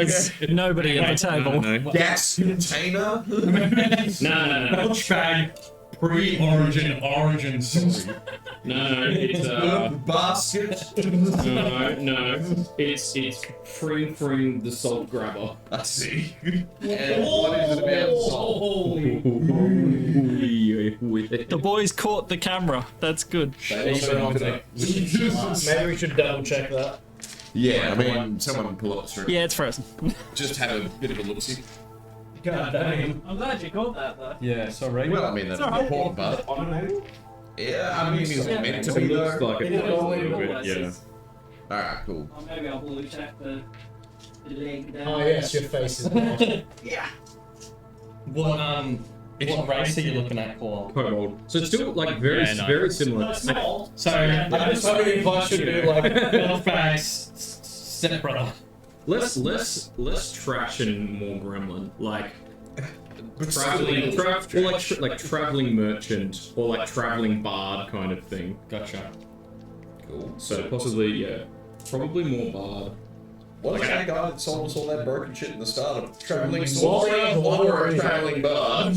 There's nobody at the table. Gas container? No. Lunch bag. Pre-origin story. No, it's basket? no. It's Fring the salt grabber. I see. And what is it about salt? The boys caught the camera. That's good. Maybe we should double check that. Yeah, I mean, someone pull up the stream. Yeah, it's frozen. Just have a bit of a look-see. God damn. I'm glad you caught that though. Yeah, sorry. Well, I mean, that's an important part. Yeah, I mean, is it meant to be Looks though? like a yeah. Alright, cool. Or maybe I'll blue check the leg down. Oh yes, your face is there. Yeah. What race are you looking at, Paul? Kobold. So it's still like very similar. Small. So I'm just wondering if I should do like Elf bag's stepbrother. Less trash and more gremlin. Like traveling merchant or like traveling bard kind of thing. Gotcha. Cool. So possibly probably more bard. What was that guy that sold us all that broken shit in the start of traveling sorcerer or a traveling bard?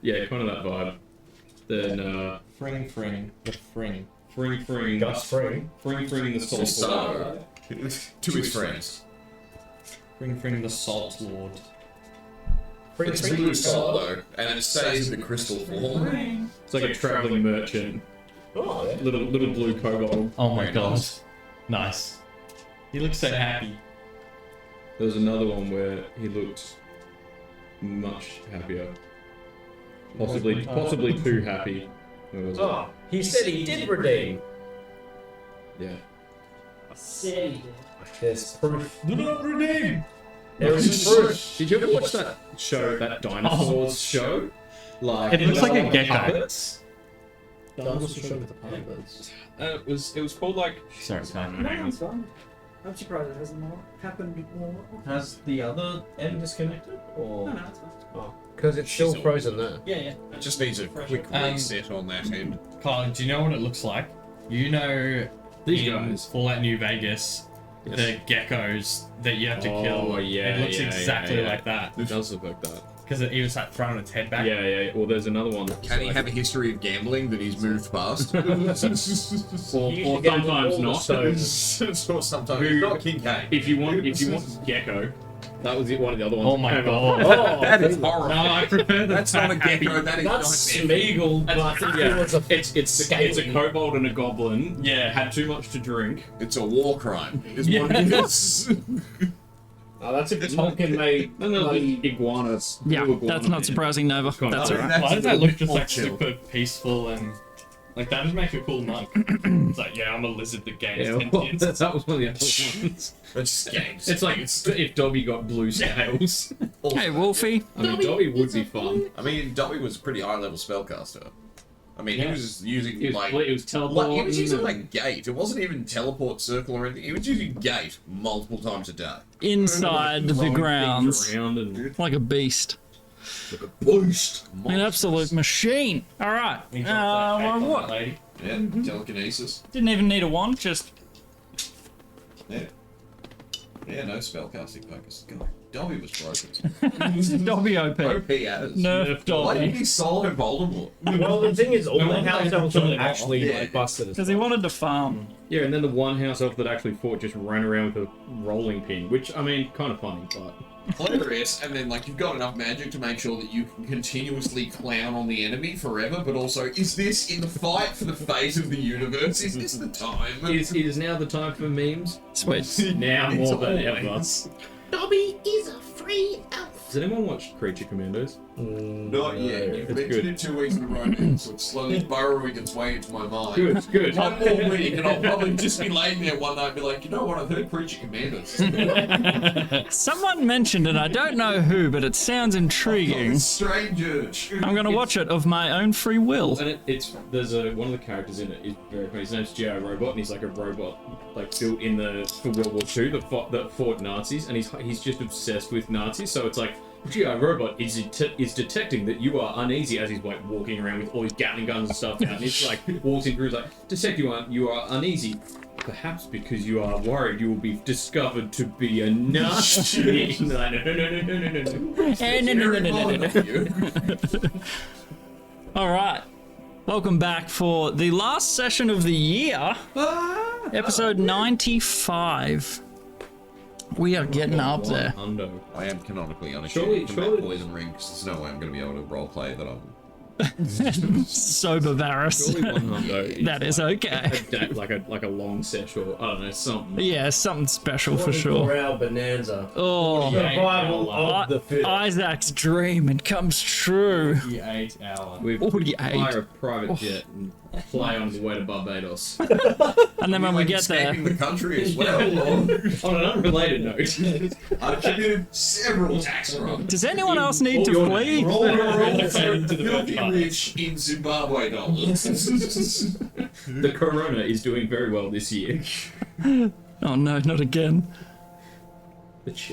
Yeah, kind of that vibe. Then Fring. The Fring. Fring. Gus Fring. Fring the salt Esshara. To his friends. Fring the Salt Lord. It's blue salt though, and it stays in the crystal form. It's like a traveling merchant. Oh yeah. Little blue kobold. Oh my Very god. nice. Nice. He looks so happy. There was another one where he looked much happier. Possibly too happy. Where was it? Oh, he said he did redeem. Yeah. City. There's proof. Do not redeem! There is proof. Did you ever watch that show, that dinosaurs show? Like It looks like a gecko. puppets? Dinosaur show with the puppets. It was called like. Sorry, it's fine. No, it's fine. I'm surprised it hasn't happened more. Has the other end disconnected or? No, it's fine. Oh, because it's still frozen there. Yeah. It just needs a quick reset on that end. Kyle, do you know what it looks like? You know, These in guys. Fallout New Vegas, the geckos that you have to kill. Oh, yeah, It looks yeah, exactly yeah. like that. It does look like that. Because he was like throwing its head back. Yeah. Well, there's another one. Can he have a history of gambling that he's moved past? Or sometimes not. Sometimes not King K. If you want gecko, that was one of the other ones. Oh my god. Oh, That is horrible. No, I prefer the That's not a happy. gecko. That is that's nightmare. Smeagol, but Yeah. it's a It's a kobold and a goblin. Yeah. Had too much to drink. It's a war crime. Is Yeah. what it is. Oh, that's a Tolkien made. And then the iguanas. Yeah, Blue iguana that's not man. surprising, Nova. Kind of- That's Oh, alright. Why does that look just like chill. super peaceful and like that just makes a cool monk? It's like, yeah, I'm a lizard that gains Yeah, well, sentience. that was one of the other ones. It's just games. It's like if Dobby got blue scales. Hey, Wolfie. I mean, Dobby would be fun. I mean, Dobby was a pretty high level spellcaster. I mean, he was using It was, like. it was teleport. He was using like gate. It wasn't even teleport circle or anything. He was using gate multiple times a day. Inside the grounds. Around and Like a beast. Boost. An absolute machine. Alright. He dropped that cake Well, on that what? lady. Yeah, telekinesis. Didn't even need a wand, just. Yeah. Yeah, no spellcasting focus. God, Dobby was broken. Dobby OP. OP as. Nerf Why did Dobby. he solo Voldemort? Well, the thing is, all No the one house played elves Killing are actually Off. like busted. Because he wanted to farm. yeah, and then the one house elf that actually fought just ran around with a rolling pin, which I mean, kind of funny, but Hilarious, and then like you've got enough magic to make sure that you can continuously clown on the enemy forever, but also, is this in the fight for the fate of the universe? Is this the time? it is now the time for memes. Sweet. Now It's more than ever. always. Dobby is a free elf. Does anyone watch Creature Commandos? Not yet. You've It's mentioned good. it 2 weeks in a row now, so it's slowly burrowing its way into my mind. Good. One more week, and I'll probably just be laying there one night and be like, you know what, I've heard Creature Commandos. Someone mentioned it, I don't know who, but it sounds intriguing. Strangers. I'm gonna watch it of my own free will. And there's one of the characters in it is very funny. His name's G.I. Robot, and he's like a robot, like built in for World War II that fought Nazis, and he's just obsessed with Nazis. So it's like GI robot is detecting that you are uneasy as he's like walking around with all his Gatling guns and stuff out, and he's like walks in through, like, detect you are uneasy. Perhaps because you are worried you will be discovered to be a Nazi. No. All right. Welcome back for the last session of the year, episode 95. We are getting up there. Hundo. I am canonically Surely- unachieved from that poison ring, because there's no way I'm going to be able to roleplay that I'm... Sober Varus. Surely one hundo. That is okay. Like a long set or I don't know something. Yeah, something special for 24 sure. hour bonanza. Oh, Survival of the fittest. Isaac's dream, it comes true. 48 hour. We 48. fire a private jet and fly on the way to Barbados. And then when we get there, escaping the country as well. On an unrelated note, I've committed several tax crimes. does anyone else need to your flee? Roll Relocating to the filthy Philippines. rich in Zimbabwe dollars. the Corona is doing very well this year. Oh no, not again.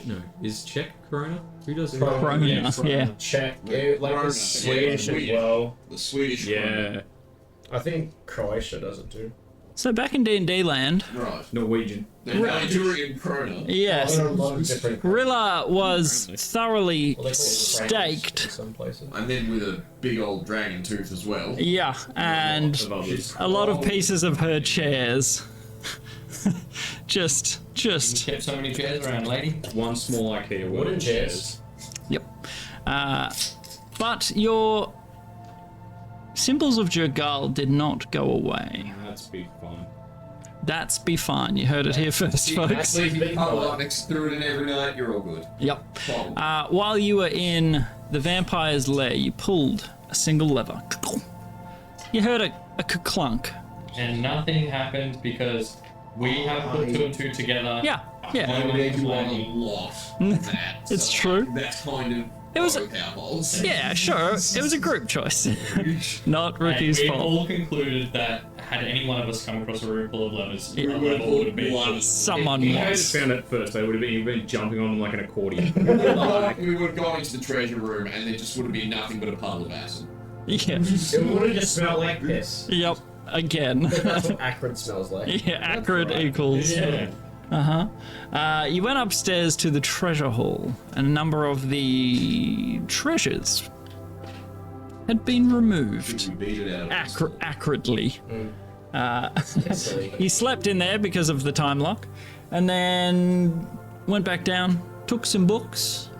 No, is Czech Corona? Who does Corona, yeah. Czech, yeah, like Corona, the Swedish yeah, as well. The Swedish Yeah, I think Croatia does it too. So back in D&D land, Corona. Right. Norwegian. The Nigerian Corona. yes, There are a lot of different. Rilla was thoroughly Well, they call it staked. in some places. And then with a big old dragon tooth as well. Yeah, and Of others. a lot of pieces of her chairs. just, Kept so many chairs around, lady. One small IKEA Wooden chairs. yep. But your symbols of Jergal did not go away. That's big fun. That's be fine. You heard it here first, folks. Oh, up next through it in every night, you're all good. Yep. Problem. While you were in the vampire's lair, you pulled a single lever. You heard a clunk. And nothing happened because we have put two and two together. Yeah, yeah. I need you on a lot of that. It's so, true. Like, that's kind of It was both our faults. Yeah, sure. It was a group choice. Not And Ricky's we fault. all concluded that had any one of us come across a room full of levers, Yeah. our level would have been One. Someone You guys was. found it first, they would have been jumping on them like an accordion. Like, we would have gone into the treasure room and there just would have been nothing but a puddle of acid. Yeah. It would have just smelled like piss. Yep. Again. That's what acrid smells like. Yeah, acrid equals. Yeah. You went upstairs to the treasure hall, and a number of the treasures had been removed. We beat it out of Accurately. Silly. He slept in there because of the time lock, and then went back down, took some books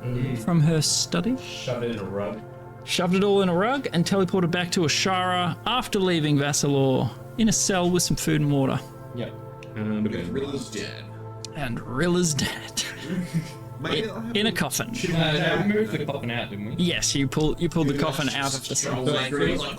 from her study, Shove it in a rug. shoved it all in a rug, and teleported back to Esshara after leaving Vassalor in a cell with some food and water. Yep. And Because Rilla's dead. And Rilla's dead. In a coffin. We moved the coffin out, didn't we? Yes, you pulled the coffin out of the cell. Like,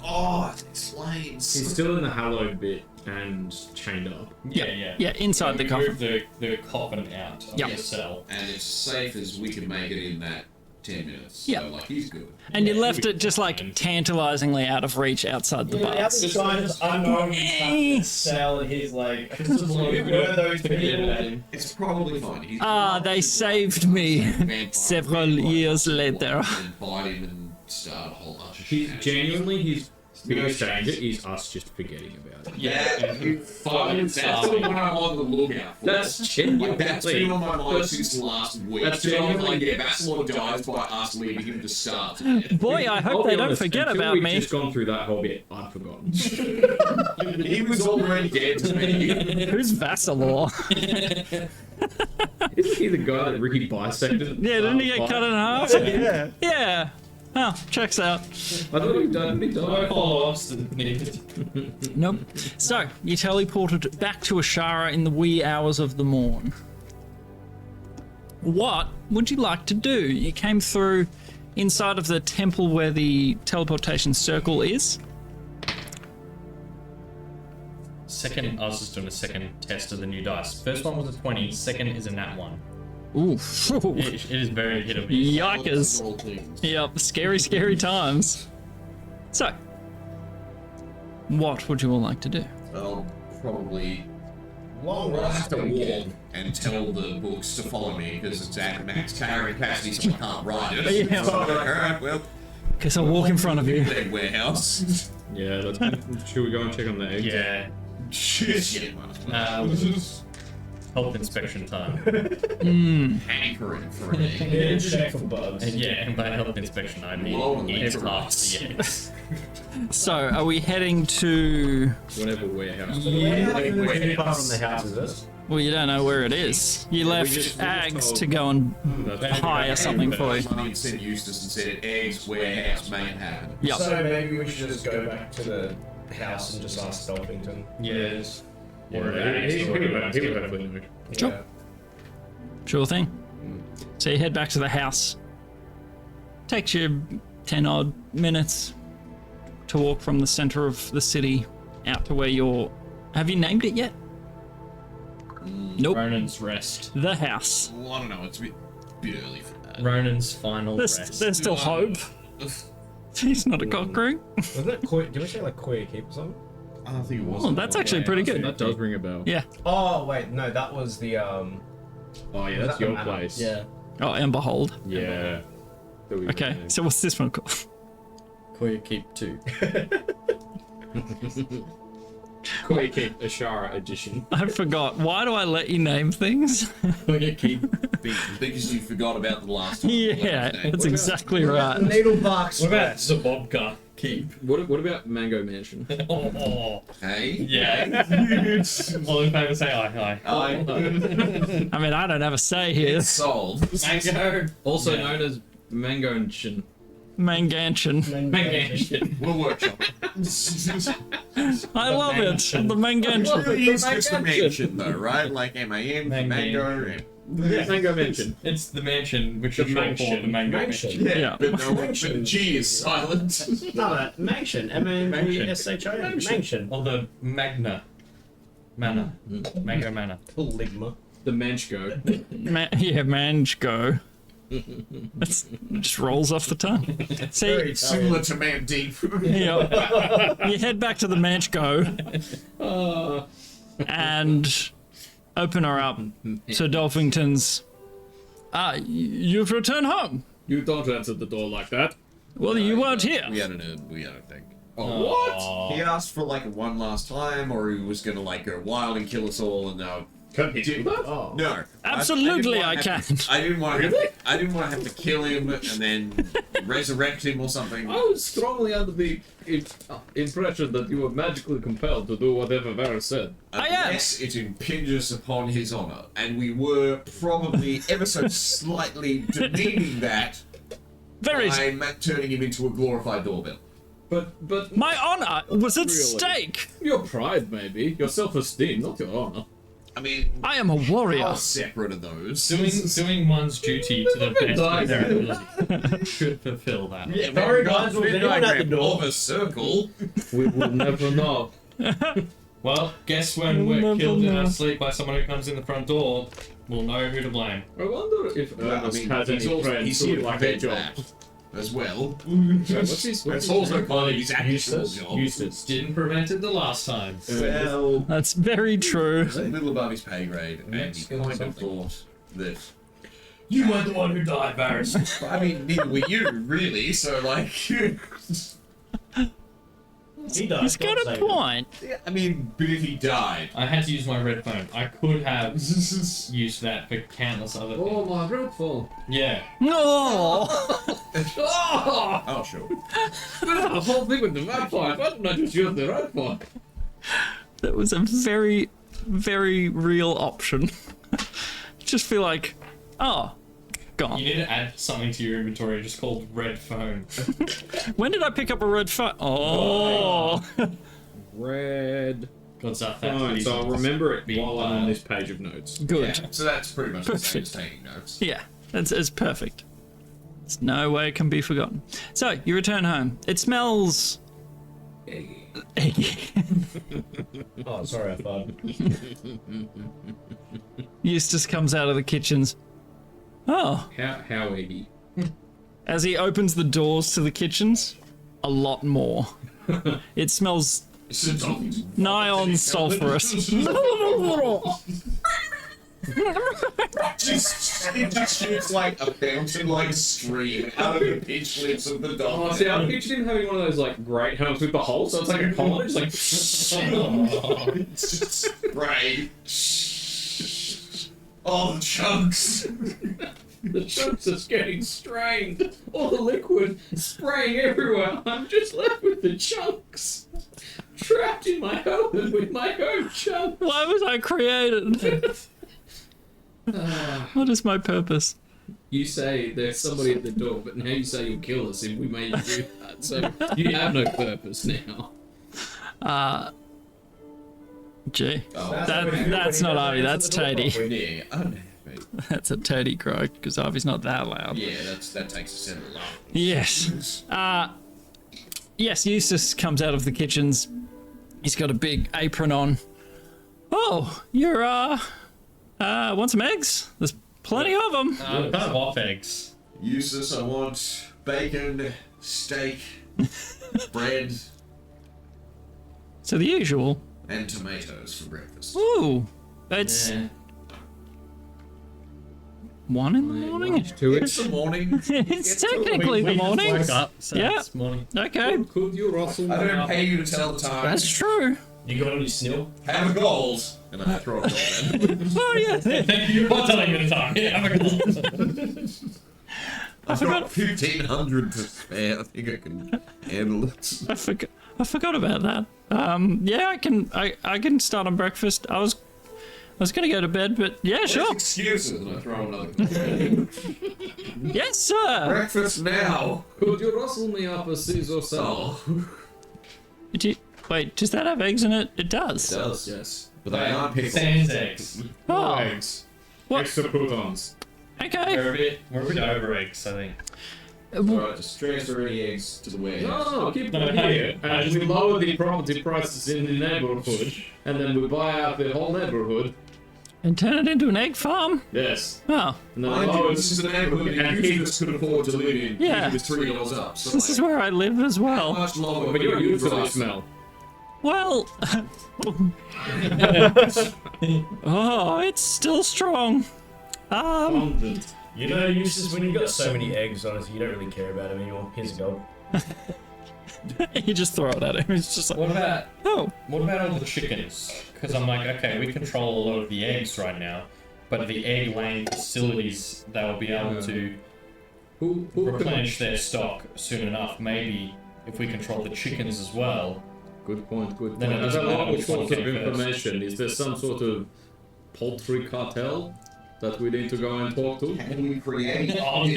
oh, it explains. he's still in the hallowed bit and chained up. Yeah. Yeah, inside the we coffin. moved the coffin out of Yep. the cell. And it's safe as we can make it in that 10 minutes. Yeah. So, like, he's good. And you Yeah, left we- it just like tantalizingly out of reach outside the Yeah, the bars. other sign is unknown cell, and he's like, This is like, who were those forget people? about him. It's probably fine. He's They saved me several years later. And bite him and start a whole bunch of He's shit. genuinely his biggest danger is us just forgetting about it. Yeah. You fucking, that's the one I'm on the lookout for. That's Like, genuinely. that's been on my mind since last week. That's So I'm genuinely- like, yeah, Vassalor dies by us leaving him to start. Boy, I hope I'll they be don't honest, forget until about we've me. just gone through that whole bit, I've forgotten. He was already dead to me. Who's Vassalor? Isn't he the guy that Ricky bisected? Yeah, didn't he get cut in half? Yeah. Yeah. Oh, checks out. I thought he died. He No died. follow-ups needed. Nope. So, you teleported back to Esshara in the wee hours of the morn. What would you like to do? You came through inside of the temple where the teleportation circle is. Second, I was just doing a second test of the new dice. First one was a 20, second is a nat 1. Ooh. It is very hit or miss. Yikers. All things. Yep, scary, scary times. So, what would you all like to do? I'll probably long Well, I have rest. to walk and tell the books to follow me because it's at max carrying capacity, so I can't ride it. Yeah. So I'm like, alright, well, Guess I'll walk in front of you. their warehouse. Yeah, let's. Should we go and check on the eggs? Yeah. Shit, might as well. Health inspection time. Hankering for an egg. Yeah, check for bugs. And yeah, and by health inspection I mean Low eat electrolytes. half the eggs. So, are we heading to... Whatever warehouse. Apart from the house, is it? Well, you don't know where it is. You left we just Ags told- to go and That's hire something for you. Money sent Eustace and said eggs, warehouse, Manhattan. Yep. So maybe we should just go back to the house and just ask Dolpington. Yes. Yeah, Or he would have Sure. Yeah. Sure thing. So you head back to the house. Takes you 10 odd minutes to walk from the center of the city out to where you're... Have you named it yet? Nope. Ronan's rest. The house. Well, I don't know, it's a bit early for that. Ronan's final rest. There's still hope. He's not a cockroach. Wasn't it Koi? Did we say like Koi Keep or something? I don't think it was. Oh, that's actually pretty good. That does ring a bell. Yeah. Oh wait, no, that was the Oh yeah, that's that the your manor? place. Yeah. Oh, and behold. Yeah. That we Okay, renamed. so what's this one called? Koya Keep 2. Koi Keep Esshara edition. I forgot. Why do I let you name things? Koya Keep. Because you forgot about the last time. Yeah, that's exactly right. Needlebark What about Zabobka Keep? What about Mango Mansion? Oh. Hey? Yeah. All in favour say aye. I I mean, I don't have a say here. sold. Mango. Also Yeah. known as Mangontion. Mangantion. Mango. We'll workshop it. I love it. The Mangantion. Really is just a mansion though, right? Like M-A-M, mango. and- Yeah, Mango Mansion. It's the mansion, which The is short for mansion. the mango Mansion. mansion. Yeah. But no, but the G is silent. No, that mansion. M-A-N-G-S-H-I-N. Mansion. Or the Magna. Manor. Mango Manor. Ligma. The Manchgo. Yeah, Mango. It just rolls off the tongue. See, Very Similar to Man Deep. yeah, you head back to the Mango and open her up to Dolphington's. You've returned home. You don't answer the door like that. Well, you weren't here. We had a thing. Oh, what? He asked for like one last time, or he was gonna like go wild and kill us all, and no. Can you do that? Oh. No. Absolutely, I can. can. I didn't want to. I didn't want to have to kill him and then resurrect him or something. I was strongly under the impression that you were magically compelled to do whatever Varys said. I am. Unless it impinges upon his honor, and we were probably ever so slightly demeaning that Very. by turning him into a glorified doorbell. But My honor was at Really? stake. your pride, maybe. Your self-esteem, not your honor. I mean, I am a warrior. how separate are those? Doing one's duty to the best of their ability should fulfill that. Yeah, sorry guys, was anyone at the door? Of a circle. We will never know. Well, guess when we're Never killed in know. our sleep by someone who comes in the front door, we'll know who to blame. I wonder if Well, I Ernest mean, has he's any also friends he's who here would to like a prevent job. that as well. What's his That's also part of his actual Eustace. job. Eustace didn't prevent it the last time. Well, That's very true. it's a little above his pay grade, and he kind of thought that. You weren't the one who died, Varys. I mean, neither were you, really. So, like, He died. He's got a point. I mean, but if he died, I had to use my red phone. I could have used that for countless other things. Oh, my red phone. Yeah. No. oh sure. The whole thing with the vampire. Why didn't I just use the red phone? That was a very, very real option. Just feel like, oh, gone. You need to add something to your inventory just called red phone. When did I pick up a red phone? Oh. Red God's up phone. So I'll remember it Big while I'm on file. this page of notes. Good. Yeah, so that's pretty much the same as Perfect. taking notes. Yeah, it's perfect. There's no way it can be forgotten. So, you return home. It smells eggy. Oh, sorry, I thought. Eustace comes out of the kitchens. Oh. How eggy. As he opens the doors to the kitchens, a lot more. It smells nigh on sulphurous. It just shoots like a fountain like stream out of the pitch lips of the dog. Oh, see, I pictured him having one of those like great helmets with the hole, so it's like a college, like. It's just spray. Oh, the chunks. The chunks are getting strained. All the liquid spraying everywhere. I'm just left with the chunks. Trapped in my helmet with my own chunks. Why was I created? What is my purpose? You say there's somebody at the door, but now you say you'll kill us if we made you do that. So you have no purpose now. Gee. That's not Ivy, that's Toady. Yeah, unhappy. That's a Toady croak, because Ivy's not that loud. Yeah, that takes a set of love. Yes. Yes, Eustace comes out of the kitchens. He's got a big apron on. Oh, you're, want some eggs? There's plenty of them. Kind of off eggs. Eustace, I want bacon, steak, bread, So the usual. and tomatoes for breakfast. Ooh, it's Yeah. 1 in the morning. It's the morning. It's technically the morning. Woke up, so Yeah. it's morning. Okay, Could you rustle I me don't up? pay you to tell the time. that's true. You got any snill? Have a gold. And I throw a gold at him. Oh yeah, Thank you for telling me the time. Yeah, I'm gonna- I've got 1,500 to spare. I think I can handle it. I forgot about that. Yeah, I can start on breakfast. I was gonna go to bed, but yeah, sure. Excuses, and I throw another gold. Yes, sir. Breakfast now. Could you rustle me up a Caesar salad? Oh, Wait, does that have eggs in it? It does. it does. Yes. But they aren't pickled. Sans eggs. Oh, Eggs. what? Extra croutons. Okay. We're a bit over eggs, I think. Alright, just transfer any eggs to the warehouse. No, keep No, them here. And we lower the property prices in the neighborhood, and then we buy out the whole neighborhood. And turn it into an egg farm? Yes. Oh, And then Mind lower you, this is the neighborhood And and keep- kids could afford to live in. Yeah. It was $3 up. So this is like, where I live as how well. much longer But you're would you used to the drive? smell. Well, oh, it's still strong. Pungent. You know, Eustace, when you've got so many eggs, honestly, you don't really care about them anymore. Here's a gold. You just throw it at him. It's just like, What about oh, all the chickens? Because I'm like, okay, we control a lot of the eggs right now, but the egg laying facilities, they'll be able to Who replenish their stock soon enough. Maybe if we control the chickens as well. Good point, good Then point. it There's doesn't a lot matter of which one's of the first. information. Is there some sort of poultry cartel that we need to go and talk to? Can we create? Oh, And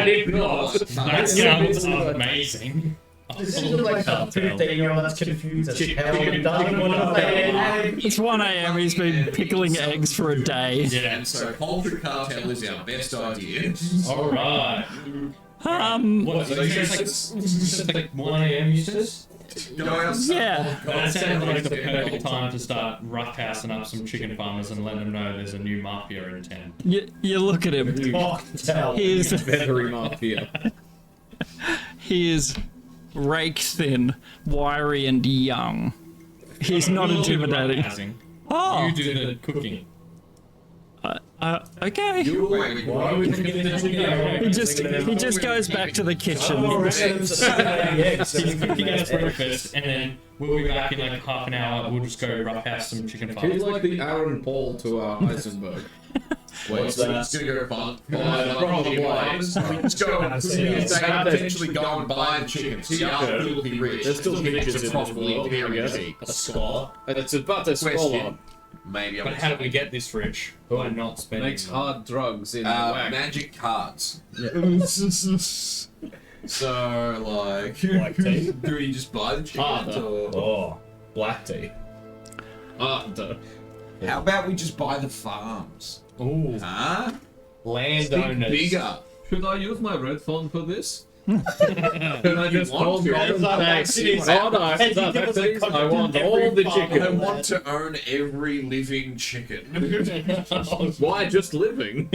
if not, that sounds amazing. This is like a 15-year-old that's confused as hell and doesn't want to play it. it's 1 a.m. He's been pickling eggs for a day. Yeah. And so poultry cartel is our best idea. All right. What? So it's like 1 a.m. Eustace? Go outside. Yeah. That sounds like the perfect time to start roughhousing up some chicken farmers and letting them know there's a new mafia in town. You look at him. Cocktail. He is Feathery mafia. rake thin, wiry, and young. He's not We'll do the intimidating. roughhousing. Oh, You do the cooking. okay. Wait, Why are we thinking of this again? He just goes back to the kitchen. He's cooking us breakfast, and then we'll be back in like half an hour. We'll just go roughhouse some chicken He's farmers. like the Aaron Paul to our Heisenberg. Wait, so it's gonna go fun. Probably. Let's go. They can potentially go and buy the chickens. See, after we'll be rich. There's still Chickens midgets are in this probably world, I very guess. cheap. A scholar. It's about a Question. scholar. Maybe I'm But how do we get this rich? By not spending. Makes hard drugs in magic cards. So, like, Black tea? do we just buy the chickens? Or... Oh, black tea. Ah, How about we just buy the farms? Ooh, Huh? Think landowners. bigger. should I use my red phone for this? Can I just want call to? Golden Thanks? Cities. Oh no, Can you no, give us a please, I copy want of all every the farm? I chicken. want to own every living chicken. Why just living?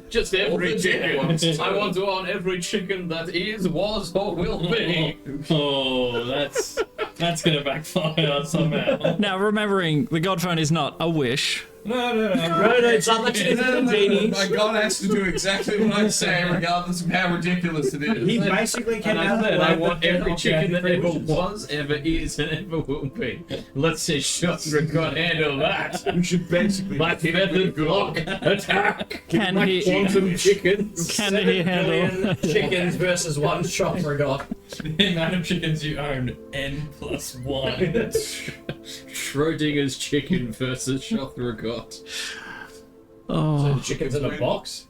Just every chicken. I want to own every chicken that is, was, or will be. Oh, that's That's gonna backfire somehow. Now, remembering the god phone is not a wish. No. It's not like it's a genie. My god has to do exactly what I say, regardless of how ridiculous it is. He basically came And out I of said the I way want that every the chicken that ever wishes. was, ever is, and ever will be. Let's say Shostra can't handle that. We should basically. My feathered block attack. Can My he- quantum chickens. Can he handle? chickens versus one shot for God. The amount of chickens you own, N+1. Schrodinger's chicken versus Shothragot. Oh, Chickens in a box.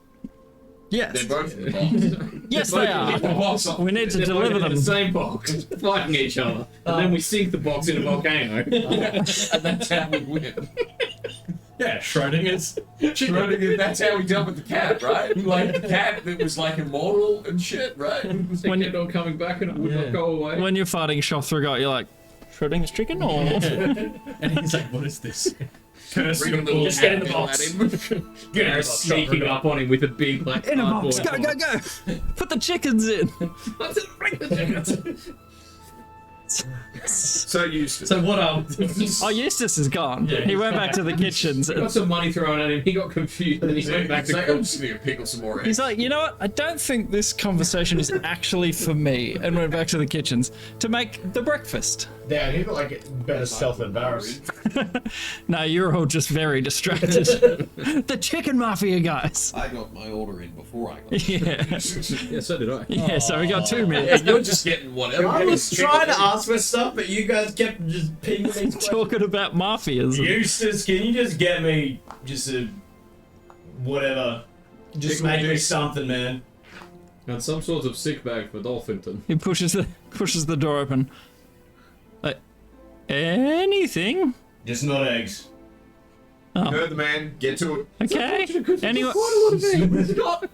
yes. They're both in the box. Yes, they are. The box on- We need to They're deliver both in them. the same box, fighting each other, and then we sink the box in a volcano. and that's how we win. Yeah, Schrodinger's chicken. Schrodinger, that's how we dealt with the cat, right? Like the cat that was like immortal and shit, right? They When- kept on coming back and it would not go away. When you're fighting Shothragot, you're like, Schrodinger's chicken or? And he's like, what is this? Curse Bring a your little Just get in the cat box. at him. Gareth sneaking up on him with a big like In a box, cardboard go! Put the chickens in. box. Bring the chickens. So used to. So what Oh, Eustace is gone. Yeah, He he's went back to the kitchens. He got some money thrown at him. He got confused and he went back to I'm cook. just gonna pickle some more eggs. He's like, you know what? I don't think this conversation is actually for me. And went back to the kitchens to make the breakfast. Yeah, he got like better self-embarrassed. No, you're all just very distracted. The chicken mafia guys. I got my order in before I got. Yeah. Yeah, so did I. Yeah, so we got 2 minutes. You're just getting whatever. I was trying to ask for stuff, but you guys kept just pinging these questions. Talking about mafias. Eustace, can you just get me just a whatever? Just Pickle make me dick. something, man. And some sort of sick bag for Dolphinton. He pushes the door open. Like, anything? Just not eggs. Heard the man. Get to it. Okay. Anyone? It's got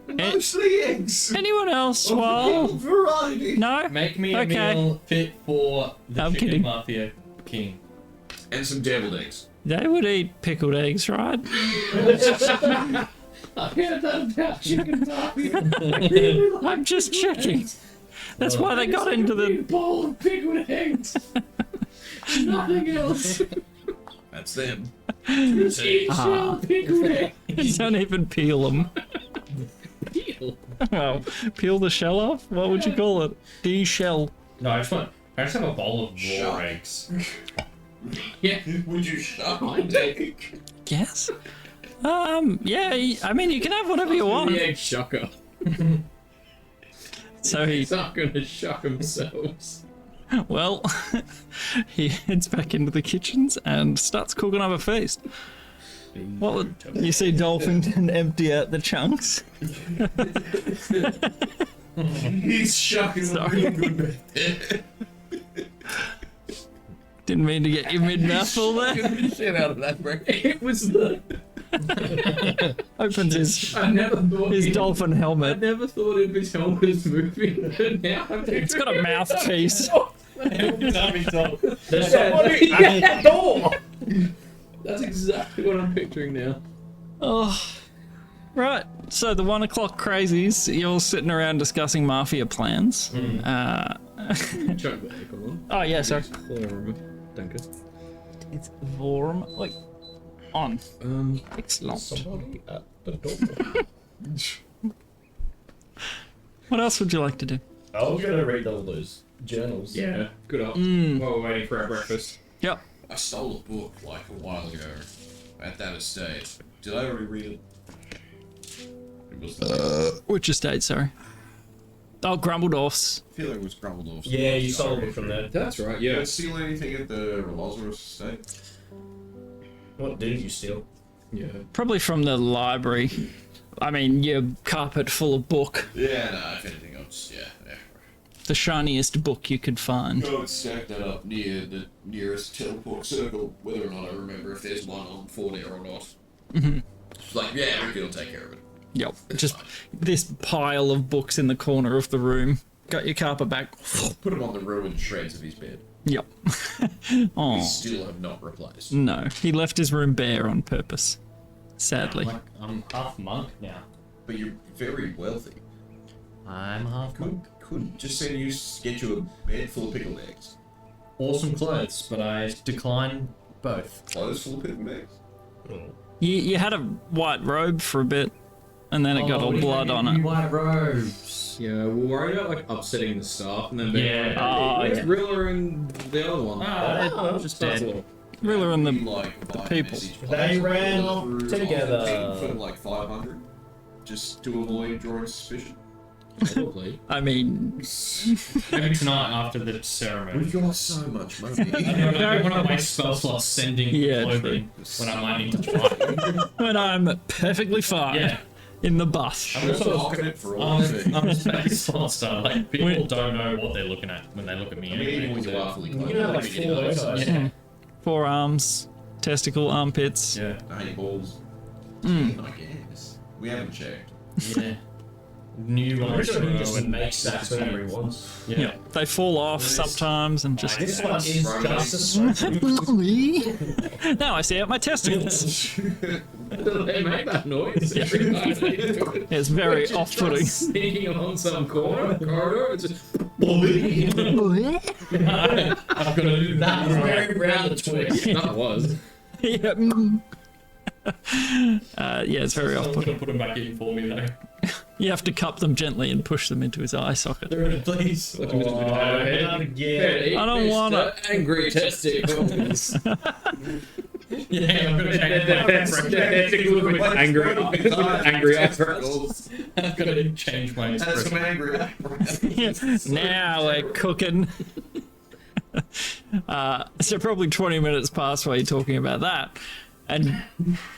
mostly eggs. Anyone else? Well, Variety. no. Make me a Okay. meal fit for the I'm chicken kidding. mafia king. And some deviled eggs. They would eat pickled eggs, right? I heard that about chicken mafia. I'm just checking. That's why they got into the. bowl of pickled eggs. Nothing else. That's them. Just eat shell pickled eggs. Don't even peel them. Peel. Well, peel the shell off. What would you call it? De-shell. No, I just have a bowl of raw Shut. eggs. Yeah. Would you shut my dick? Yes. Yeah. I mean, you can have whatever you want. The egg shucker. So he. He's not gonna shuck themselves. Well, he heads back into the kitchens and starts cooking up a feast. Well, you see Dolphin empty out the chunks. He's shucking Sorry. really good. Didn't mean to get your mid-mouthful there. Get the shit out of that breakfast. It was the. Opens his I never thought. his he- dolphin I helmet. never thought of his helmet as moving, but now I'm It's got a mouthpiece. There's somebody at the door. That's exactly what I'm picturing now. Oh, right. So the 1 o'clock crazies, you're sitting around discussing mafia plans. Choke the egg on. Oh yeah, sorry. Danke. It's warm. Wait, on. Excellent. Somebody at the door. What else would you like to do? I was gonna read all those journals. Yeah, good up. While we're waiting for our breakfast. Yep. I stole a book like a while ago at that estate. Did I already read it? It was. Which estate? Sorry. Oh, Grumbledorf's. I feel like it was Grumbledorf's. Yeah, you sold it from there. That's right, Did I yeah. steal anything at the Rolls estate? What did you steal? Yeah. Probably from the library. I mean, your carpet full of book. Yeah, no, if anything, I'll just, yeah. The shiniest book you could find. Go and stack that up near the nearest teleport circle, whether or not I remember if there's one on Fort Air or not. It's like, yeah, Ricky will take care of it. Yep. Just this pile of books in the corner of the room. Got your carpet back. Put him on the ruined shreds of his bed. Yep. We Oh, still have not replaced. no. He left his room bare on purpose. Sadly. I'm half monk now. But you're very wealthy. I'm half monk. Could just send you get you a bed full of pickled eggs. awesome clothes, but I decline both. Clothes full of pit bags. You had a white robe for a bit, and then it got all blood on it. White robes. Yeah, we're worried about like upsetting the staff and then being Yeah. like, Oh, it's yeah. Rilla and the other one. Just That's dead. all. Rilla and the Like people. They ran through together. for like 500, just to avoid drawing suspicion. Probably. I mean, Maybe tonight after the ceremony. We've got so much money. I don't want to waste spell slots sending Yeah, clothing when I might need to try. when I'm perfectly fine Yeah. in the bus. I'm also Hawking it for all things. I'm a space monster. Like people don't know what they're looking at when they look at me. I mean, even Anyway, when you are fully clothed, You know, like maybe full it does. photos. yeah. Forearms, testicle, armpits. Yeah. Hey, balls. Mm. I guess. We haven't checked. Yeah. New ones. Originally, just and makes that yeah. whatever he wants. Yeah. They fall off sometimes and just. This one is Right. just a smoke. Now I see out my testicles. They make that noise every time they do it. It's very off-putting. Sneaking along some corridor. It's just I've got to do That was very round the twist. that was. Yeah, mm. Yeah, it's very Someone's off-putting. gonna put them back in for me though. You have to cup them gently and push them into his eye socket. Please. Oh, yeah. I don't want it. Angry testicles. Yeah, I'm gonna change my Testicles with angry eyebrows. I've got to change my That's some expression. angry. Now we're cooking. So probably 20 minutes pass while you're talking about that, and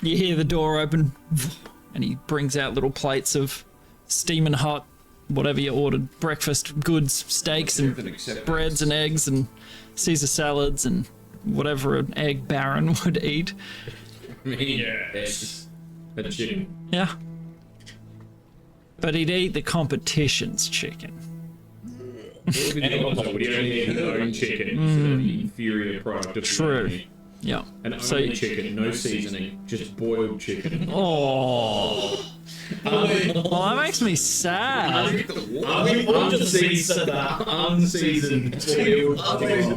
you hear the door open, and he brings out little plates of steaming hot, whatever you ordered, breakfast goods, steaks and breads and eggs and Caesar salads and whatever an egg baron would eat. Eggs. A chicken. Yeah. But he'd eat the competition's chicken. Would you only eat your own chicken instead of the inferior product of the True. enemy? Yeah. And So- only chicken, no seasoning, just boiled chicken. Oh. Well, that makes me sad. Unseasoned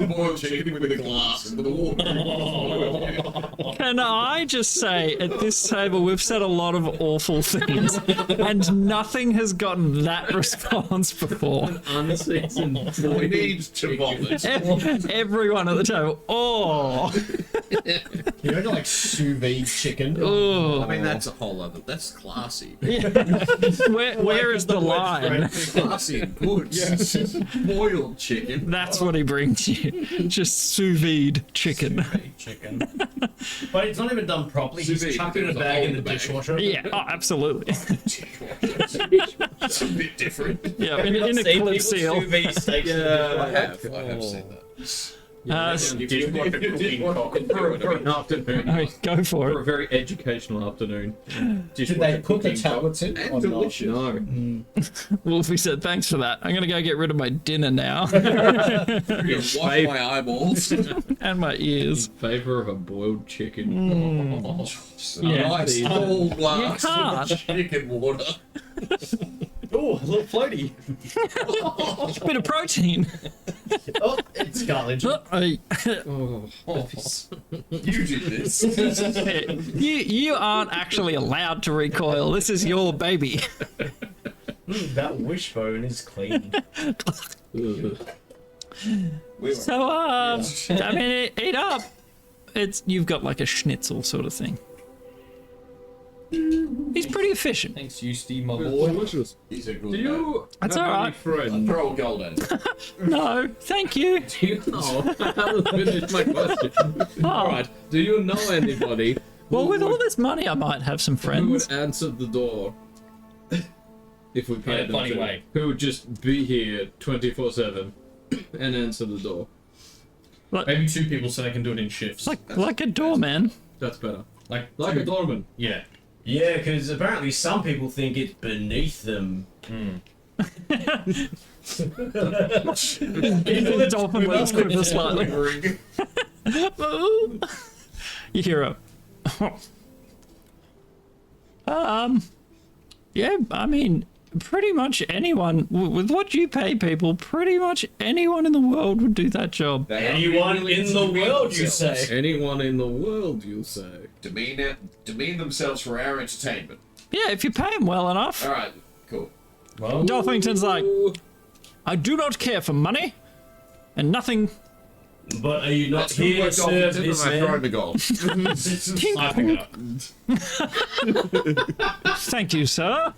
Boiled chicken with a glass and with a water. Can I just say, at this table, we've said a lot of awful things, and nothing has gotten that response before. unseasoned We need to vomit. Everyone at the table, oh, You know, like sous vide chicken. oh. I mean, that's a whole other. That's classy. Where is the line? Classy and good. Boiled chicken. That's what he brings you. Just sous vide chicken. Chicken. But it's not even done properly. He's Sous vide, chucked it in a there's a bag hole in in the the bag. dishwasher. Yeah, oh, absolutely. It's a bit different. Yeah, in a clip seal. I have seen that. for an afternoon. Oh, go for For a it. very educational afternoon. Did they put the tablets in And or not? delicious. No. Wolfie said, thanks for that. I'm going to go get rid of my dinner now. You wash my eyeballs. And my In ears. favour of a boiled chicken. Yeah. Nice full glass You of can't. chicken water. Oh, a little floaty. Bit of protein. Oh, it's cartilage. Hey, Oh, You did this. you aren't actually allowed to recoil. This is your baby. That wishbone is clean. So, I mean, eat up. You've got like a schnitzel sort of thing. He's pretty efficient. Thanks, you, Steve, my boy. delicious. He's a good Do you That's have all any right. friends? throw gold at it. No, thank you. Do you know? I haven't finished my question. Alright, do you know anybody Well, with all this money, I might have some who friends. would answer the door if we paid In a them funny to? way. Who would just be here 24/7 and answer the door? Maybe two people so they can do it in shifts. Like a doorman. That's better. Like Like two- a doorman. Yeah. Yeah, because apparently some people think it's beneath them. The dolphin lips quiver slightly. You hear a. Yeah, I mean, pretty much anyone, with what you pay people, pretty much anyone in the world would do that job. They are Anyone really in the demean world, you themselves. say? Anyone in the world, you'll say. Demean themselves for our entertainment. Yeah, if you pay them well enough. All right, cool. Well, Dolphington's like, I do not care for money, and nothing. But are you not That's good here to work, serve Dolphington, this and I throw man? the goal. I pick it up. Thank you, sir.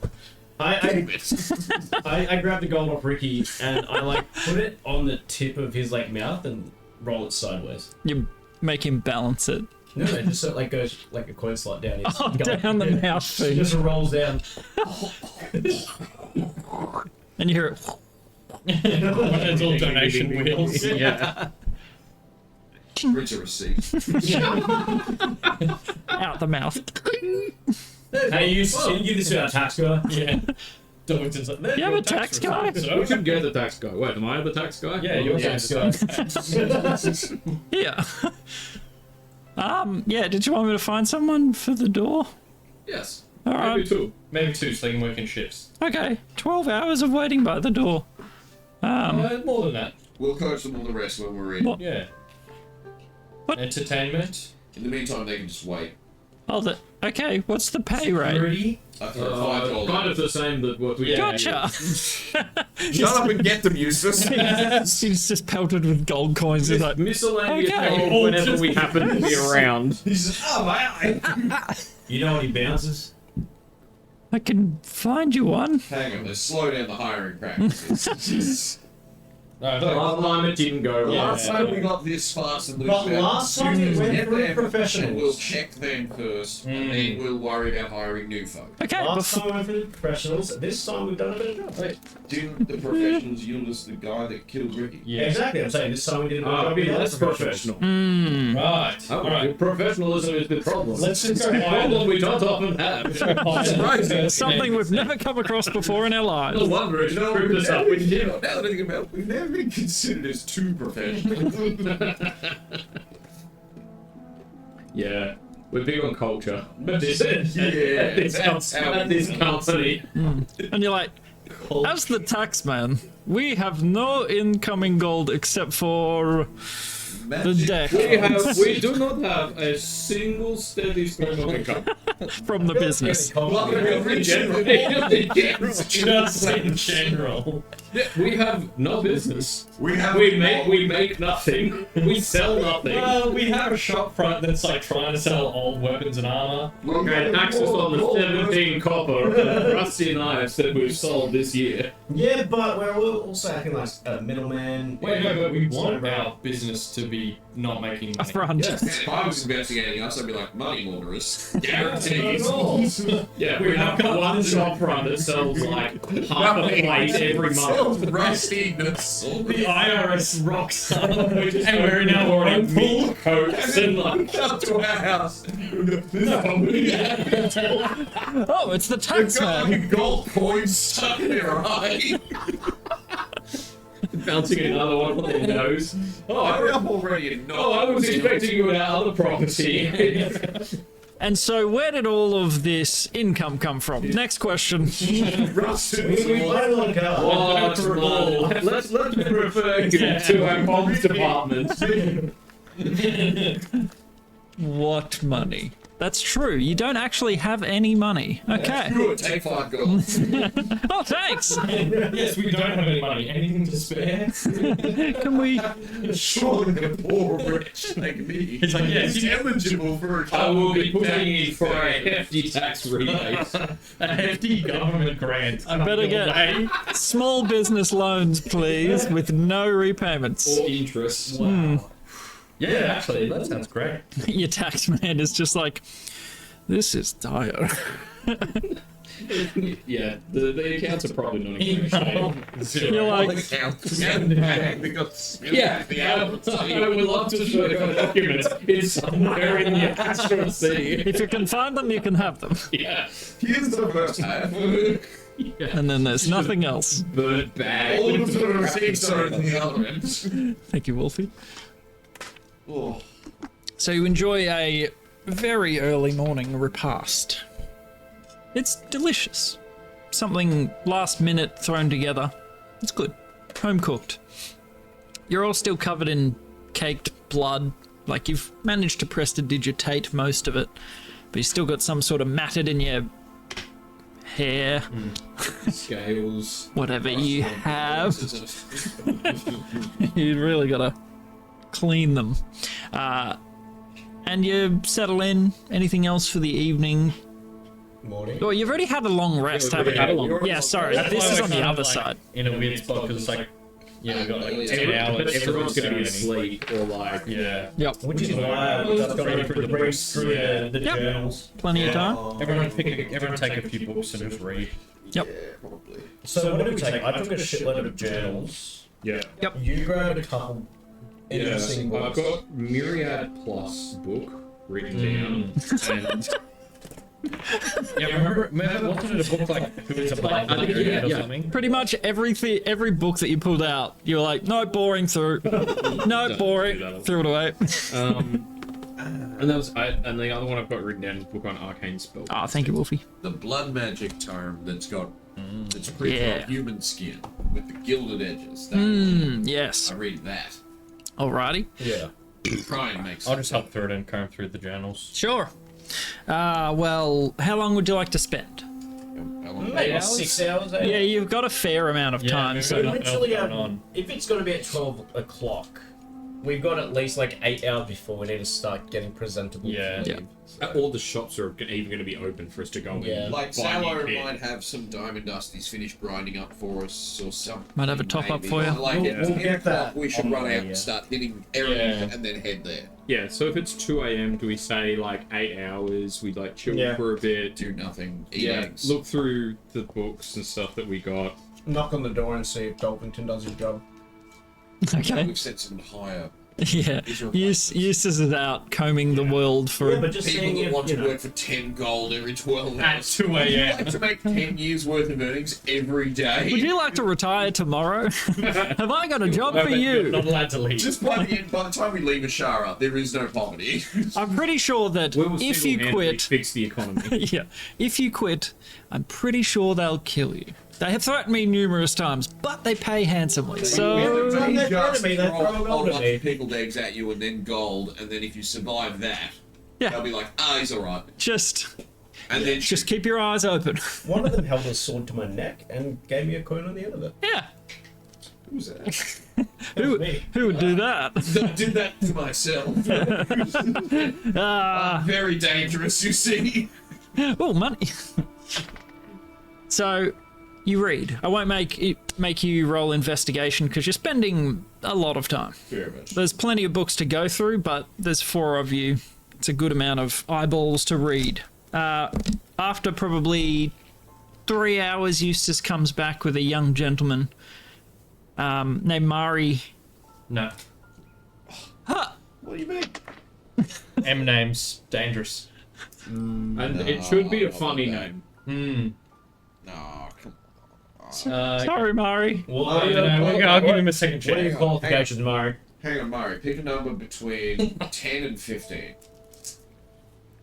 I grab the gold off Ricky and I like put it on the tip of his like mouth and roll it sideways. You make him balance it. No, just so it like goes like a coin slot down his Oh, down the mouth thing. Just rolls down. And you hear it. One of those little donation wheels. Yeah. Rinse a receipt. Out the mouth. Hey, can you give this to our tax guy? Yeah. Dolphington's like, "There's You have your a tax guy? return, sir." We should get the tax guy. Wait, am I the tax guy? Yeah, you're Yeah, tax guy. Yeah. Yeah, did you want me to find someone for the door? Yes. All Maybe right. two. Maybe 2, so they can work in shifts. Okay. 12 hours of waiting by the door. More than that. We'll coach them on the rest when we're in. What? Yeah. What? Entertainment. In the meantime, they can just wait. Hold it. Okay, what's the pay rate? Security? I throw $5. Kind of the same that what we Gotcha. Shut up and get them, Eustace. He's just pelted with gold coins. He's like, Miscellaneous Okay. gold whenever we happen to be around. He says, oh, my You know any bounces? I can find you one. Hang on, let's slow down the hiring practices. No, Last time it didn't go The well. last time we got this fast and loose, But last time it went get through them, and we'll professionals. check them first, and then we'll worry about hiring new folk. Okay, Last before, time we went through the professionals, this time we've done a better job. Wait, didn't the professionals yield us the guy that killed Ricky? Yeah. Exactly, I'm saying this time we did a better job. Be with the less other professionals. professional. Right. Oh, Alright. professionalism is the problem. Let's just It's go the higher. problem we don't often have. something we've never come across before in our No wonder wonder it No, tripped us up. now that I think about it, we've never been considered as too professional. Yeah, we're big on culture. But this, Yeah, this company. And you're like, as the taxman, we have no incoming gold except for the deck We do not have a single steady stream of income. from the business. Just in general. We have no business. We make nothing. We sell nothing. Well, we have a shop front that's like trying to sell old weapons and armor. And access on the 17 copper and rusty knives that we've sold this year. Yeah, but we're also acting like a middleman. Wait, no, but we want our business to be not making A money. front. If I was investigating us, I'd be like, money launderers. Guaranteed. Not Yeah, we have one shop front that sells like half a plate every month. Rustiness. The IRS rocks up, and we're now wearing full coats and like. Up to our house. Oh, it's the We've got taxman. like a gold coin stuck in their eye. Bouncing another one on their nose. Oh, hurry up already and Oh, I was expecting you at our other property. And so, where did all of this income come from? Next question. rusted. We played a lot of cards. What? No. Let's refer you to our comms department. What money? That's true. You don't actually have any money. Okay. Good, take 5 gold. Oh, thanks. Yes, we don't have any money. Anything to spare? Can we? Surely the poor rich like me. He's like, yes, He's eligible for a I will be putting in for a hefty tax rebate. a hefty government grant. I better get small business loans, please, with no repayments. Or interest. Yeah, actually, that sounds great. Your tax man is just like, this is dire. Yeah, the accounts are probably not even You're like, Yeah, I would love to show you the documents. It's somewhere in the Astral Sea. if you can find them, you can have them. Yeah. Here's the first half. And then there's nothing else. Bird bag. All of the receipts are in the other end. Thank you, Wolfie. Oh. So you enjoy a very early morning repast. It's delicious. something last minute thrown together. It's good. Home cooked. You're all still covered in caked blood. Like, you've managed to prestidigitate most of it, but you still got some sort of matted in your hair. Scales. Whatever you have. You really gotta clean them. And you settle in. Anything else for the evening? Morning. Oh, you've already had a long rest, haven't you? Yeah, sorry. That's This why is we're on the kind of, other like, side. in a weird spot because it's like, you know, got like 10 hours. Everyone's going to be so many. asleep or like. Yeah. Yep. Which is why we've just got to Through the bring books, through yeah. the Yep. journals. Plenty of time. Everyone take a few books and just read. Yep. Probably. So what did we take? I took a shitload of journals. Yeah. You grabbed a couple interesting I've books. got Myriad Plus book written down. And Yeah, remember wasn't it a book like Who is a Blind I think, Librarian or yeah. something? Pretty much every book that you pulled out, you were like, no, boring, through. No, boring, threw it away. and that was and the other one I've got written down is a book on arcane spells. Oh, thank you, Wolfie. The blood magic tome that's got it's printed Yeah. on human skin with the gilded edges. That Yes. I read that. Alrighty. Yeah. Try and make I'll sense. just help through it and comb through the journals. Sure. Well, how long would you like to spend? How long- Maybe hours? 6 hours. Yeah, you've got a fair amount of time, maybe so we don't know Literally, what's going on. if it's going to be at 12 o'clock, we've got at least like 8 hours before we need to start getting presentable. Yeah. For Yeah. leave. All the shops are even going to be open for us to go Yeah. in. Like buy new Sallow kit. might have some diamond dusties finished grinding up for us or something. Might have a top-up maybe. for you. Like We'll- at we'll 10 get o'clock, that we should on run the, out and start hitting errands Yeah. and then head there. Yeah, so if it's 2 a.m., do we say like 8 hours? We'd like chill Yeah. for a bit. Do nothing. Eat Yeah, eggs. look through the books and stuff that we got. Knock on the door and see if Dolpington does his job. okay. We've sent some higher Yeah. Eustace is out combing the world for. Yeah, but just people seeing that if, want you to know, work for 10 gold every 12 At hours. 2 Would you a.m. like to make 10 years worth of earnings every day? Would you like to retire tomorrow? Have I got a job for You're you? not allowed to leave. Just by the time we leave Esshara, there is no poverty. I'm pretty sure that We will if you single-handedly quit, fix the economy. yeah, if you quit, I'm pretty sure they'll kill you. They have threatened me numerous times, but they pay handsomely. So They They throw just me, they throw throw a gold at bunch me. of pickled eggs at you and then gold, and then if you survive that, yeah, they'll be like, he's alright. just And then just keep your eyes open. one of them held a sword to my neck and gave me a coin on the end of it. Yeah, who's that? That was me. who would do that? I did that to myself. Very dangerous, you see. Oh, money. So, you read. I won't make you roll investigation because you're spending a lot of time. Very much. There's plenty of books to go through, but there's 4 of you. It's a good amount of eyeballs to read. After probably 3 hours, Eustace comes back with a young gentleman named Mari. No. What do you mean? M names dangerous. And it should be a funny no. name. No, come Sorry, Mari. Well, I'll give him a second What are your chance. qualifications, Murray? Hang on, Murray. Pick a number between 10 and 15.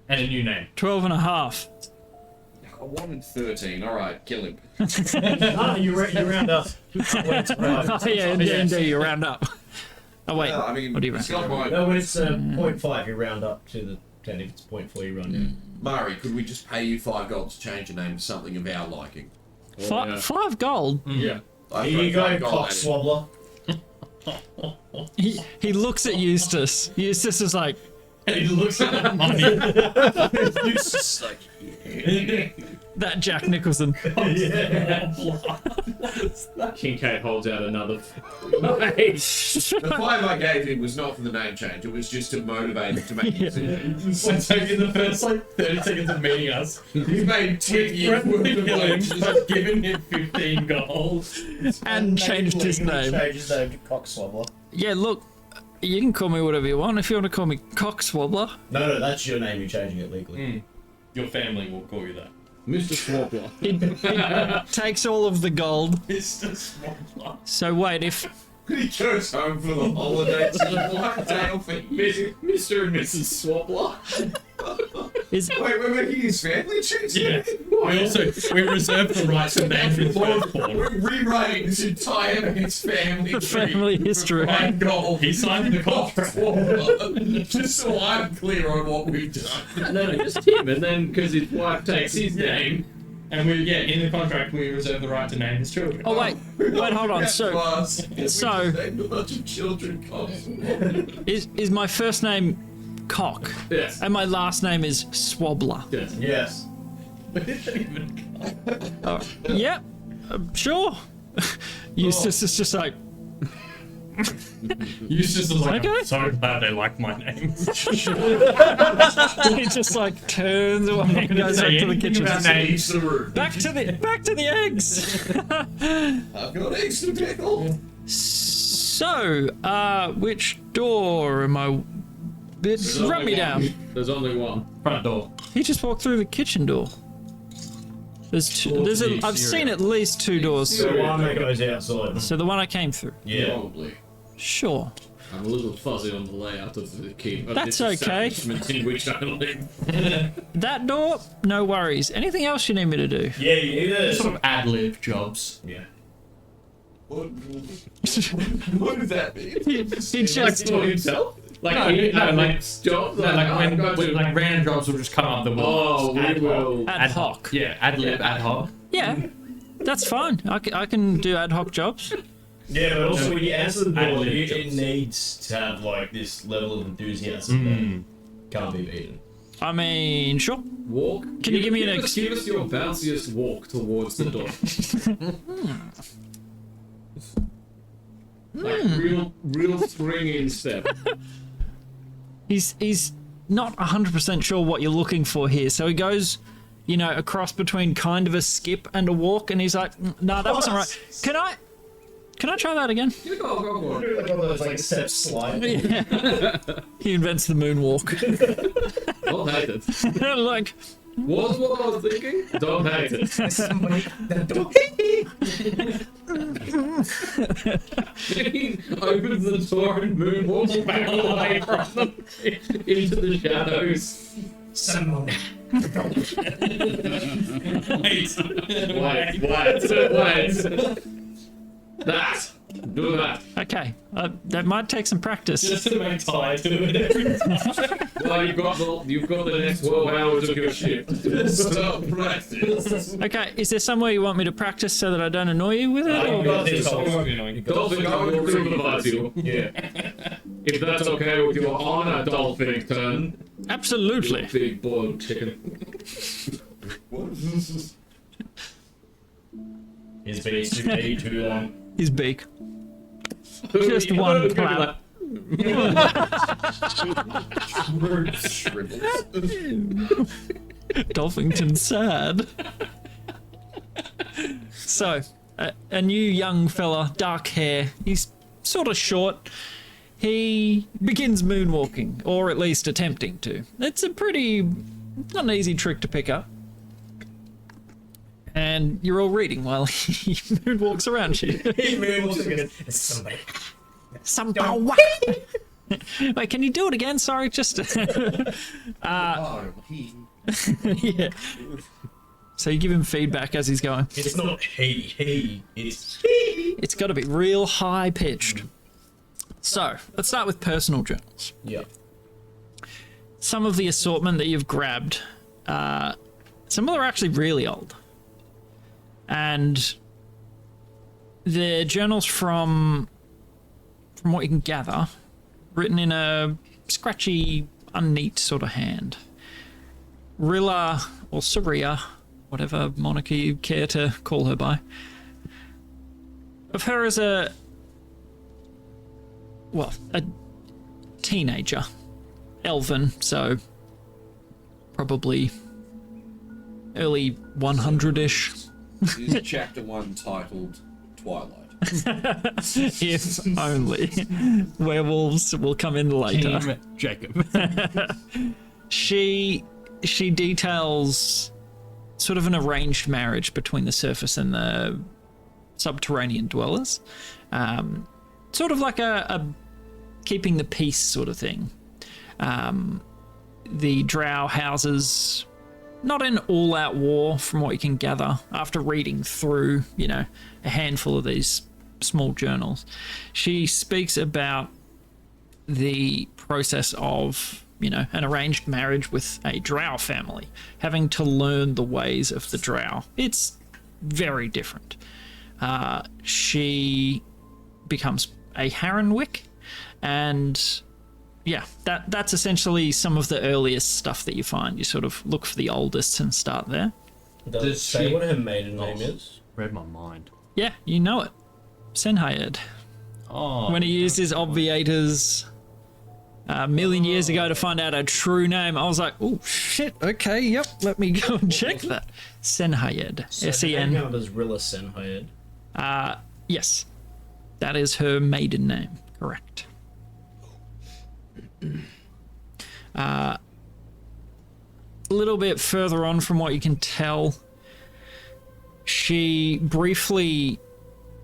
And a new name. 12 and a half. I wanted 13. Alright, kill him. No, you round up. Oh, yeah, in D&D, you round up. Oh, wait. No, I mean, What do you it's reckon? got my... No, when it's 0.5, you round up to the 10. If it's 0.4, you round down. Murray, could we just pay you 5 gold to change your name to something of our liking? Yeah. 5 gold. Yeah. I've Here you got go, 5 gold cock added. swobbler. He looks at Eustace. Eustace is like, He looks at the money. It's just like, that Jack Nicholson. Kincaid holds out another. the 5 I gave him was not for the name change, it was just to motivate him to make a decision. One second, the first 30 seconds of meeting us. You've made 10 years worth Threatened to of kill him, wages. but given him 15 gold. And changed his name. Changed his name to cock swobbler. Yeah, look, you can call me whatever you want. If you want to call me Cockswobbler. No, that's your name. You're changing it legally. Your family will call you that. Mr. Swobbler. He takes all of the gold. Mr. Swampler. So wait, if He goes home for the holidays. One day off a year. Mr. and Mrs. Swobbler. Is Wait, his family trees? Yeah. We reserve the right to name his firstborn. We're rewriting this entire man's family the tree. family history? My goal. He signed the contract. Just so I'm clear on what we've done. No, just him, and then because his wife takes his name. And in the contract, we reserve the right to name his children. Oh wait, hold on. So named a bunch of children. is my first name Cock? Yes. And my last name is Swobbler. Yes. Yes. Where did that even come? Yep, sure. Eustace is just like, Eustace was like, Okay. I'm so glad they like my name. he just like turns away and goes back to the kitchen. Leaves the room. Back to the eggs. I've got eggs to pickle. So, which door am I? Run me down. There's only one. Front door. He just walked through the kitchen door. There's two. I've seen at least two doors. The one that goes outside. So the one I came through. Yeah. Probably. Sure. I'm a little fuzzy on the layout of the keep. That's this okay. establishment in which I live. That door, no worries. Anything else you need me to do? Yeah, you need a Sort of ad-lib jobs. Yeah. What does that mean? He just For himself? Like, No, he no, like- jobs? When random jobs will just come up. Oh, we will. ad hoc. Yeah, ad-lib, ad hoc. Yeah, that's fine. I can do ad hoc jobs. Yeah, but also when you answer the door, Ad-lib it jobs. needs to have like this level of enthusiasm that can't be beaten. I mean, sure. Walk. Can you give me an Give us your bounciest walk towards the door. Like real springing step. He's not 100% sure what you're looking for here, so he goes, a cross between kind of a skip and a walk, and he's like, "No, that wasn't right. Can I try that again?" Go for it. Like one of those like step slide. He invents the moonwalk. Don't hate it. Like, What's what I was thinking? Don't hate it. He opens the door and moonwalks back away from them into the shadows. Someone. Wait. That. Do that. okay, that might take some practice. Just to make Ty do it every time. Well, you've got the next 12 hours of your shift. Stop practice. Okay, is there somewhere you want me to practice so that I don't annoy you with it? I or- got this It's off. always annoying. Dolphin, I will supervise you. Yeah. If that's okay with your honor, Dolphin turn. Absolutely. Big boiled chicken. What is this? It's been too long. His beak. Just one clap. Shrivels. Dolphington's sad. So, a new young fella, dark hair. He's sort of short. He begins moonwalking, or at least attempting to. It's not an easy trick to pick up. And you're all reading while he moonwalks around you. He moves again. Somebody. Wait, can you do it again? Sorry, just. Oh, he. Yeah. So you give him feedback as he's going. It's not he. It's he. It's got to be real high pitched. So let's start with personal journals. Yeah. Some of the assortment that you've grabbed, some of them are actually really old, and they're journals from what you can gather, written in a scratchy, unneat sort of hand. Rilla or Saria, whatever monarchy you care to call her by, of her as a teenager, elven, so probably early 100-ish, Is chapter 1 titled Twilight? if only. Werewolves will come in later. Team Jacob. She details sort of an arranged marriage between the surface and the subterranean dwellers. Sort of like a keeping the peace sort of thing. the drow houses not an all-out war from what you can gather after reading through, a handful of these small journals. She speaks about the process of, an arranged marriage with a drow family, having to learn the ways of the drow. It's very different. She becomes a Harenwick, and that's essentially some of the earliest stuff that you find. You sort of look for the oldest and start there. Does it say what her maiden name is? Read my mind. Yeah, you know it. Senhayed. Oh. When he used his obviators a million years ago to find out her true name, I was like, oh shit, okay, yep, let me go and check that. Senhayed. S-E-N. Her name is Rilla Senhayed. Yes. That is her maiden name, correct. A little bit further on from what you can tell, she briefly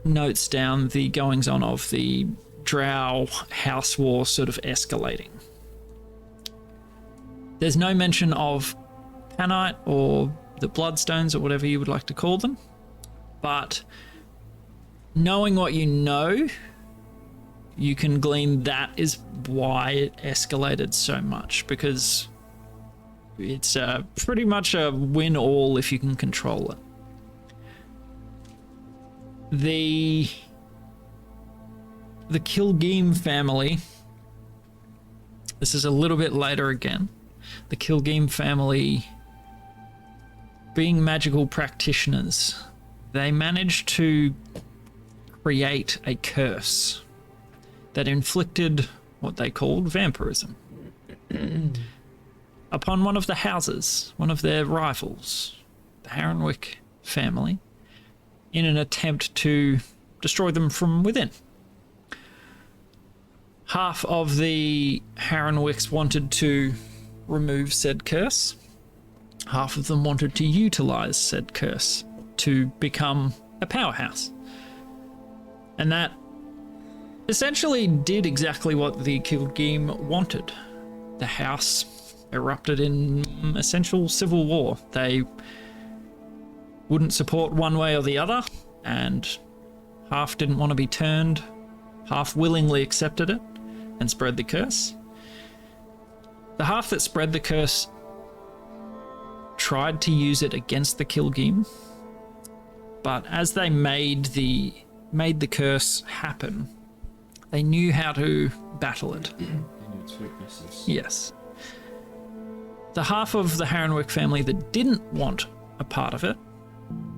notes down the goings-on of the drow house war sort of escalating. There's no mention of Panite or the Bloodstones or whatever you would like to call them, but knowing what you know, you can glean that is why it escalated so much, because it's pretty much a win-all if you can control it. The Kilgeem family, this is a little bit later again, the Kilgeem family, being magical practitioners, they managed to create a curse that inflicted what they called vampirism upon one of the houses, one of their rivals, the Harenwick family, in an attempt to destroy them from within. Half of the Harenwicks wanted to remove said curse. Half of them wanted to utilize said curse to become a powerhouse. And that essentially did exactly what the Kilgeem wanted. The house erupted in essential civil war. They wouldn't support one way or the other, and half didn't want to be turned, half willingly accepted it and spread the curse. The half that spread the curse tried to use it against the Kilgeem, but as they made the curse happen, they knew how to battle it. They knew its weaknesses. Yes. The half of the Harenwick family that didn't want a part of it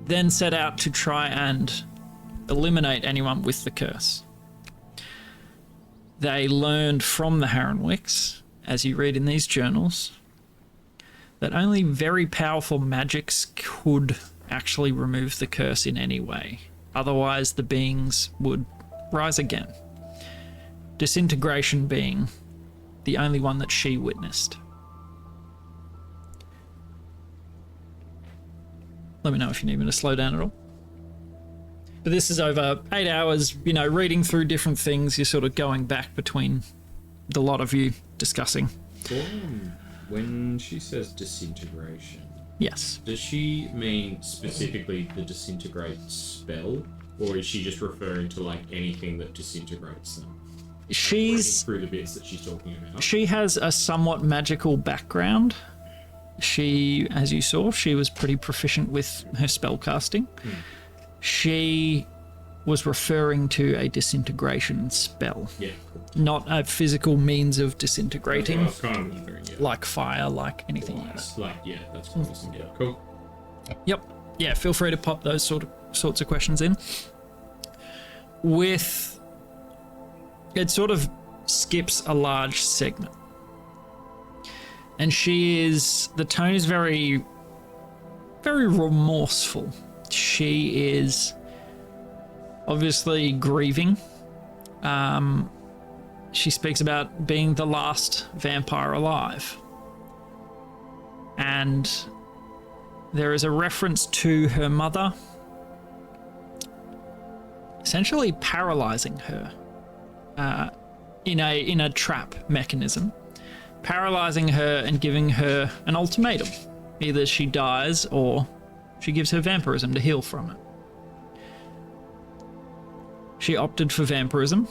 then set out to try and eliminate anyone with the curse. They learned from the Harenwicks, as you read in these journals, that only very powerful magics could actually remove the curse in any way. Otherwise, the beings would rise again. Disintegration being the only one that she witnessed. Let me know if you need me to slow down at all. But this is over 8 hours, reading through different things. You're sort of going back between the lot of you discussing. When she says disintegration, Yes. does she mean specifically the disintegrate spell, or is she just referring to anything that disintegrates them? Reading through the bits that she's talking about. She has a somewhat magical background. She, as you saw, she was pretty proficient with her spellcasting. She was referring to a disintegration spell. Yeah, cool. Not a physical means of disintegrating. I was kind of wondering, yeah. Like fire, like anything else. That's promising. Yeah, cool. Yep. Yeah, feel free to pop those sorts of questions in. It sort of skips a large segment. And the tone is very, very remorseful. She is obviously grieving. She speaks about being the last vampire alive. And there is a reference to her mother essentially paralyzing her in a trap mechanism, paralyzing her and giving her an ultimatum. Either she dies or she gives her vampirism to heal from it. She opted for vampirism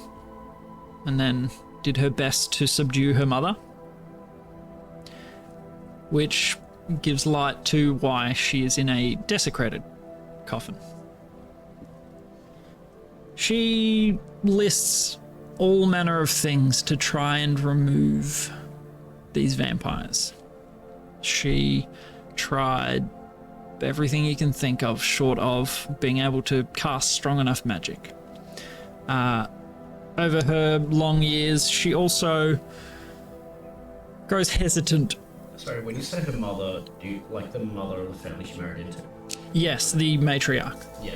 and then did her best to subdue her mother, which gives light to why she is in a desecrated coffin. She lists all manner of things to try and remove these vampires. She tried everything you can think of short of being able to cast strong enough magic. Over her long years, she also grows hesitant. Sorry, when you say her mother, do you like the mother of the family she married into? Yes, the matriarch. Yeah,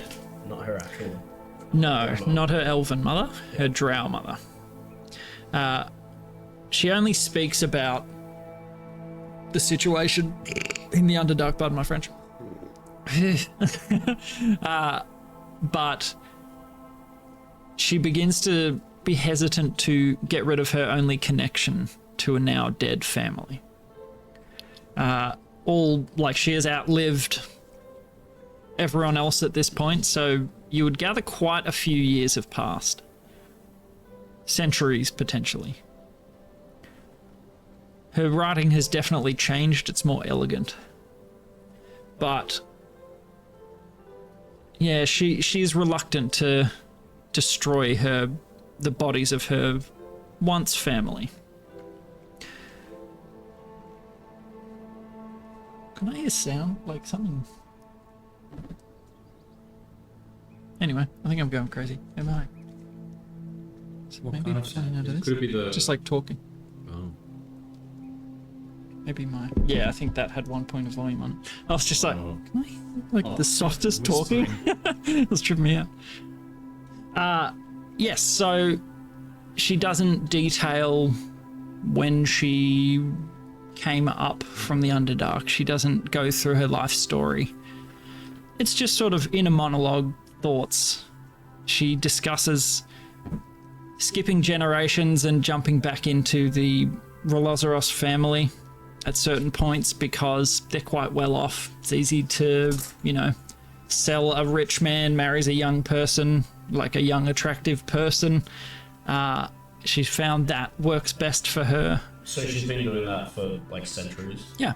not her actual. No, not her elven mother, her drow mother. She only speaks about the situation in the Underdark, pardon my French. But she begins to be hesitant to get rid of her only connection to a now dead family. She has outlived everyone else at this point, so you would gather quite a few years have passed. Centuries, potentially. Her writing has definitely changed, it's more elegant. But yeah, she's reluctant to destroy the bodies of her once family. Can I hear sound? Like something... Anyway, I think I'm going crazy. Am I? So What maybe kind of something sound? out of this? Could it be the... Just like talking. Oh. Maybe my... Yeah, I think that had 1 point of volume on it. I was just like, Oh. can I hear, like Oh, the softest whispering. talking? It was tripping me out. Yes, so she doesn't detail when she came up from the Underdark. She doesn't go through her life story. It's just sort of inner monologue thoughts. She discusses skipping generations and jumping back into the Rolozaros family at certain points because they're quite well off. It's easy to, sell a rich man, marries a young person, like a young attractive person. She's found that works best for her. So she's been doing that for like centuries. Yeah.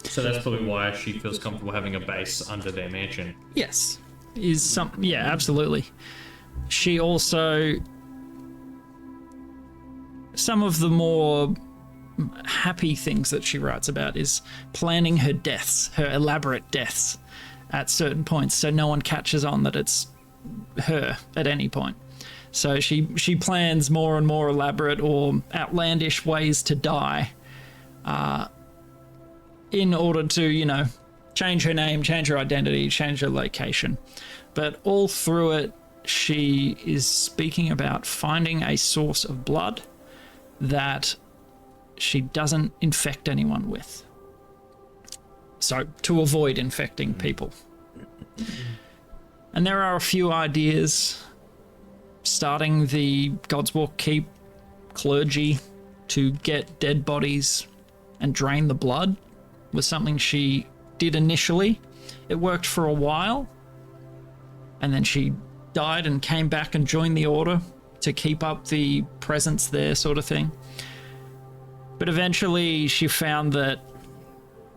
So that's probably why she feels comfortable having a base under their mansion. Yes. Yeah, absolutely. She also... Some of the more happy things that she writes about is planning her deaths, her elaborate deaths at certain points, so no one catches on that it's her at any point. So she plans more and more elaborate or outlandish ways to die in order to, change her name, change her identity, change her location. But all through it, she is speaking about finding a source of blood that she doesn't infect anyone with. So, to avoid infecting people. And there are a few ideas. Starting the Godswalk Keep clergy to get dead bodies and drain the blood was something she did initially. It worked for a while, and then she died and came back and joined the order to keep up the presence there, sort of thing. But eventually she found that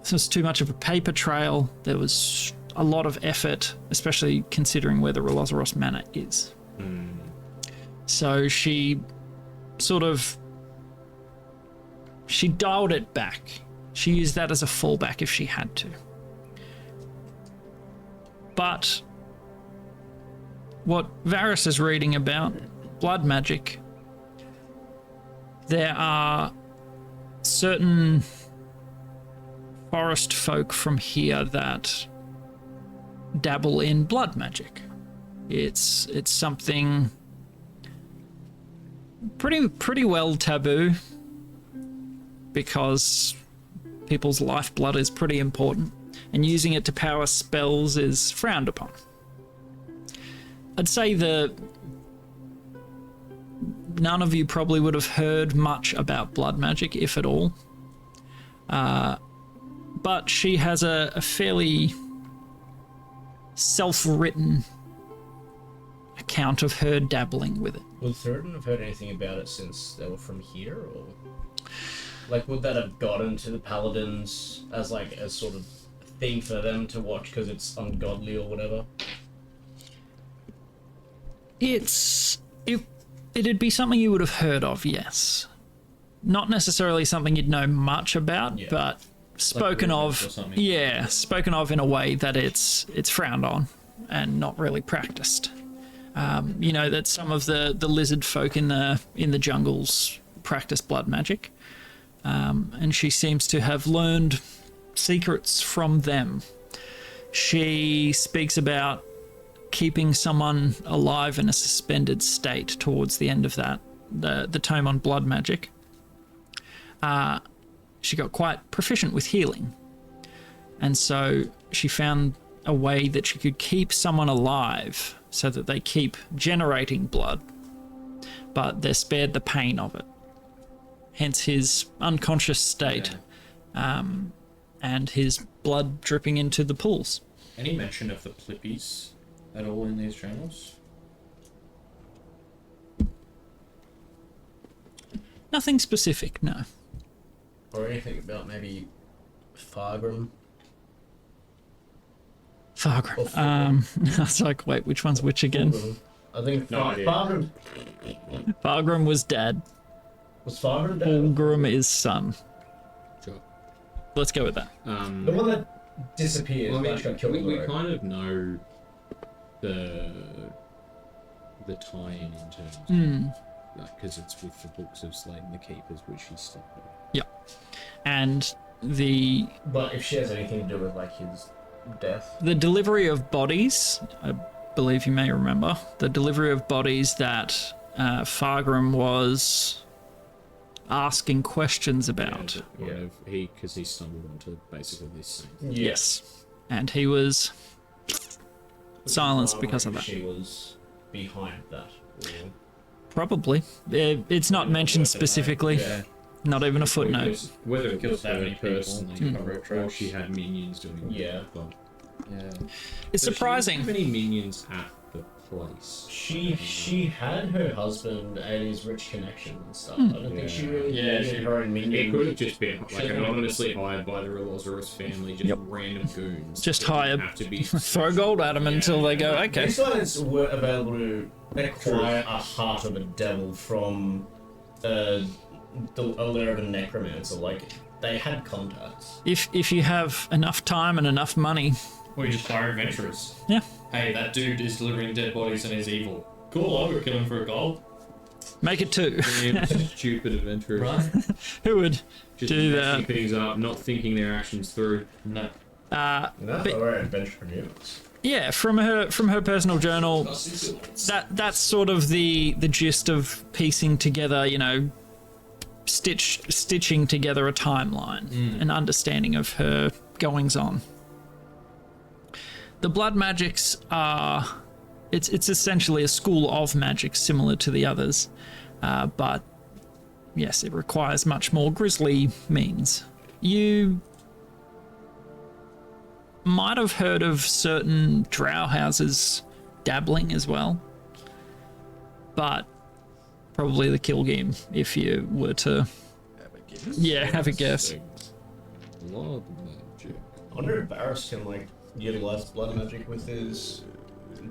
this was too much of a paper trail. There was a lot of effort, especially considering where the Rolozaros Manor is. So she dialed it back. She used that as a fallback if she had to. But what Varys is reading about, blood magic, there are certain forest folk from here that dabble in blood magic. It's something pretty well taboo because people's lifeblood is pretty important, and using it to power spells is frowned upon. I'd say the none of you probably would have heard much about blood magic, if at all. But she has a fairly self-written account of her dabbling with it. Would Thurden have heard anything about it since they were from here, or like would that have gotten to the paladins as like a sort of thing for them to watch because it's ungodly or whatever? It'd be something you would have heard of, yes. Not necessarily something you'd know much about, Yeah. but spoken rumors or of, something. yeah, spoken of in a way that it's frowned on and not really practiced. You know that some of the lizard folk in the jungles practice blood magic, and she seems to have learned secrets from them. She speaks about keeping someone alive in a suspended state towards the end of that, the tome on blood magic. She got quite proficient with healing, and so she found a way that she could keep someone alive so that they keep generating blood, but they're spared the pain of it. Hence his unconscious state, and his blood dripping into the pools. Any mention of the plippies at all in these journals? Nothing specific, no. Or anything about maybe Fargrim? Fargrim. I was like, wait, which one's which again? I think No idea. Fargrim Fargrim was dad. was Fargrim dead? Fulgrim is son. Sure. Let's go with that. The one that disappears. Well, I mean, got killed on the we road. kind of know the tie-in in terms because it's with the books of Slaying the Keepers, which she stuck with. And the But if she has anything to do with like his death, delivery of bodies, I believe you may remember, the delivery of bodies that Fargrim was asking questions about. Because he stumbled onto basically this thing. Yes. And he was silenced Fargrim, because of that. She was behind that. Or... Probably. It's not mentioned specifically. Yeah. Not even a footnote. Whether it Kills was that her many people personally to cover or tracks. she had minions doing it. Yeah. But Yeah. It's surprising. How many minions at the place? She had her husband and his rich connection and stuff. I don't think she really needed her own minion. It could have just been like anonymously hired by the Relozorus family, just random goons. Just It hire- didn't have to be. Throw gold at him until they go, okay. These guys were available to acquire a heart of a devil from a lair of a necromancer. Like, they had contacts. If you have enough time and enough money, Or you just hire adventurers. yeah, Hey, that dude is delivering dead bodies and is evil. Cool, I'll go kill him for a gold. make it two. Damn stupid adventurers. Right? Who would Just do messing that? things up, not thinking their actions through. No. That's why we're adventurers. Yeah, from her personal journal, that's sort of the gist of piecing together, you know, stitching together a timeline, an understanding of her goings on. The blood magics are, it's essentially a school of magic similar to the others, but yes, it requires much more grisly means. You might have heard of certain drow houses dabbling as well, but probably the kill game if you were to have a guess. Blood magic. I wonder if Barris can, like, utilize blood magic with his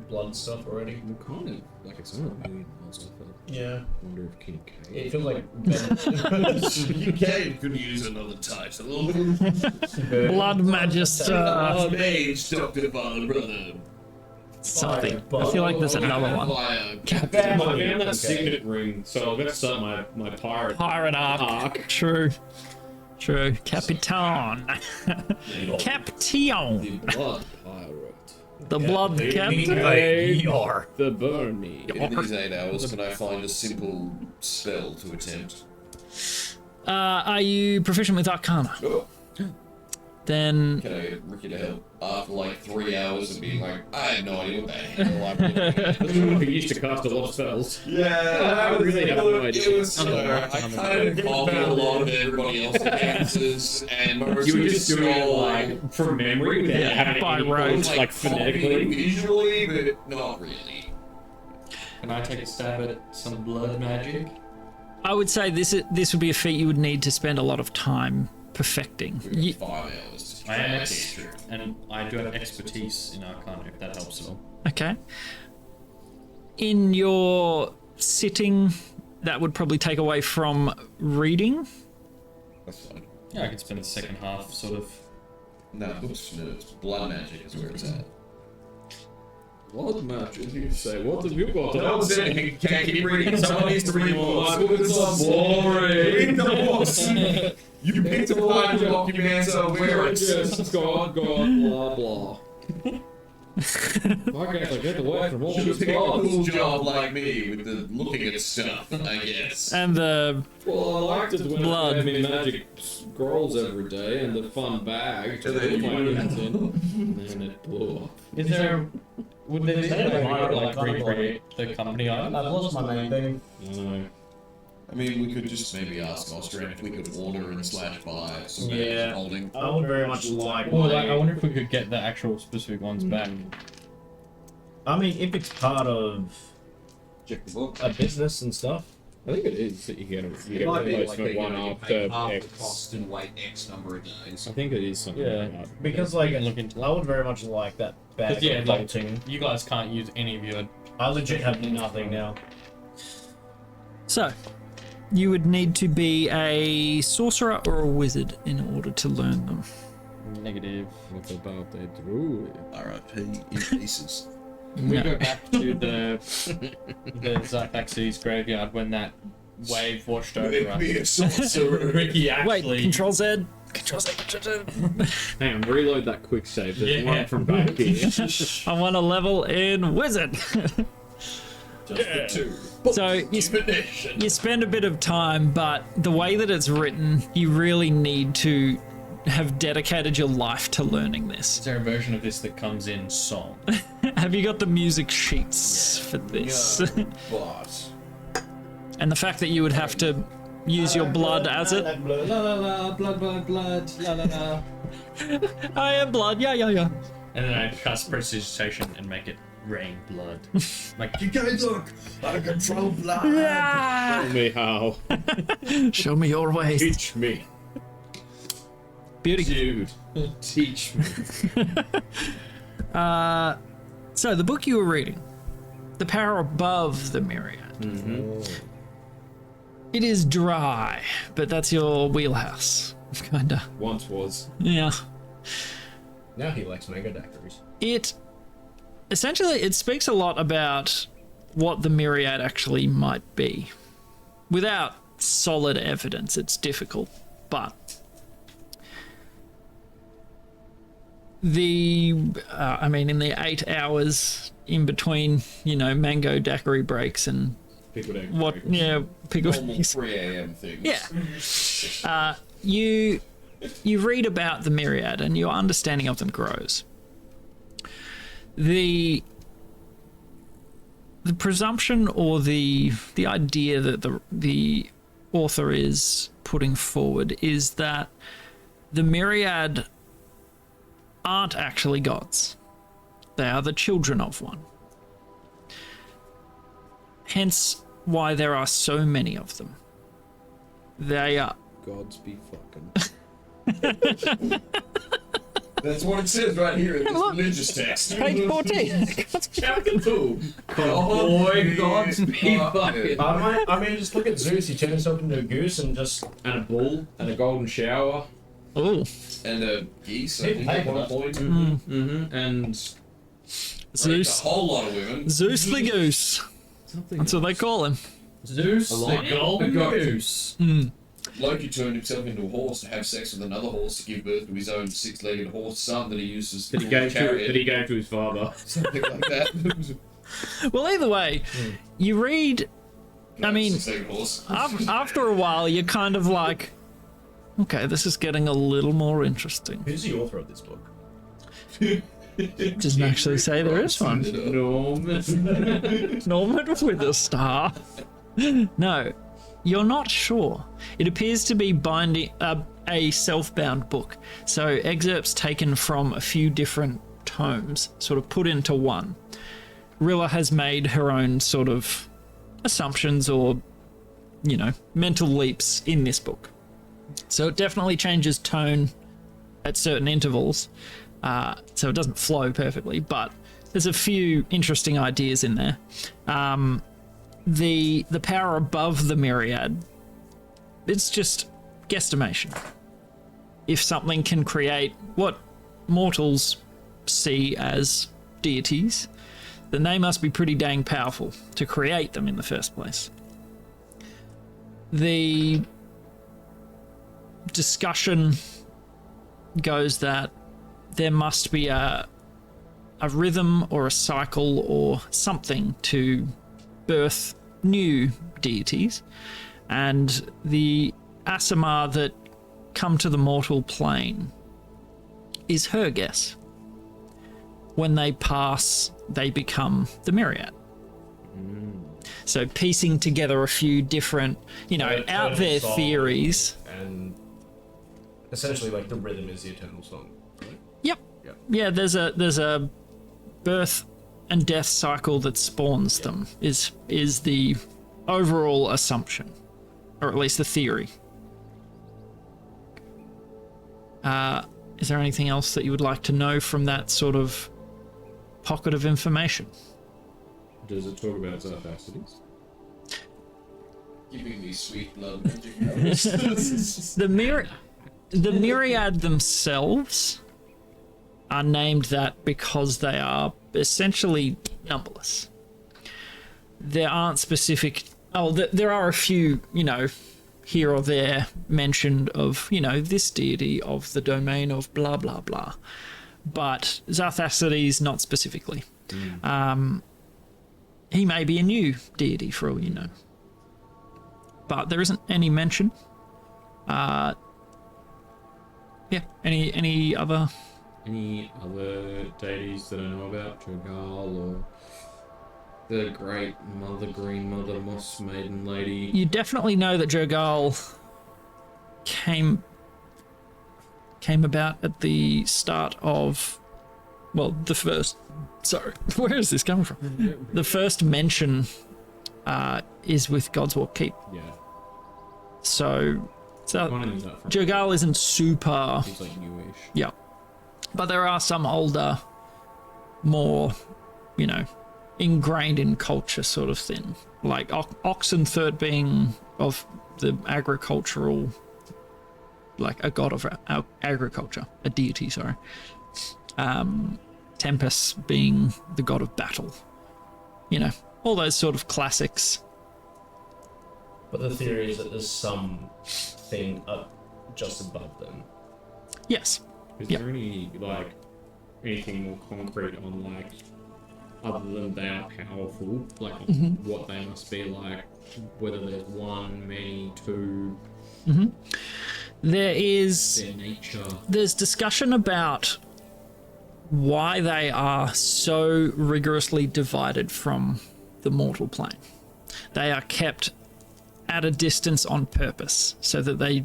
blood stuff already. I'm kind of like it's not a million miles off. Yeah. I wonder if Kincaid. It feels like Kincaid could use another title. Blood magister Oh, mage, Dr. Father, brother. something. I feel like there's another one. Fire. I found that signet ring, so I'm gonna start my pirate. Pirate arc. True. Capitan. Caption. The blood pirate. The blood captain. The Bernie. In these 8 hours, can I find a simple spell to attempt? Are you proficient with Arcana? Oh. then Can I get Ricky to help after like 3 hours of being like, I have no idea what the hell I'm doing. We used to cast a lot of spells. Yeah, I really have no idea. It was, I kind of copied a lot of everybody else's answers, and most You were of just it's doing it all like from memory without having by any rote. clues, like phonetically. visually, but not really. Can I take a stab at some blood magic? I would say this would be a feat you would need to spend a lot of time perfecting. We got 5 hours. I am and I do have expertise in Arcana, if that helps at all. Okay. In your sitting, that would probably take away from reading. That's fine. Yeah, I could spend the second half sort of. No, it's blood magic is where it's at. What magic you say? What have you got? No one's saying can't keep reading. Someone needs to read more. It's so boring. Read the books. You picked a fine document, so where it's Just God, blah, blah. Why can't I get away from all should this pick a God? cool job like me with the looking at stuff, I guess. And the Well, I liked it when Blood. I gave me magic scrolls every day and the fun bag to And then put you my went- hands in, and then it blew up. Is there. Would there be Is there a way a to like recreate the company item? I've lost my main thing. No. I mean, we could just maybe ask Austrian if we could order and / buy some Yeah. holding. I would very much like Well, my... I wonder if we could get the actual specific ones back. I mean, if it's part of Check the book. a business and stuff. I think it is that you get a It might be like replacement one pay after half the X. cost and wait X number of days. I think it is something Yeah. like that. Because, We like, can look into I would very much like that bag But yeah, of like- bolting. You guys can't use any of your. I legit have nothing now. So, you would need to be a sorcerer or a wizard in order to learn them. Negative. What about a druid? R.I.P. in pieces. We No. go back to the Zythaxes graveyard when that wave washed over us. Be a sorcerer. Ricky actually. Wait, Control Z. Control Z. Hang on, reload that quick save. There's Yeah. one from back here. I want a level in wizard. Just the two. So you spend a bit of time, but the way that it's written, you really need to have dedicated your life to learning this. Is there a version of this that comes in song? Have you got the music sheets for this? But And the fact that you would have to use your blood as it. La la la, blood, blood, la la la. I am blood, yeah. And then I cast prestidigitation and make it rain blood. Like, you guys look out of control, blood. Tell me how. Show me your ways. Teach me. Beauty. Dude, teach me. So the book you were reading, The Power Above the Myriad. It is dry, but that's your wheelhouse, kinda. Once was. Yeah. Now he likes manga daiquiris. It speaks a lot about what the Myriad actually might be. Without solid evidence, it's difficult, but in the 8 hours in between, mango daiquiri breaks and Pickled egg. pickle. Normal 3 a.m. things. Yeah. You read about the Myriad and your understanding of them grows. The presumption or the idea that the author is putting forward is that the Myriad aren't actually gods. They are the children of one. Hence why there are so many of them. They are... Gods be fucking. That's what it says right here in this look. religious text. Page 14. Oh boy, gods be fucking. I mean, just look at Zeus. He turned himself into a goose and just... And a bull, and a golden shower. Oh. And the geese, I People think, pay at for one that. point. And Zeus. A whole lot of women. Zeus the Goose. something. That's what they call him. Zeus, the lion? golden A goat. goose. Loki turned himself into a horse to have sex with another horse to give birth to his own 6-legged horse son that he uses That he for gave to, chariot. that he gave to his father. Something like that. Well, either way, you read... I mean, 6-legged horse. after a while, you're kind of like, Okay, this is getting a little more interesting. Who's the author of this book? Doesn't actually say there is one. Norman. Norman with a star. No, you're not sure. It appears to be binding a self-bound book. So excerpts taken from a few different tomes, sort of put into one. Rilla has made her own sort of assumptions or, you know, mental leaps in this book. So it definitely changes tone at certain intervals. So it doesn't flow perfectly, but there's a few interesting ideas in there. The power above the myriad, it's just guesstimation. If something can create what mortals see as deities, then they must be pretty dang powerful to create them in the first place. The discussion goes that there must be a rhythm or a cycle or something to birth new deities, and the Asimar that come to the mortal plane is her guess. When they pass, they become the myriad. So piecing together a few different, you know, out there theories. And essentially, like, the rhythm is the eternal song. Right? Yep. Yep. Yeah, there's a birth and death cycle that spawns them is the overall assumption, or at least the theory. Is there anything else that you would like to know from that sort of pocket of information? Does it talk about its capacities? Giving me sweet blood magic. The myriad themselves are named that because they are essentially numberless. There aren't specific... Oh, there are a few, you know, here or there mentioned of, you know, this deity of the domain of blah, blah, blah. But Zarthacides, not specifically. He may be a new deity for all you know. But there isn't any mention. Yeah, any other... Any other deities that I know about? Jogal or the Great Mother Green Mother Moss Maiden Lady? You definitely know that Jogal came about at the start of, well, the first... Sorry, where is this coming from? The first mention is with Godswalk Keep. Yeah. So One of them's up front. Jogal isn't super... He's like newish. Yeah. But there are some older, more, you know, ingrained in culture sort of thing. Like Oxenthird being of the agricultural, like a god of agriculture, a deity, sorry. Tempest being the god of battle. You know, all those sort of classics. But the theory is that there's something up just above them. Yes. Is Yep. there any, like, anything more concrete on, like, other than they are powerful, like, what they must be like, whether there's one, many, two, There is... their nature? There's discussion about why they are so rigorously divided from the mortal plane. They are kept at a distance on purpose so that they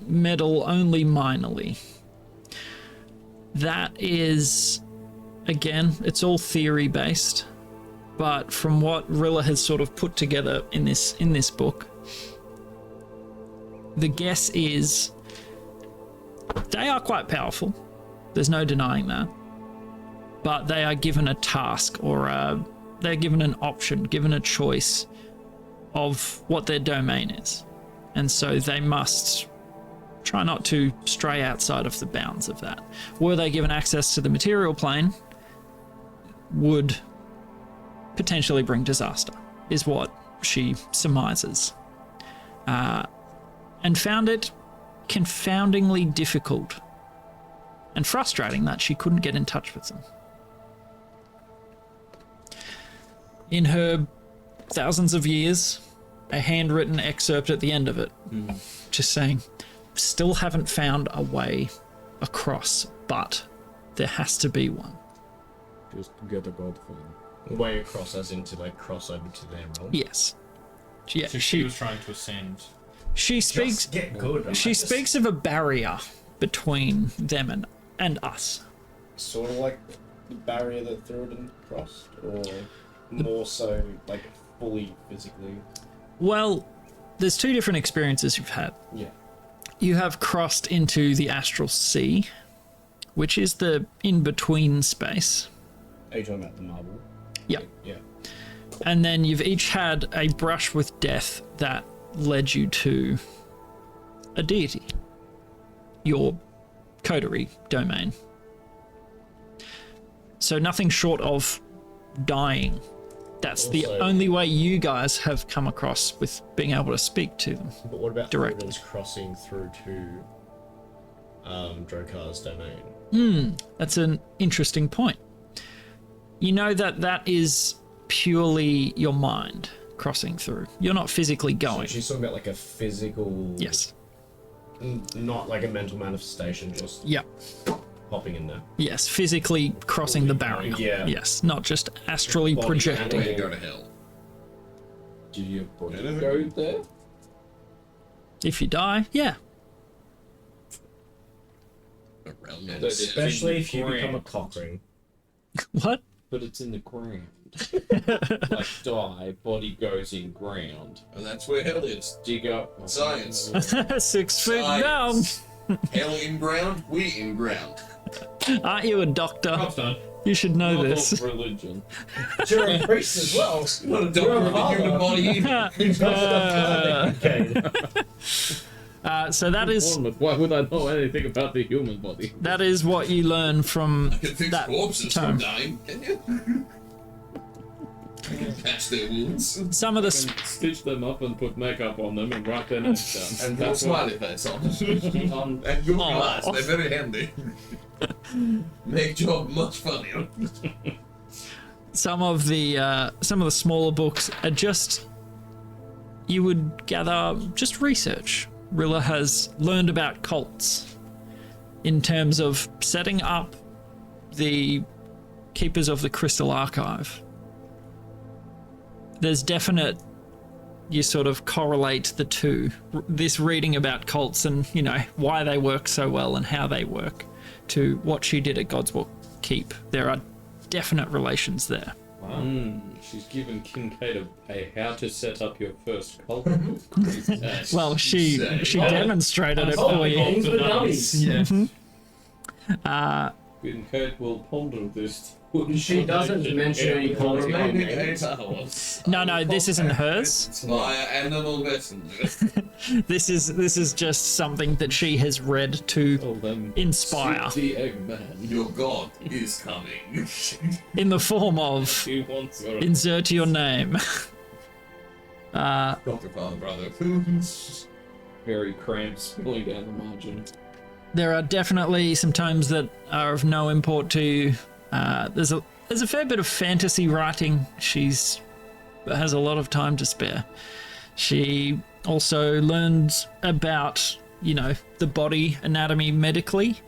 meddle only minorly. That is, again, it's all theory based, but from what Rilla has sort of put together in this book, the guess is they are quite powerful. There's no denying that. But they are given a task or they're given an option, given a choice of what their domain is. And so they must try not to stray outside of the bounds of that. Were they given access to the material plane, would potentially bring disaster, is what she surmises. And found it confoundingly difficult and frustrating that she couldn't get in touch with them. In her thousands of years, a handwritten excerpt at the end of it, just saying, still haven't found a way across, but there has to be one. Just get a god phone. Way across, as into like cross over to their realm. Yes. Yeah, So she was trying to ascend. she speaks. Just get good. She speaks of a barrier between them and us. Sort of like the barrier that Theoden crossed, or more so like fully physically. Well, there's two different experiences you've had. Yeah. You have crossed into the astral sea, which is the in-between space. Are you talking about the marble? Yep. Yeah. And then you've each had a brush with death that led you to a deity, your coterie domain. So nothing short of dying. That's the Also- only way you guys have come across with being able to speak to them. But what about Directly. Theoden's crossing through to Drokar's domain? That's an interesting point. You know that is purely your mind crossing through. You're not physically So going. she's talking about like a physical. Yes. Not like a mental manifestation, just Yep. popping in there. Yes. Physically crossing the barrier. Yeah. Yes. Not just astrally Body projecting. Way to go to hell. Do your body Anything? go there? If you die, yeah. The realm it's- ends. Especially if you Grand. become a cockring. What? But it's in the ground. Like die, body goes in ground. And that's where hell is. Dig up. Science. 6 feet down. Science. Hell in ground, we in ground. Aren't you a doctor? Upstone. You should know Not this. of religion. You're a priest as well. Not a doctor of the human body. So that is Bournemouth, why would I know anything about the human body? that is what you learn from You can fix that corpses term. from dying, can you? You can patch their wounds. Some of the Stitch them up and put makeup on them and write their names down. And put a That's smiley face on. on. And good Aw. glass, they're very handy. Make job much funnier. some of the smaller books are just, you would gather, just research. Rilla has learned about cults in terms of setting up the Keepers of the Crystal Archive. There's definite, you sort of correlate the two. This reading about cults and, you know, why they work so well and how they work to what she did at Godswalk Keep. There are definite relations there. She's given Kincaid a how to set up your first cult. Well, she demonstrated it for you. Games for dummies. Kincaid will ponder this. She doesn't mention any cults. Remaining 8 hours. No, this isn't hers. Via animal messenger. This is just something that she has read to Tell them, inspire "Seek the Eggman. Your god is coming. in the form of He wants your insert your name. Dr. Father Brother. very cramped, spilling down the margin. There are definitely some tomes that are of no import to you. There's a fair bit of fantasy writing. She's has a lot of time to spare. She also learns about, you know, the body anatomy medically,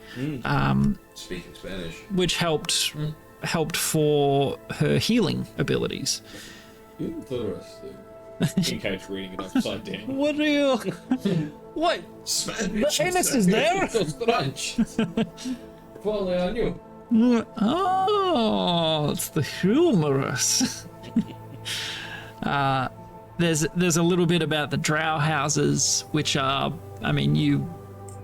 Speaking Spanish. which helped for her healing abilities. Interesting. Kincaid's reading it upside down. What are you? What? Spanish. The anus is there? So strange. Follow on you. Oh, it's the humorous. There's a little bit about the drow houses, which are, I mean, you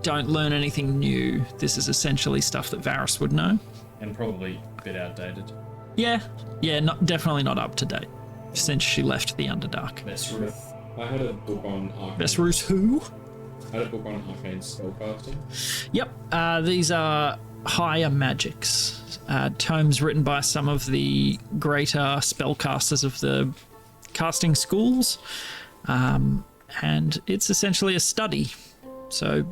don't learn anything new. This is essentially stuff that Varys would know. And probably a bit outdated. Yeah, definitely not up to date since she left the Underdark. That's Ruth. I had a book on arcane. Vesrus who? I had a book on arcane spellcasting. Yep, these are higher magics. Tomes written by some of the greater spellcasters of the casting schools. And it's essentially a study. So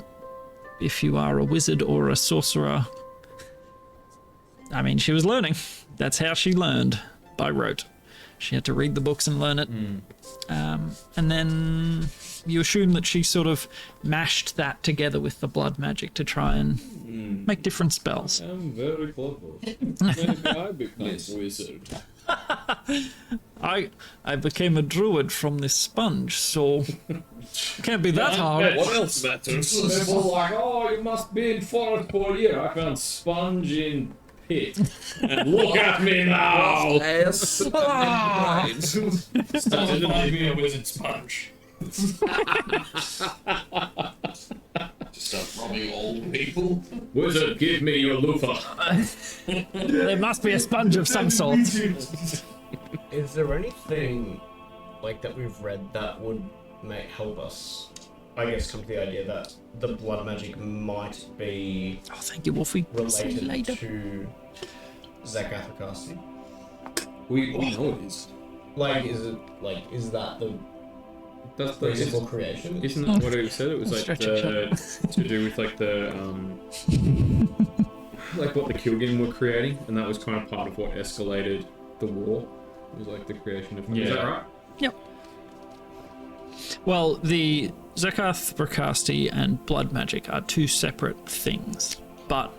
if you are a wizard or a sorcerer, I mean, she was learning. That's how she learned, by rote. She had to read the books and learn it. And then you assume that she sort of mashed that together with the blood magic to try and make different spells. I'm very clever. Maybe I become wizard. I became a druid from this sponge, so can't be that hard. What else matters? People like, oh, you must be in forest for a year. I found sponge in pit. And look at me now! Started Doesn't find me a wizard sponge. Just start robbing old people. Wizard, give me your loofah. There must be a sponge of some sort. Is there anything like that we've read that would help us? I guess come to the idea that the blood magic might be Oh, thank you, Wolfie. See you related later. to Zakath Octarchy. We know it is. Like, is that the That's reason the, for creation? isn't that what it said? It was like Stretch it, to do with like the like what the Kilgan were creating, and that was kind of part of what escalated the war. It was like the creation of. Is that right? Yep. Well, the Zakath Octarchy and blood magic are two separate things, but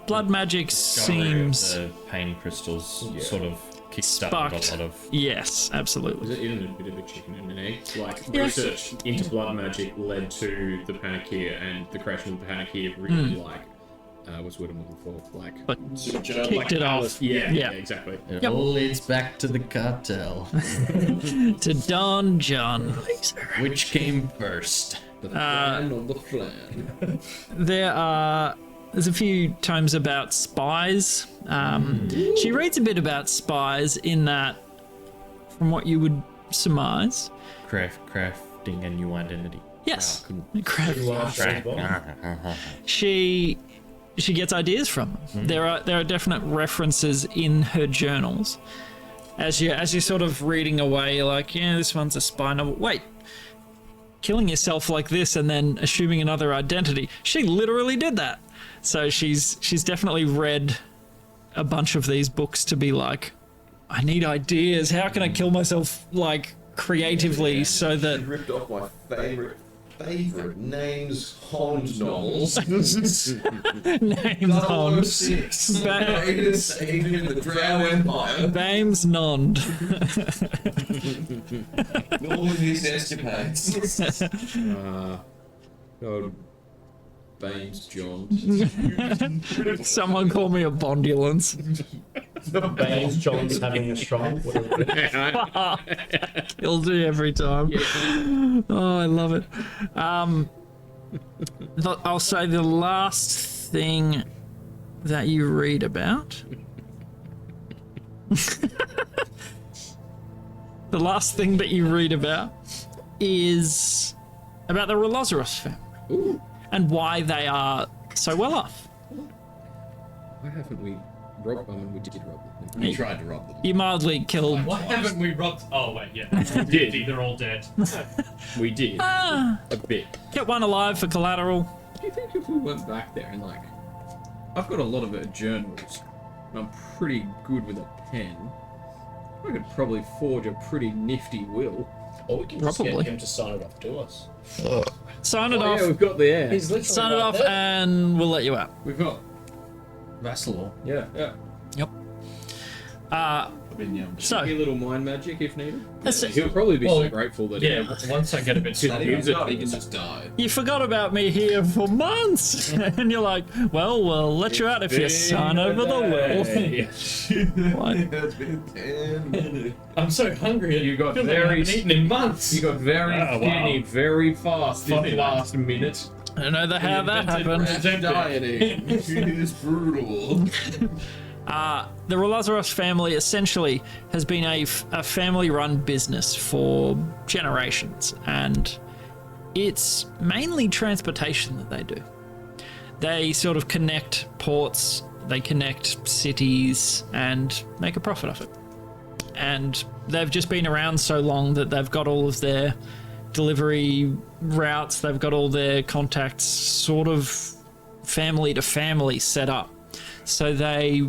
blood magic seems The pain crystals sort of kickstarted sparked. a lot of. Yes, absolutely. Was it even a bit of a chicken and an egg? Like Yes. research into blood magic led to the Panacea, and the creation of the Panacea really was what I'm looking for. Like, But Supergel, kicked it off. yeah, exactly. It all leads back to the cartel. To Don John. Which came first? The flan on the flan. There's a few times about spies. She reads a bit about spies in that, from what you would surmise. Crafting a new identity. Yes. Craft. She gets ideas from them. There are definite references in her journals. As you're sort of reading away, you're like, yeah, this one's a spy novel. Wait, killing yourself like this and then assuming another identity. She literally did that. So she's definitely read a bunch of these books to be like, I need ideas. How can I kill myself like creatively so that She ripped off my favorite names Hond novels. names on 006. Ba- Greatest agent in the Drow Empire. Bames Nond. All of his escapades. God, Baines John. Someone call me a bondulance. Baines John's having a strong. Guilty every time. Oh, I love it. I'll say the last thing that you read about. The last thing that you read about is about the Rolozaros family and why they are so well off. Why haven't we robbed them? And we did rob them. We tried to rob them. You mildly killed. Why haven't we robbed? Oh wait, yeah. We did. They're all dead. We did Ah, a bit. kept one alive for collateral. Do you think if we went back there and like, I've got a lot of her journals, and I'm pretty good with a pen. I could probably forge a pretty nifty will. Or we can just Probably. get him to sign it off to us. Sign it Oh off. yeah, we've got the air. He's literally Sign it right off, there. and we'll let you out. We've got. Vassal. Yeah. Yep. So, A little mind magic if needed. That's it. He'll probably be Well, so grateful that. Yeah, once I get a bit Not stronger. even not even just died. you forgot about me here for months, and you're like, well, we'll let you out if you sign over the will. What? It's been 10 minutes. I'm so hungry. You got I feel like I very- haven't eaten in months. You got very Oh, wow. skinny, very fast in Funny the that. last minute. I don't know how that happened. Rash dieting. It is brutal. The Rolozaros family essentially has been a family-run business for generations, and it's mainly transportation that they do. They sort of connect ports, they connect cities, and make a profit off it. And they've just been around so long that they've got all of their delivery routes, they've got all their contacts sort of family to family set up. So they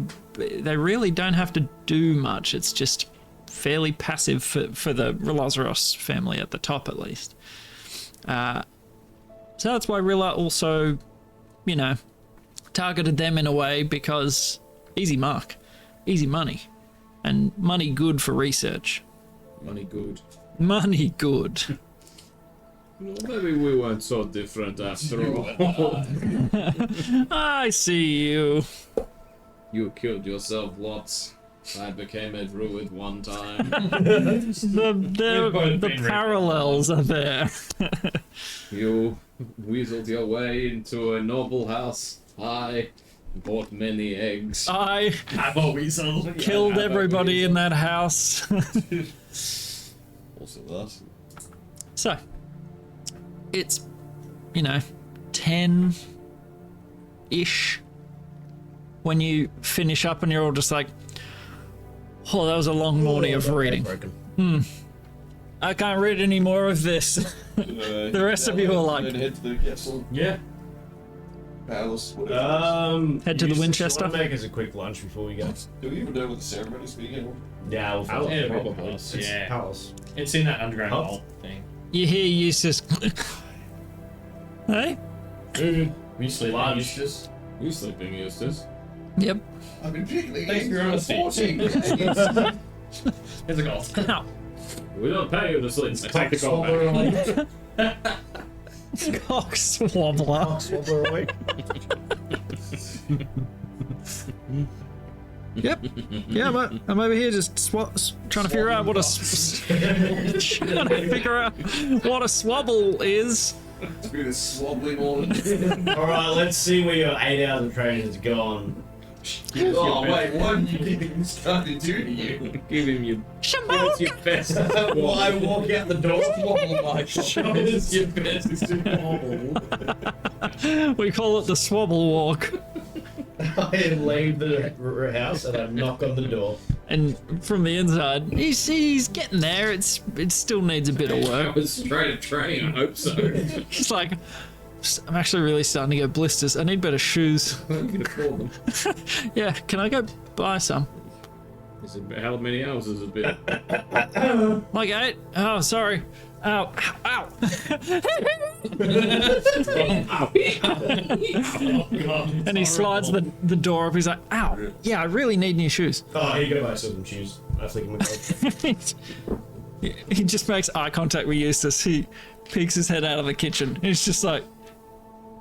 really don't have to do much. It's just fairly passive for the Rhizoros family at the top, at least. So that's why Rilla also, you know, targeted them in a way, because easy mark, easy money, and money good for research. Money good. Money good. Well, maybe we weren't so different after all. I see you. You killed yourself lots. I became a druid one time. The parallels are there. You weaseled your way into a noble house. I bought many eggs. I Have a weasel. killed everybody in that house. Also that. So, it's, you know, 10-ish when you finish up and you're all just like, oh, that was a long morning of reading. I can't read any more of this. The rest of you are like, Head to the castle, Yeah. palace, whatever. Head to the Eustace, Winchester. You want to make us a quick lunch before we go? Do we even know what the ceremony's begin? Yeah, we'll follow. Yeah, probably. palace. It's Yeah. palace. It's in that underground Huh? vault thing. you hear Eustace. Hey? We sleep in Lunch. Eustace. You sleeping, Eustace? Yep. I've been pickling Thanks for your honesty. 14 days. Here's a gold. Ow. We don't pay you to sleep. I take the gold back. Cock swobbler. Swobbler away. Yep. Yeah, I'm over here just trying to figure out what a trying to figure out what a swabble is. It's been a swobbling all. Alright, let's see where your 8 hours of training has gone. Oh wait, what are you giving this guy to do to you? Give him your, Shambo. what's your best. Why walk out the door? What's your best We call it the swabble walk. I leave the house and I knock on the door. And from the inside, he's getting there. It still needs a bit of I work. was straight to train, I hope so. It's like, I'm actually really starting to get blisters. I need better shoes. I'm gonna call them. Yeah, can I go buy some? Is it, how many hours has it been? Like 8? Oh, sorry. Ow, ow, and he slides the door up. He's like, ow, yeah, I really need new shoes. Oh, here you go buy some shoes. I think I'm going He just makes eye contact with Eustace. He peeks his head out of the kitchen. He's just like,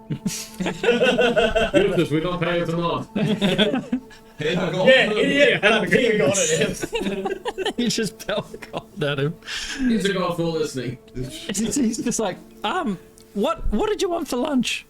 Eustace, we don't pay you tonight. Yeah, idiot! I'm being on it. he just bell-copped at him. Here's a god for listening. He's just like, what did you want for lunch?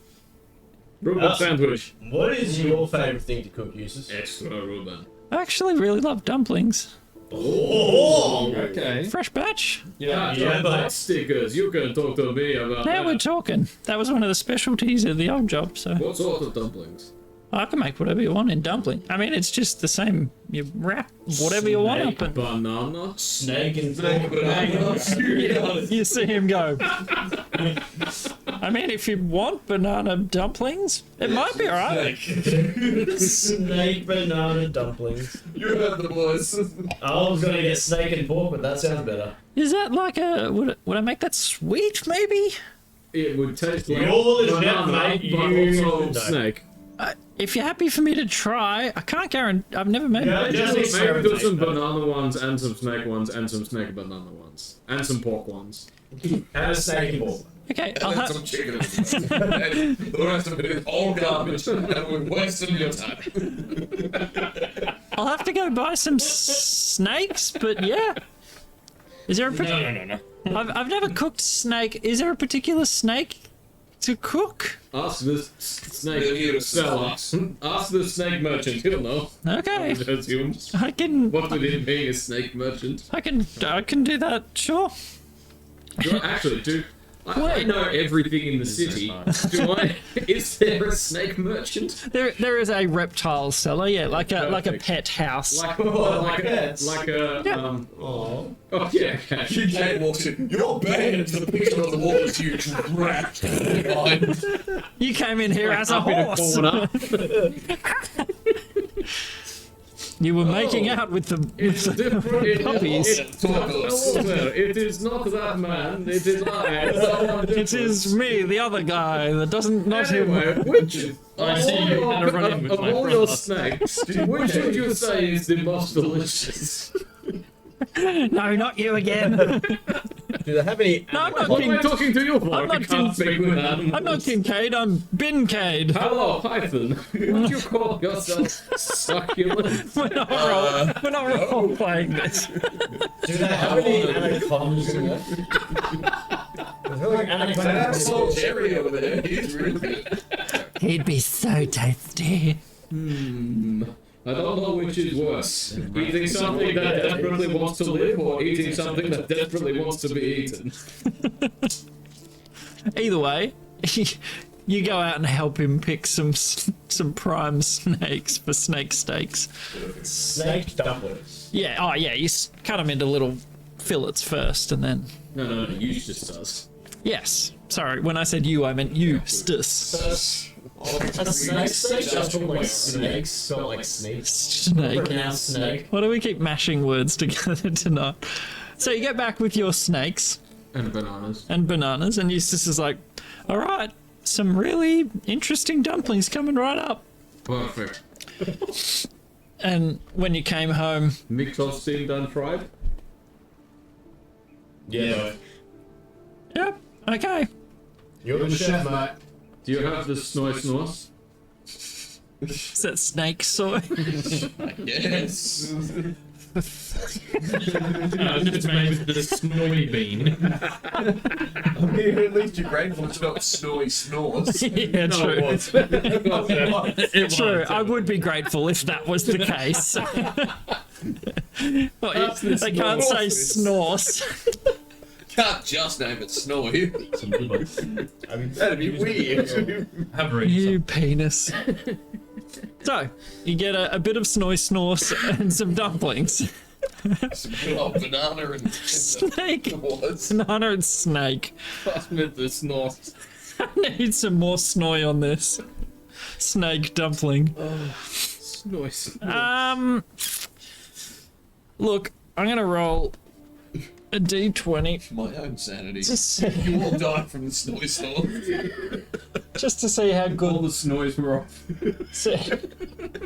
Reuben sandwich. What is your favourite thing to cook, Eustace? Extra Reuben. I actually really love dumplings. Oh! Okay. Fresh batch. Yeah, but stickers. You can talk to me about Now we're that. talking. That was one of the specialties of the old job, so What sort of dumplings? I can make whatever you want in dumpling. I mean, it's just the same. You wrap whatever you want up and Banana? Snake and you see him go. I mean, if you want banana dumplings, it might be alright. snake banana dumplings. You heard the boys. I was gonna get snake and pork, but that sounds better. Is that like a... Would I make that sweet, maybe? It would taste like You're legit, banana, mate. but You also know. snake. If you're happy for me to try, I can't guarantee... I've never made Yeah, it. just Maybe do experiment. some banana ones and some snake ones and some snake banana ones and some pork ones. And a snake and pork. Okay, And I'll then have... some chicken. And the rest of it is all garbage. And we're wasting your time. I'll have to go buy some snakes, but yeah. Is there a... No. I've never cooked snake. Is there a particular snake to cook? Ask the They're snake here to seller. Ask the snake merchant. He'll know. Okay, I assume. I can What would it mean, a snake merchant? I can do that. Sure. Actually, do I Wait. know everything in the city? Do I? Is there a snake merchant? There is a reptile seller. Yeah, like a Perfect. pet house. Like a Yeah. Oh yeah. Okay. You can't walk in. You're banned. The picture on the wall is you trapped behind. You came in here as a Up in a horse. corner. You were making out with the puppies. It is not that man. It is I. It is me, the other guy that doesn't not Anyway, him. which I see you had a run in with of my all your brother. snakes, which would you say is the most delicious? No, not you again. Do they have any? No, I'm not What am I King. talking to you for? I'm not I can't speak with animals. I'm not Kincaid. I'm Bincade. Hello, Python. Would you call yourself succulent? We're not role playing this. Do they have any anacondas in there? I feel like anacondas. That's Jerry over there. He's really good. He'd be so tasty. I don't know which is worse. Eating something that desperately wants to live or eating something that desperately wants to be eaten. Either way, you go out and help him pick some prime snakes for snake steaks. Snake dumplings. Yeah. Oh, yeah. You cut them into little fillets first, and then. No, you just us. Yes. Sorry. When I said you, I meant you. Stus. A snake steak? Just like snakes, not like snakes. Snake. Pronounced snake. Why do we keep mashing words together tonight? So you get back with your snakes And bananas. and Eustace is like, all right, some really interesting dumplings coming right up. Perfect. And when you came home, Mixos steamed unfried? Yeah. yep, okay. You're the chef, mate. Do you have the snoy-snauce? Is that snake soy? Yes. No, it's made with the snowy bean. At least you're grateful it's not snoy-snauce. Yeah, No, true. it was. True, I would be grateful if that was the case. Well, they can't say snores. Can't just name it Snoy. That'd be weird. Have a read. You penis. So, you get a bit of snoy-snauce and some dumplings. Some good old banana and Snake. what? Banana and snake. Pass me the snauce. I need some more snoy on this. Snake dumpling. Snoy-snauce. Look, I'm gonna roll a d20 My own sanity. to see, You all died from the Snoy-snauce. just to see how All good, the snoys were off.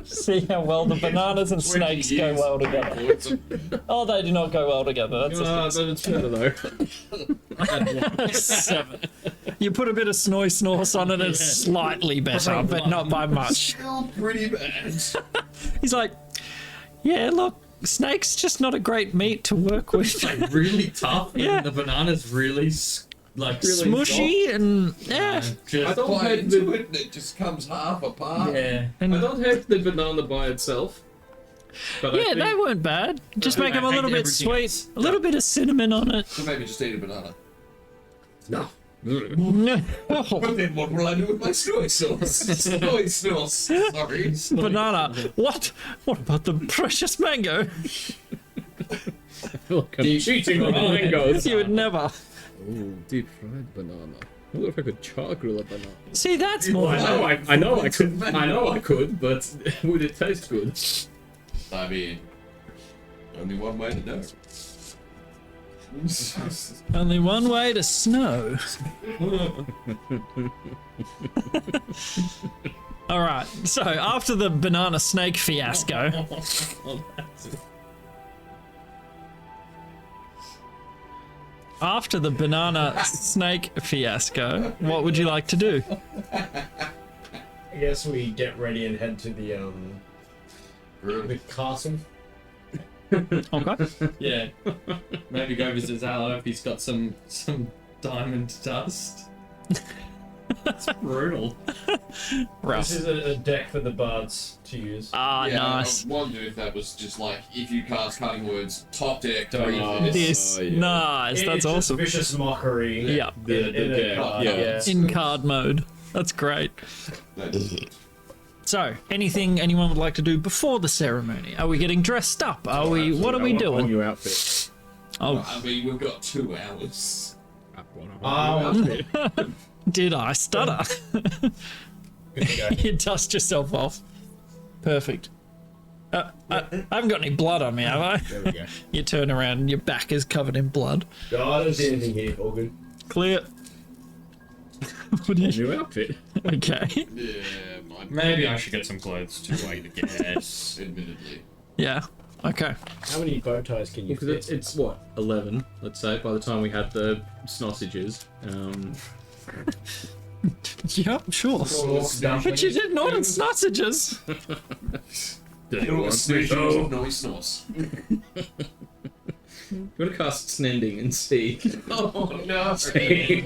see how well the bananas and snakes go well together. Oh, they do not go well together. That's That's better though. a 7. You put a bit of snoy-snauce on it, it's slightly better, but not by much. Still pretty bad. He's like, yeah, look, snake's just not a great meat to work with. Like really tough. Yeah. And the banana's really Smushy and yeah. Just, I don't Bite hate into the it and it just comes half apart. yeah. I don't hate the banana by itself. But I Yeah, think they weren't bad. Just make I them a hate little bit everything sweet, else. a little bit of cinnamon on it. So maybe just eat a banana. no. No. But then what will I do with my soy sauce? Soy sauce. Sorry. Banana. What? What about the precious mango? Look, I'm cheating on mangoes. You would never. Ooh, deep fried banana. I wonder if I could char grill a banana. See, that's more. I know I could, but would it taste good? I mean, only one way to know. Only one way to snow. All right. So after the banana snake fiasco, what would you like to do? I guess we get ready and head to the castle. Okay. Yeah. Maybe go visit Zalo if he's got some diamond dust. That's brutal. Rough. This is a deck for the bards to use. Ah, Yeah, nice. I wonder if that was just like, if you cast Cutting Words, top deck, Don't read know. this. This, Oh, yeah. nice. That's It's just awesome. vicious mockery. Yeah. The in a deck, card, yeah. In card mode. That's great. That's- So, anything anyone would like to do before the ceremony? Are we getting dressed up? Are we? What are we All doing? new outfit. Oh, I mean, we've got 2 hours. did I stutter? Good to go. You dust yourself off. Perfect. I haven't got any blood on me, have I? There we go. You turn around and your back is covered in blood. No, I don't see anything here. All good. Clear. What do you... New outfit. Okay. Yeah, mine. Maybe I should get some clothes too, I guess. Admittedly. Yeah. Okay. How many bow ties can you Because fit? it's what 11, let's say, by the time we had the sausages. Yeah, sure. But you didn't order sausages. Snoy-snauce. I'm gonna cast Snending and see. Oh no. Shit.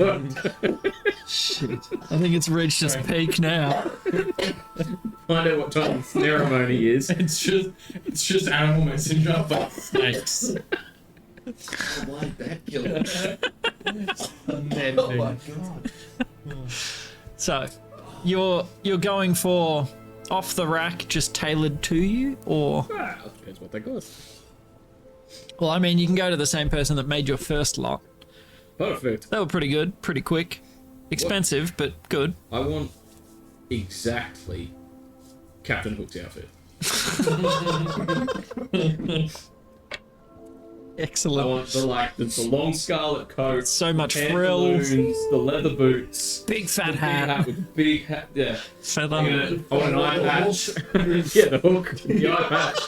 I think it's reached its peak now. Find out what time the ceremony is. It's just animal messenger, but snakes. Why did that kill him? Oh my god. So, you're going for off the rack, just tailored to you, or? Depends what they got. Well, I mean, you can go to the same person that made your first lot. Perfect. They were pretty good, pretty quick, expensive, but good. I want exactly Captain Hook's outfit. I Excellent. want the long scarlet coat, So much frill, pantaloons, the leather boots, big fat big hat, with big hat, yeah. feather. I want an eye patch. Yeah, the hook, the eye patch.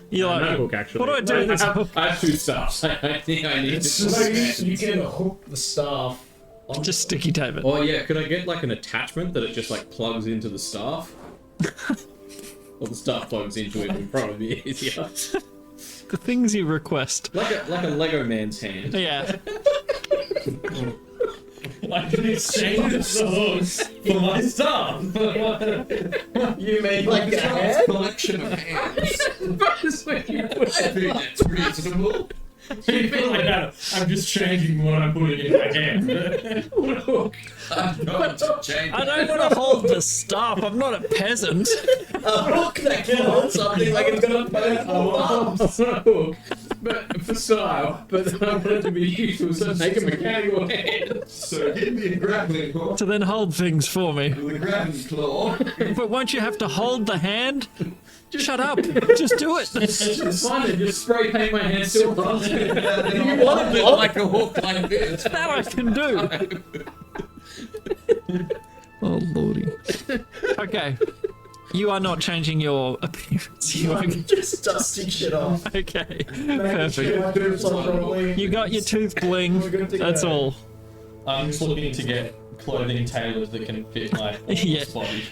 You're No like, hook, actually. what do I do with this hook? I have two stuffs. I think I need to. You can hook the staff. On Just sticky tape it. Oh yeah, could I get like an attachment that it just like plugs into the staff? Or the staff plugs into it would probably be easier. The things you request. Like a Lego man's hand. Yeah. I can exchange the hooks for my stuff. You made Like a collection of hands. I think that's reasonable. You feel like that? I'm just changing what I'm putting in my hand. What a hook! I'm going to change. I don't want to hold the staff. I'm not a peasant. a hook that can hold something like it's gonna burn all arms. It's not a hook, but for style. But I want it to be useful, so make a mechanical hand. So give me a grappling hook To then hold things for me. with a grabbing claw. But won't you have to hold the hand? Shut up. Just do it. It's fine, then just spray paint my hand silver. You want it like a hook like this. That I can do. Oh, lordy. Okay. You are not changing your appearance. You are... Just dusting shit off. Okay. Perfect. Perfect. You got your tooth bling. That's all. I'm just looking to get clothing tailored that can fit my Yeah. body.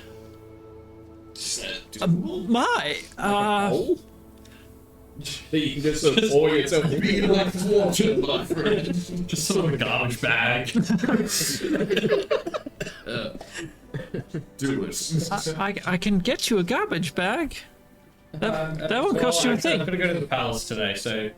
You can just sort of pour yourself in. Be like water, my friend. Just sort of a garbage bag. Do it. I can get you a garbage bag. That won't cost you a I'm thing. gonna go to the palace today, so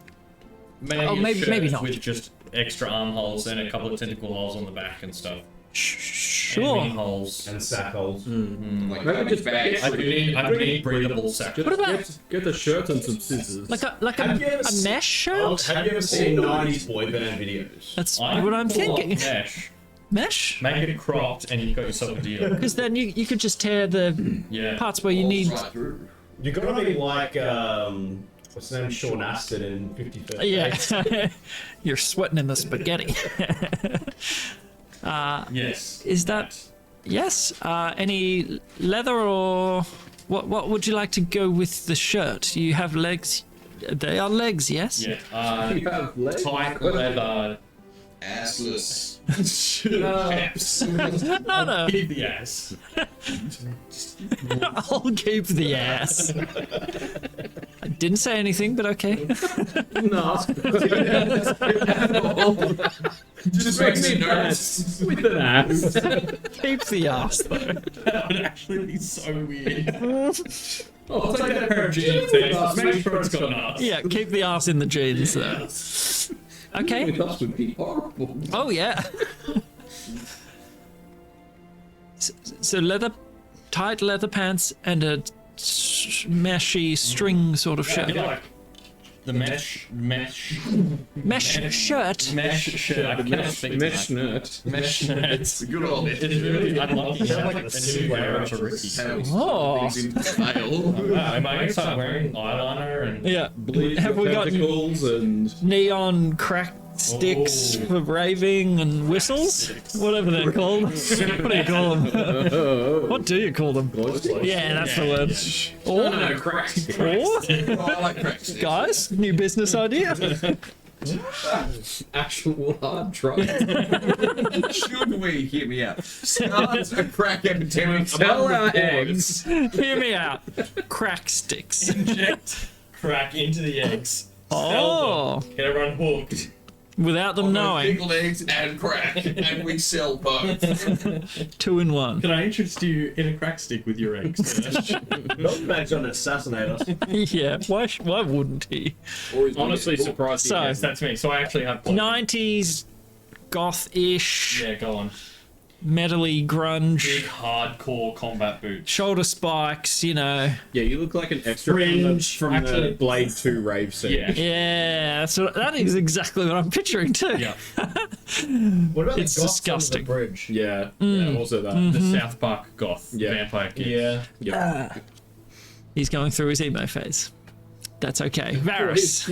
maybe Oh, a maybe- shirt maybe not. with just extra armholes and a couple of tentacle holes on the back and stuff. And Sure. wing holes. And sack holes. Like Maybe just bags. I need breathable sex. What about Get the shirt and some scissors. like Have you ever a seen- mesh shirt? Have you ever seen 90s boy band videos? That's what I'm thinking. Mesh. Mesh? Make it cropped and you've got yourself a deal. Because then you could just tear the Yeah. parts where you need. Right through. You gotta be like, what's his name? Sean Astin in 51st Yeah. You're sweating in the spaghetti. Yes. Is that yes? Any leather or what would you like to go with the shirt? You have legs. They are legs, yes. Yeah. You have legs? Tight leather. Assless. No. Keep the ass. I'll keep the ass. I didn't say anything, but okay. No. Just makes me nervous. With an ass. Keep the ass though. That would actually be so weird. Oh, It's like that pair of jeans thing. Make sure it's got an ass. Yeah, keep the ass in the jeans though. Okay. With us would be horrible. Oh yeah. So tight leather pants and a meshy string sort of I shirt. feel like the mesh shirt. Mesh shirt. I cannot speak Mesh tonight. nerd. Mesh nerds. Good old It's really unlucky. Sounds like A a new layer of super Ricky. Oh. Wow, am I gonna start wearing eyeliner and Yeah. Bleed Have we got tentacles and neon crack sticks Oh. for raving and whistles? Whatever they're called. What do you call them? What do you call them? Yeah, that's the word. Or, no, crack. or I like cracks. guys, new business idea. Actual hard drive. Should we, hear me out, start a crack epidemic Tell among our the eggs. Hear me out. Crack sticks. inject crack into the eggs? Oh, Get everyone hooked. without them knowing. Pickled eggs and crack, and we sell both. 2 in 1. Can I interest you in a crack stick with your eggs? Milkman's gonna assassinate us. Yeah, why wouldn't he? Honestly surprised. So- Yes, that's me. So I actually have plenty. 90s goth-ish, Yeah, go on. metally grunge, Big hardcore combat boots. shoulder spikes, you know. Yeah, you look like an extra Fringe. from the Actually- Blade 2 rave scene. Yeah. Yeah, so that is exactly what I'm picturing too. Yeah. What about It's the goths disgusting. on the bridge? Yeah, yeah, also that. The South Park goth Yeah. vampire kid. Yeah. Yeah. He's going through his emo phase. That's okay. Varys.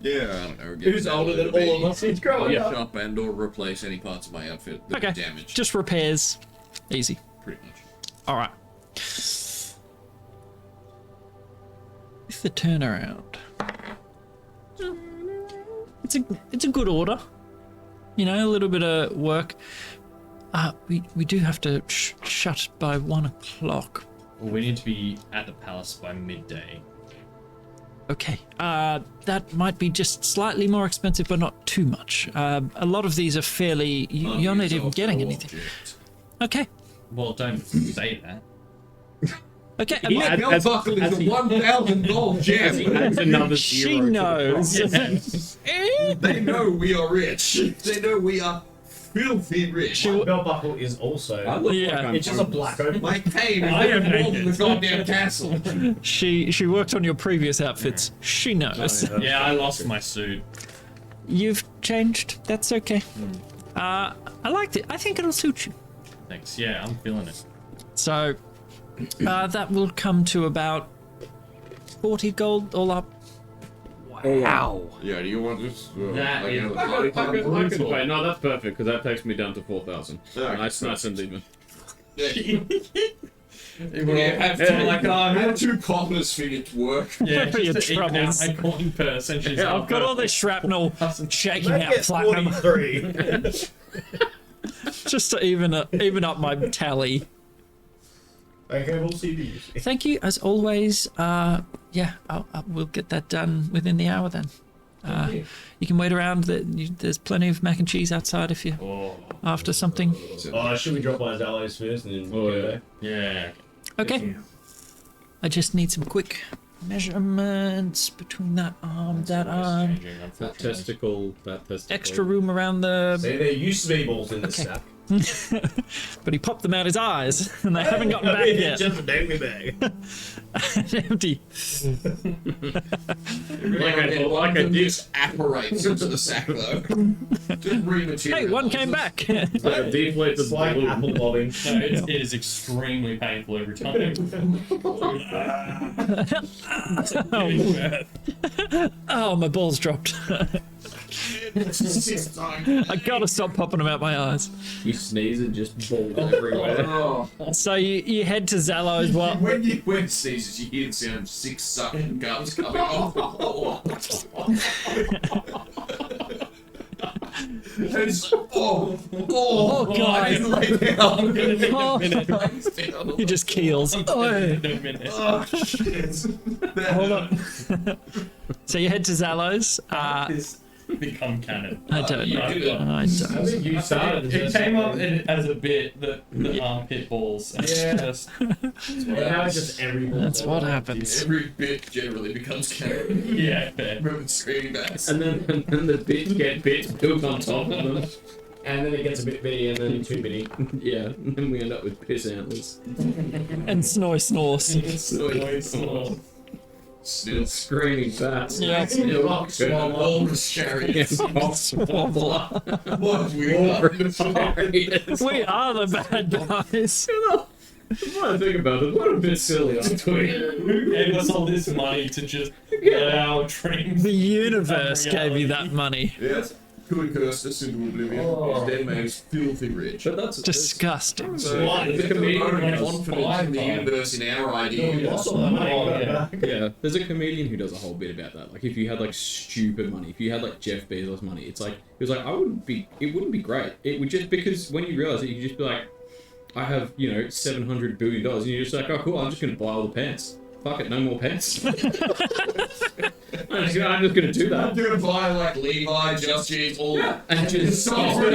Yeah, I don't know. Who's older than all of us? He's growing up. Shop and or replace any parts of my outfit that Okay, are damaged. just repairs. Easy. pretty much. All right. With the turnaround, it's a good order. You know, a little bit of work. We do have to shut by 1 o'clock. Well, we need to be at the palace by midday. Okay. That might be just slightly more expensive, but not too much. A lot of these are fairly. You're not even getting anything. Okay. Well, don't say that. Okay. He My had- belt buckle is a 1,000 gold gem. That's another she zero. knows. They know we are rich. They know we are filthy rich. My belt buckle is also. I look Yeah. like I'm It's just a black coat. My cane is I am worth more than naked. the goddamn castle. She worked on your previous outfits. She knows. Yeah, I lost my suit. You've changed. That's okay. I liked it. I think it'll suit you. Thanks. Yeah, I'm feeling it. So that will come to about 40 gold all up. Wow. Yeah, do you want this? That is- I can pay. No, that's perfect because that takes me down to 4,000. Yeah. Nice and even. Yeah, have two, have 2 coppers for your work. Yeah, For your just to eke out troubles. my coin purse, and she's I've got all this shrapnel shaking out Get platinum 43. just to even up my tally. Okay, we'll see these. Thank you as always. Yeah, we'll get that done within the hour then. You can wait around. There's plenty of mac and cheese outside if you're Oh, after something. Should we drop by his allies first and then Oh, go yeah. there? yeah. Okay. I just need some quick measurements between that arm, that arm. Changing, That unfortunately. testicle, that testicle. Extra room around the. See, there used to be balls in this Okay. sack. But he popped them out his eyes, and they haven't gotten back yet. Just a dangly bag. Empty. Like a This apparates into the sack though. Just rematerialize. Hey, one came back. a deflated It's like balloon. apple bobbing. No, it is extremely painful every time. Oh, my balls dropped. I gotta stop popping them out my eyes. You sneeze and just balls everywhere. Oh. So you head to Zallo's. Well, When you sneezes, you hear the sound of 6 sucking gums coming off the floor. Oh, God. I lay down. Oh, he just keels. Oi. No minute. Oh, shit. Hold on. So you head to Zallo's. This become canon. I don't know. you do that. I don't. think you started It came up as a bit, the armpit balls. And it's just, Now it's just every ball. That's what happens. Every bit generally becomes canon. yeah, fair. Remember screaming bass. And then the bits get bits built on top of them. And then it gets a bit bitty and then too bitty. Yeah, and then we end up with piss antlers. And snoy-snauce. Still Screaming bats. Yeah. Still walrus chariots. Wobbler. What we got? We are the bad guys. What I think about it, what a bit silly on Twitter. Who gave us all this money to just get our dreams? The universe gave you that money. Yes. Could cursed us into oblivion. His dead man's filthy rich. But that's Disgusting. So Why? there's a comedian It's confidence in the fine. universe in our ideas. yeah. There's a comedian who does a whole bit about that. Like if you had like stupid money, if you had like Jeff Bezos money, it's like it was like it wouldn't be great. It would just because when you realize it, you could just be like, I have $700 billion, and you're just like, oh cool, I'm just gonna buy all the pants. Fuck it, no more pants. I'm just gonna do that. I'm gonna buy like Levi, Just Jeans, all that. And just Sorry.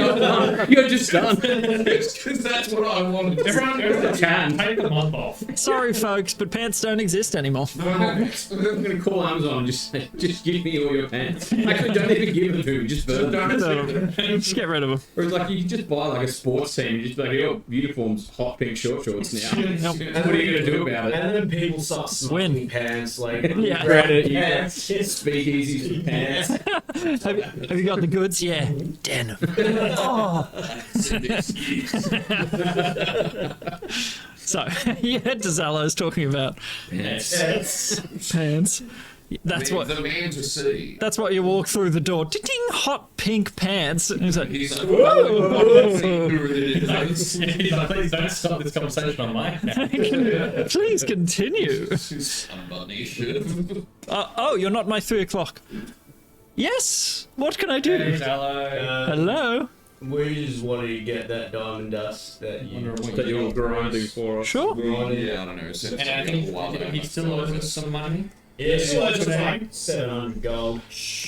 you're just done. Because that's what I wanted to do. Everyone can. take the month off. Sorry, folks, but pants don't exist anymore. I'm gonna call Amazon and just say, just give me all your pants. Actually, don't even give them to me, just burn them. Just get rid of them. Or it's like you just buy like a sports team, you just be like, your uniform's hot pink shorts now. Nope. What are you gonna do about it? And then people start Win. smoking pants, like Yeah. pants. Speakeasies for pants. Have you got the goods? Yeah. Denim. Oh. So, you head to Zallo's talking about pants. That's what. The man to see. That's what you walk through the door. Ding, hot pink pants. And he's like, He's like, let's see who it is. He's like, please don't stop this conversation on my account. please continue. Unbutton. Oh, you're not my 3 o'clock. Yes. What can I do? Hello. We just wanted to get that diamond dust that you. That you're grinding for us. Sure. Yeah, I don't know. And I think he still owes us some money. Yeah, it's like 700 gold.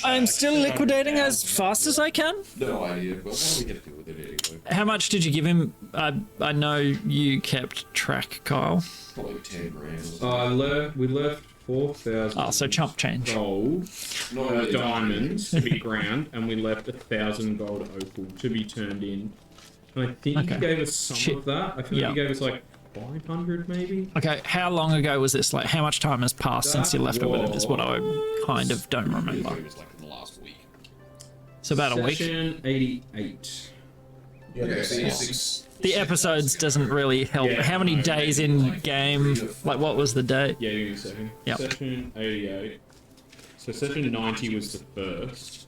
I'm still liquidating as fast as I can. No idea, but how are we gonna deal with it anyway? How much did you give him? I know you kept track, Kyle. Probably 10 grand. Or something. We left 4,000 Oh, so chump change. gold, Not really diamonds to be ground, and we left 1,000 gold opal to be turned in. And I think Okay. he gave us some Shit. of that. I feel Yeah. like he gave us like 500 maybe. Okay, how long ago was this? Like, how much time has passed since you left it with him? Is what I kind of don't remember. It was like in the last week. It's about a week. Session 88. Yeah, so it's The episodes doesn't really help. Yeah, How many no, days in game? Like, what was the day? Yeah, give me a second. Yep. Session 88. So session 90 was the first.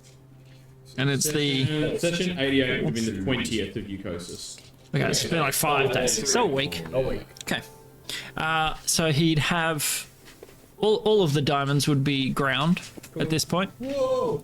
And it's the Session 88 would have been the 20th of Eucosis. okay. It's been like 5 days. So a week. Okay. So he'd have all of the diamonds would be ground at this point.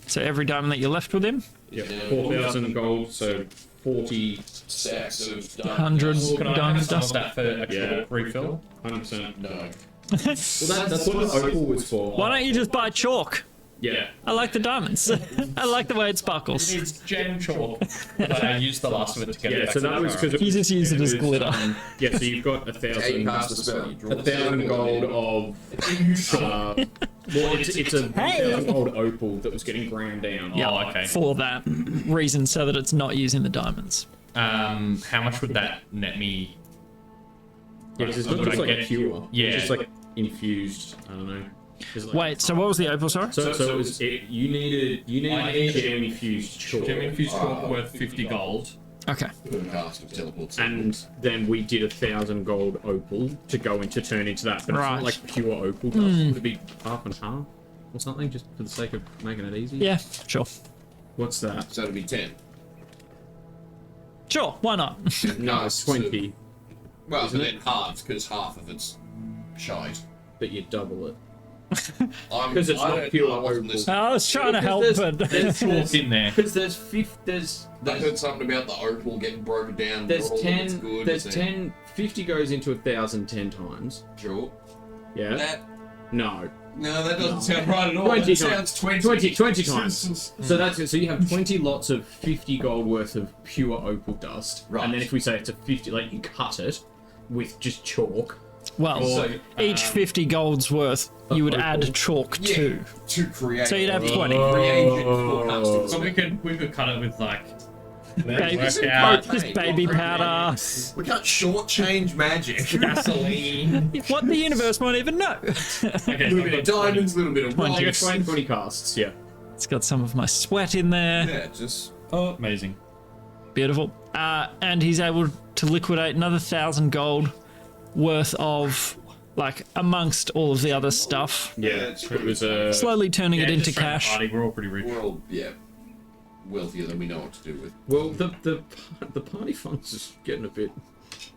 So every diamond that you're left with him, Yep, 4,000 gold, so 40, sacks of 100 Can I diamond have some of dust. that for actual Yeah. refill? 100%. No. Well, that's what the opal was for. Why don't you just buy chalk? Yeah. I like the diamonds. I like the way it sparkles. It's gem chalk. But I used the last of it to get it Yeah, back so to that the was car. because You just use it as glitter. Yeah, so you've got Yeah, you cast the spell. You draw the 1,000 gold of. Well, it's a 1,000 gold opal that was getting ground down. Yeah, Oh, okay. for that reason, so that it's not using the diamonds. How much would that net me? Yeah, 'cause it's not Would just I like get- pure. Yeah. It's just like infused. I don't know. It's like- Wait, so what was the opal, sorry? So it was you needed I need gem infused chalk. Gem infused chalk worth 50 gold. Okay. Cast of teleport. And then we did 1,000 gold opal to go into turn into that, but Right. it's not like pure opal dust. Would it be half and half or something, just for the sake of making it easy? Yeah, sure. What's that? So it'll be 10. Sure, why not? No, it's 20, Well, but then halves, because half of it's shite. but you double it. I'm 'Cause it's I not don't- pure I wasn't opal. listening. I was trying to help, but There's chalk in there. Because there's I heard something about the opal getting broken down. there's not all of it's 10 good, there's and 10 50 goes into 1,000 10 times. Sure. Yeah. That No. no, that doesn't sound right at all. 20 That times. sounds 20. 20 times. So that's so you have 20 lots of 50 gold worth of pure opal dust. Right. And then if we say it's a 50, like you cut it with just chalk. well, So, each 50 gold's worth, you would opal. add chalk Yeah. to. to create. So you'd have 20. Reagent for casting So we could cut it with like Baby, Work out. just baby powder. We can't shortchange magic. Gasoline. What the universe won't even know. Okay, A little bit of diamonds, a little bit of I got rocks. 20 casts, yeah. It's got some of my sweat in there. Yeah, just Oh, amazing. Beautiful. And he's able to liquidate another 1,000 gold worth of, like, amongst all of the other stuff. Yeah, it's it was Slowly turning it into just around the cash. Party, we're all pretty rich. we're all wealthier than we know what to do with. well, the party funds is getting a bit.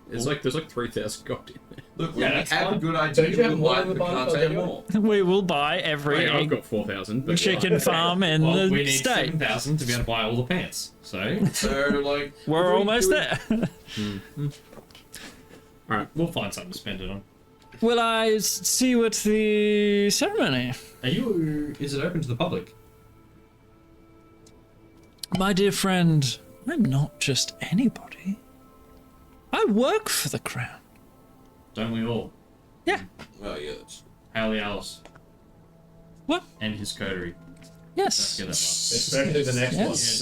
There's like 3,000 gold in there. Look, Yeah, we that's have a fine. good idea. Don't you have We'll more buy in the the bottom can't of take the more. We will buy every I've got 4,000. But chicken farm in Well, we the need state. 7,000 to be able to buy all the pants. So So, like, We're almost there. All right. we'll find something to spend it on. Will I see you at the ceremony? Are you? Is it open to the public? My dear friend, I'm not just anybody. I work for the crown. Don't we all? Yeah. well, yeah, that's Haley Alice What? and his coterie. Yes. Get that Especially the next one. Yes.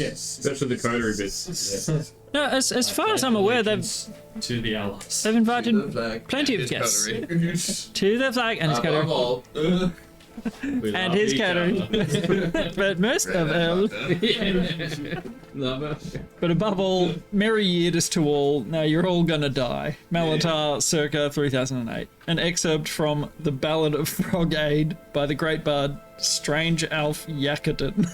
Especially the coterie bits. No, as far as I'm aware, they've to the Alice. they've invited like, plenty of his guests cutlery. to the flag and his Above catering. all, We And love his each catering. other. But most of all, Love it. but above all, merry years to all. Now you're all gonna die. Malatar, circa 3008. An excerpt from the Ballad of Frog-Aid by the great bard Strange Alf Yakatan.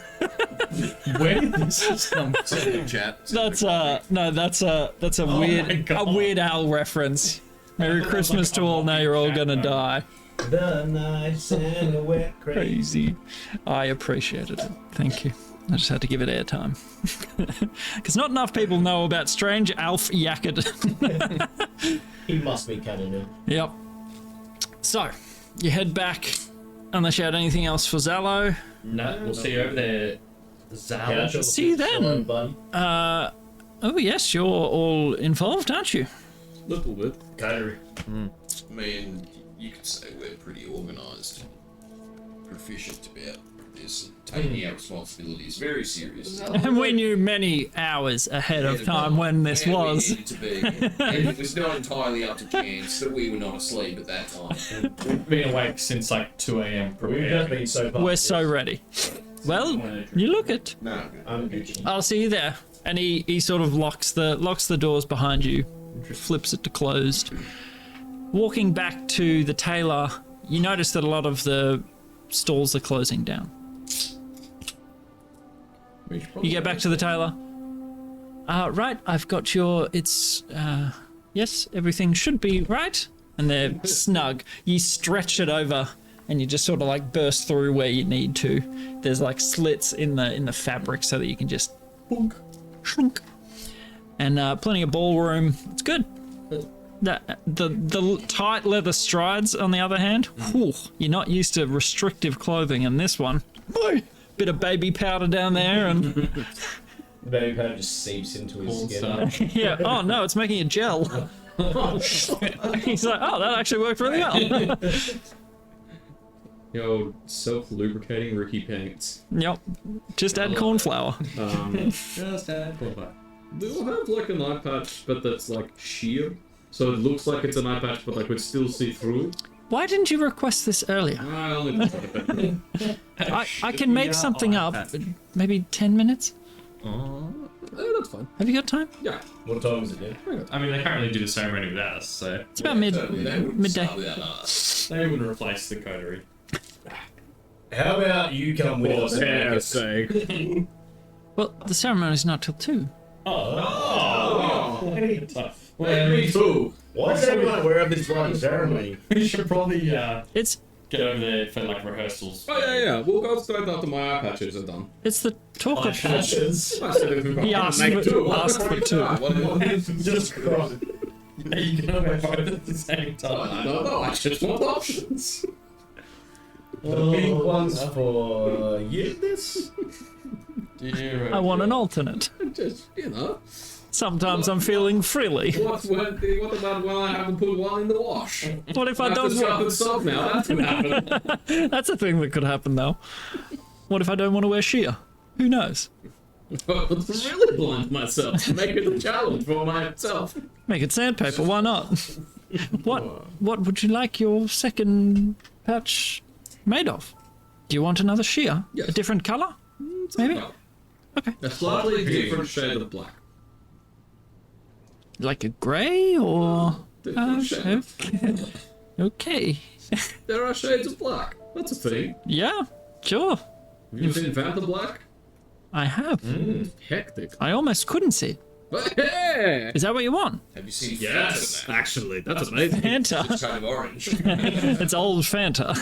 Where did this come from? Send in chat. That's a my God. Weird Al reference. Merry Christmas to all. Now you're all gonna die. The nights in the wet Crazy. I appreciated it. Thank you. I just had to give it airtime. Because not enough people know about Strange Alf Yakatan. He must be canon. Yep. So, you head back, unless you had anything else for Zalo. No, we'll see you over there. Zal. See you then. Oh yes, you're all involved, aren't you? Little bit. Coterie. I mean, you could say we're pretty organised, proficient about this, and taking our responsibilities very seriously. And we knew many hours ahead of time when this Where we was. needed to be. And it was not entirely up to chance that we were not asleep at that time. We've been awake since like 2 a.m. We've prepared. just been so far. We're so ready. Well, you look it. No. I'm Gucci. I'll see you there. And he sort of locks the doors behind you, flips it to closed. Walking back to the tailor, you notice that a lot of the stalls are closing down. You get back to the tailor. Right, I've got your. Yes, everything should be right. And they're snug. You stretch it over, and you just sort of like burst through where you need to. There's like slits in the fabric so that you can just shrunk. And plenty of ballroom. It's good. The tight leather strides, on the other hand, whew, you're not used to restrictive clothing, and this one, boy, bit of baby powder down there, and The baby powder just seeps into his skin. yeah, oh no, it's making a gel. He's like, oh, that actually worked really well. The old self-lubricating Ricky pants. Yep, just add corn flour. Just add cornflour. They'll have like an eye patch, but that's like sheer. So it looks like it's an eye patch, but like we'd still see through it. Why didn't you request this earlier? I only thought about it. I can make something up, maybe 10 minutes? That's fine. Have you got time? Yeah. What time is it, dude? I mean, they can't really do the ceremony without us, so It's about They wouldn't midday. start without us. they wouldn't replace the coterie. How about you come with us? Fair sake. Well, the ceremony's not till 2. Tough. Me too. Why is everyone aware of this bloody ceremony? We should probably It's get over there for like rehearsals. Oh yeah. We'll go straight after my eye patches are done. it's the talk of Patches. I said if we've got He to asked make two. for 2. Just cross. Are you gonna wear both at the same time? No, I just want options. The pink one's for you, this? I want an alternate. Just, you know. Sometimes I'm feeling frilly. What about when I haven't put one in the wash? What if I have to don't stop want... and stop now. That can happen. That's a thing that could happen, though. What if I don't want to wear sheer? Who knows? really blind myself. Make it a challenge for myself. Make it sandpaper, why not? What would you like your second patch made of? Do you want another shear? Yes. A different colour? Maybe? Okay. A slightly different shade of black. Like a grey or... Different shade. Okay. There are shades of black. That's a thing. Yeah, sure. Have you seen Phantom Black? I have. Hectic. I almost couldn't see it. But hey! Is that what you want? Have you seen Yes, Fanta? actually, that's amazing. Fanta. It's kind of orange. It's old Fanta.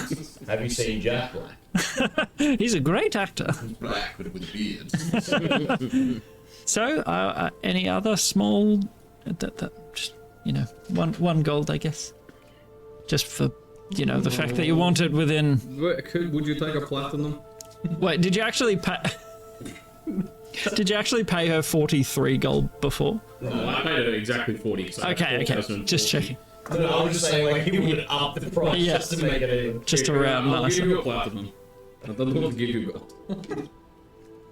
Have you seen Jack Black? He's a great actor. Black, but with a beard. So, any other small... just, one gold, I guess. Just for, the fact that you want it within... Would you take a platinum? Wait, did you actually pay... Did you actually pay her 43 gold before? No, I paid her exactly 40. So Okay, just checking. No, I was just saying, like, he would up the price Yeah. just to make it in. Just around I'll nice. give you a platinum. I don't want to give you gold.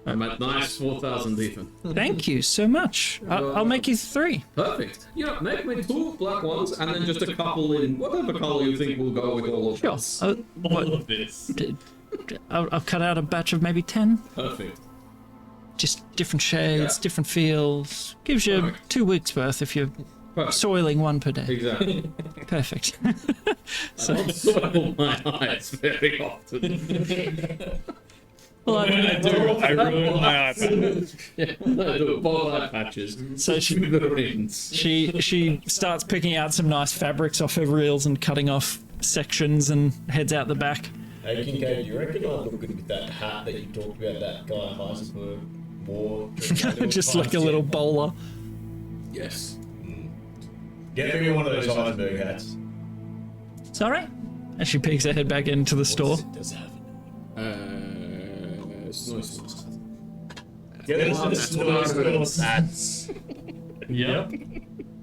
I'm at nice 4,000 even. Thank you so much. I'll make you 3. Perfect. Make me 2 black ones and then just a couple in whatever color you think will go with all of Sure. us. All of this. I'll cut out a batch of maybe 10. Perfect. Just different shades, Yeah. different feels. Gives you Perfect. 2 weeks worth if you're Perfect. soiling one per day. Exactly. Perfect. I don't soil my eyes very often. Well, I ruined my eyes. Yeah, I do both eye patches. So she- the rings. she starts picking out some nice fabrics off her reels and cutting off sections and heads out the back. Hey, Kincaid, do you reckon I'll look good with that hat that you talked about that guy Heisenberg wore? Just like a little bowler. Yes. Get me one of those Heisenberg hats. Sorry? As she peeks her head back into the store. Does it have Snoy-snauce. Get us the snow-snauce hats. Yep.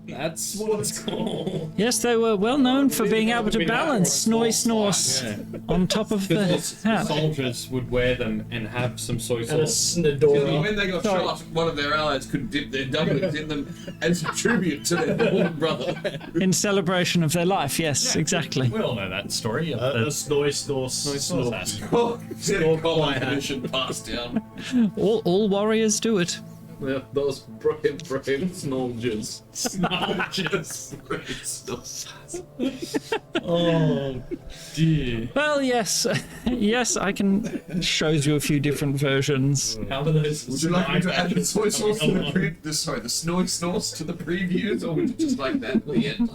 That's what it's called. Yes, they were well known for being able to balance snoy-snauce on top of the hat. Soldiers would wear them and have some soy And a sauce. Snadora. When they got Sorry. shot, one of their allies could dip their doublings in them as a tribute to their fallen brother. In celebration of their life, yes, exactly. We all know that story. A snoy-snauce. Sauce. Common tradition passed down. All warriors do it. Yeah, those brave soldiers. Oh dear. Well, yes, yes, I can show you a few different versions. How do those? Would you like me to add the soy sauce to the snoy-snauce to the previews, or would you just like that at the end?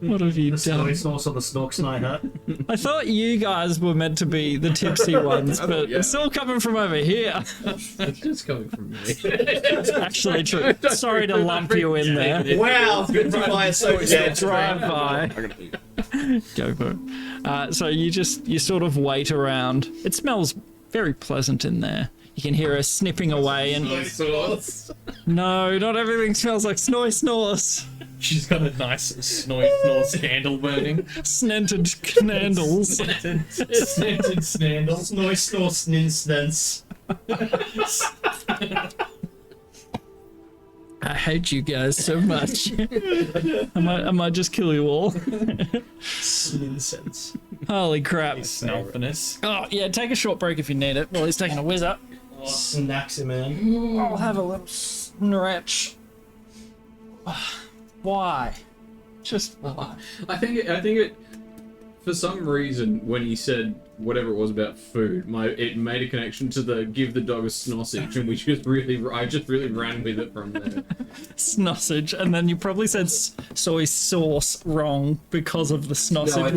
What have you done? Snoy-snauce on the snork-sni hat. I thought you guys were meant to be the tipsy ones, but Yeah. it's all coming from over here. It's just coming from me. It's actually true. Sorry to lump you in there. Wow, good to buy a soda. Drive by. Go for it. So you sort of wait around. It smells very pleasant in there. You can hear her snipping away, and no, not everything smells like snoy-snauce. She's got a nice snoy-snauce candle burning. Snented candles. Scented snandle. Snoy-snauce ninstance. I hate you guys so much. I might just kill you all. Ninsense. Holy crap. Snelfiness. Oh, yeah, take a short break if you need it. Well, he's taking a whiz up. Snacks, man. I'll have a little stretch. Why? Just why? I think it. For some reason, when he said whatever it was about food, it made a connection to the give the dog a snossage, and I just really ran with it from there. Snossage, and then you probably said soy sauce wrong because of the snossage.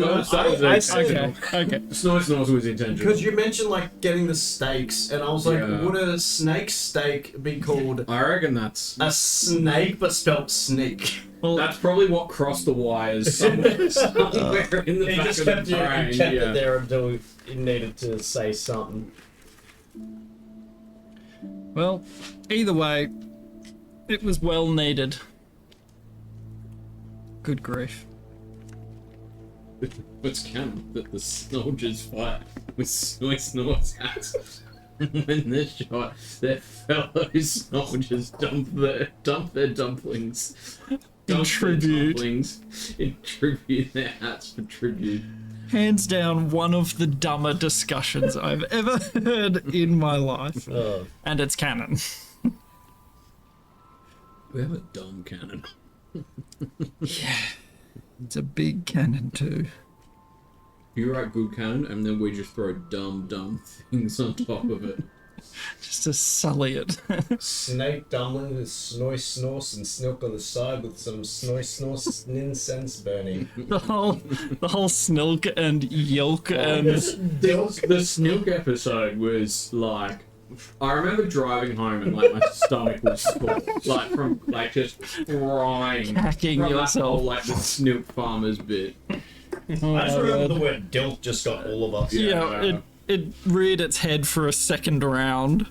Okay. Snoy-snauce was intentional. Because you mentioned like getting the steaks, and I was like, Yeah. would a snake steak be called I reckon that's a snake but spelt sneak? Well, that's probably what crossed the wires somewhere in the He back just of the kept, brain. it Yeah. there until he needed to say something. well, either way, it was well needed. Good grief. What's canon that the soldiers fight with snoy-snauce hats? in this shot, their fellow soldiers dump their dumplings. In tribute. In tribute, their hats for tribute. Hands down, one of the dumber discussions I've ever heard in my life. Oh. And it's canon. We have a dumb cannon. It's a big cannon too. You write good cannon, and then we just throw dumb things on top of it. Just to sully it. Snake dumpling with snoy-snauce and snilk on the side with some snoy-snauce incense burning. the whole snilk and yolk and... The Snilk episode was like... I remember driving home and like my stomach was full, like from like just crying Hacking from that yourself. whole, like the Snilk farmers bit. I just remember the word dilf just got all of us. Yeah, it reared its head for a second round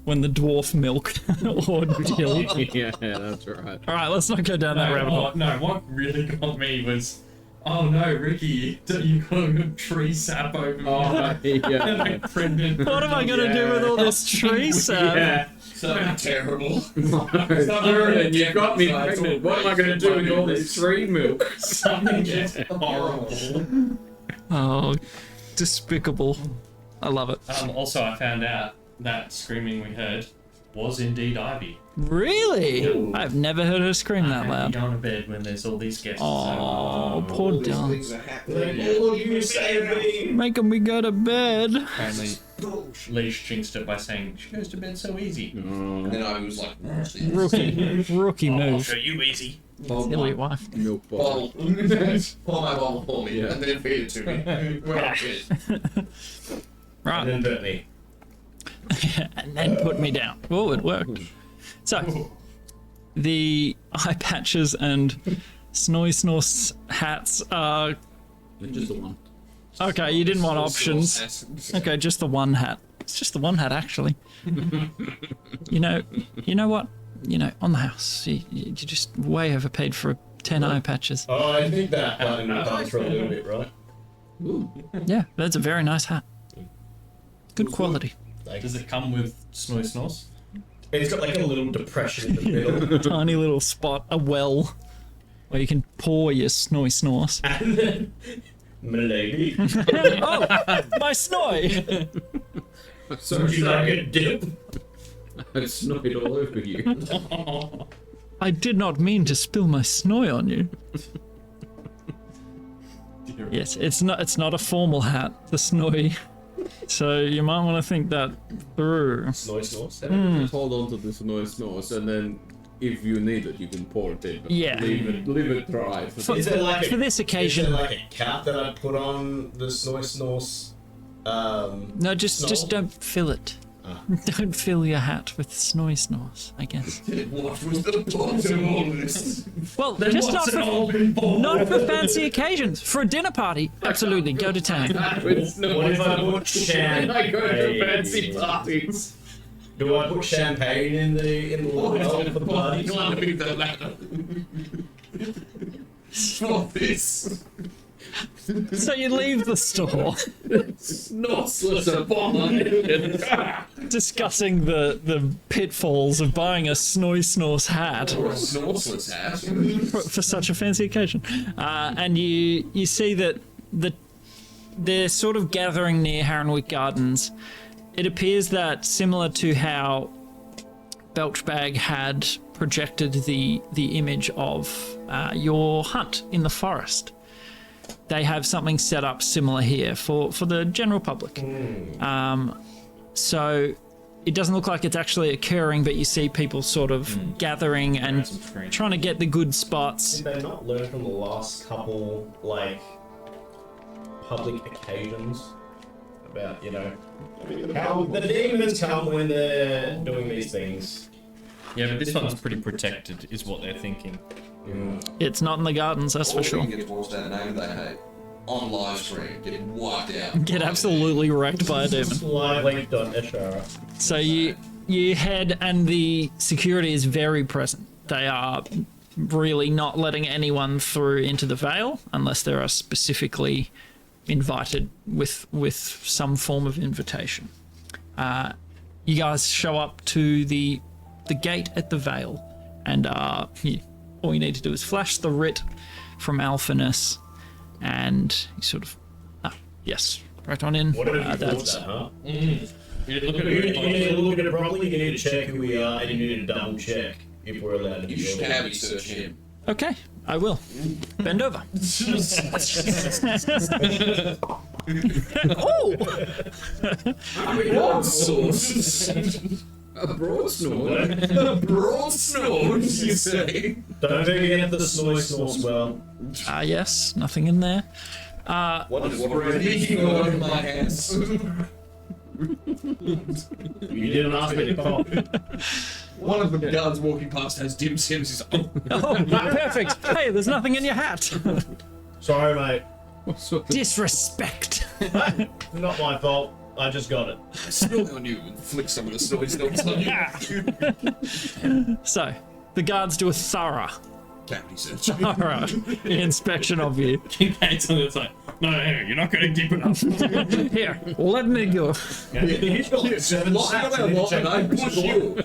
when the dwarf milk or dill. Yeah, that's right. All right, let's not go down that rabbit hole. No, what really got me was, oh no, Ricky, you got a tree sap over me. Oh, yeah. And I printed. What am I gonna do with all this tree sap? Yeah. So, Terrible. And you got me pregnant. What am I going to do with all this tree milk? something just horrible. Oh, despicable. I love it. Also, I found out that screaming we heard was indeed Ivy. Really? I've never heard her scream that I loud. be on a bed when there's all these guests. Oh, poor All these Don. things are happening. You save me! Making me go to bed. Apparently, Leash jinxed it by saying she goes to bed so easy. And then I was like, what's this? Rookie I'll move. show you easy. Steal your wife. Milk bottle. Bottle. Pour my bottle for me, Yeah. and then feed it to me. Well, shit. Right. And then burnt me. And then put me down. Oh, it worked. So, the eye patches and snoy-snauce hats are... Just the one. Okay, you didn't want options. Okay, just the one hat. It's just the one hat, actually. you know what? On the house, you just way overpaid for 10 eye patches. Oh, I think that platinum comes for a little bit, right? Ooh. Yeah, that's a very nice hat. Good quality. Does it come with snoy-snauce? It's got like a little depression in the middle. Tiny little spot, a well, where you can pour your snoy-snauce. And then, milady, Oh, my snoy! So would you like a dip? I snored all over you. I did not mean to spill my snoy on you. Yes, it's not a formal hat, the snoy. So you might want to think that through. Snoy-snauce. Just hold on to the snoy-snauce, and then if you need it, you can pour it in. But Yeah. Leave it dry. Is there like For this Is there occasion, like a cap that I put on the snoy-snauce? no, just Snore? don't fill it. Don't fill your hat with snoy-snauce, I guess. What was the point of all this? Well, just not for fancy occasions. For a dinner party, absolutely, go to town. What if I put champagne? I go to fancy parties. Do I put champagne in the well for the party? You want to be the latter. Stop this. So you leave the store, Snortless abomination. discussing the pitfalls of buying a snoy-snauce hat Or a snortless hat. for such a fancy occasion. And you see that they're sort of gathering near Harrenwick Gardens. It appears that, similar to how Belchbag had projected the image of your hunt in the forest, they have something set up similar here for the general public. So it doesn't look like it's actually occurring, but you see people sort of gathering and trying to get the good spots. Did they not learn from the last couple, like, public occasions about, how the demons come when they're doing these things? Yeah, but this one's pretty protected, is what they're thinking. It's not in the gardens, that's for Or sure. you can get forced out of name they hate. On live stream, get wiped out. Get absolutely wrecked by a demon. Liveplay.Esshara. So you head, and the security is very present. They are really not letting anyone through into the Vale unless they are specifically invited with some form of invitation. you guys show up to the gate at the Vale, and all you need to do is flash the writ from Alphanus, and you sort of yes, right on in. What have you thought That's- that, huh? You look at You need it. to look at it properly, you need to check who we are, and you need to double check if we're allowed to be You should building. have it search him. Okay, I will. Bend over. Oh! Broadsword. A broad snort. Broadsword, you say? Don't forget the snoy-snauce well. Yes, nothing in there. What is breathing on my ass? You didn't ask me to call. One of the guards walking past has dim sims. He's like, Oh, perfect. Hey, there's nothing in your hat. Sorry, mate. Disrespect. Not my fault. I just got it. snow on you and flick some of the snowy snouts on you. So, the guards do a thorough Cavity search. inspection of you. It's like, no, you're not going to keep it up. Here, let me go. He's got like 7 Lock stats on in a his lock and I push you.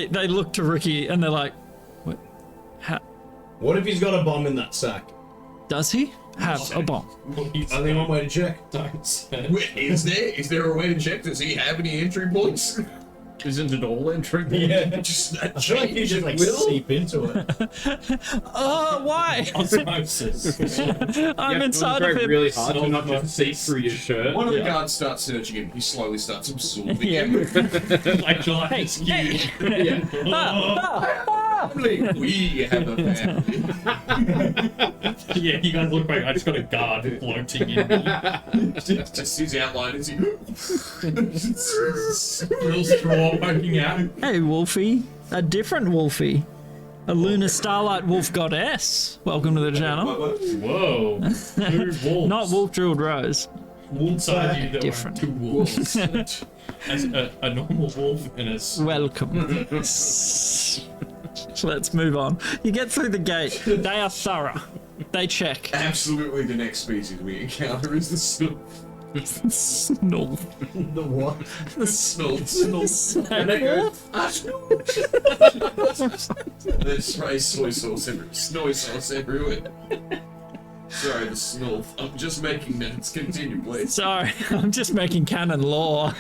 They look to Ricky and they're like, what? What if he's got a bomb in that sack? Does he have a bomb? Only one way to check. Don't say. Wait, is there a way to check? Does he have any entry points? Isn't it all entry? Yeah. Just I feel like you just like seep into it. Why? Osmosis. I'm inside of him. really hard to not just see through your shirt. One of the guards starts searching him. He slowly starts absorbing Yeah. him. Like July Hey, is hey. huge. We have a family. Yeah, you guys look like I just got a guard floating in me. Just his outline as he. Little straw poking out. Hey, Wolfie. A different Wolfie. A lunar starlight wolf goddess. Welcome to the channel. Whoa. Two wolves. Not wolf drilled rose. Inside you there Different. were two wolves. As a normal wolf and a Welcome. Let's move on. You get through the gate. They are thorough. They check. Absolutely, the next species we encounter is the snow. Snull. The what? The Snow. There's spray soy sauce everywhere. Snowy sauce everywhere. Sorry, the snuff. I'm just making notes. Continue, please. Sorry, I'm just making canon lore.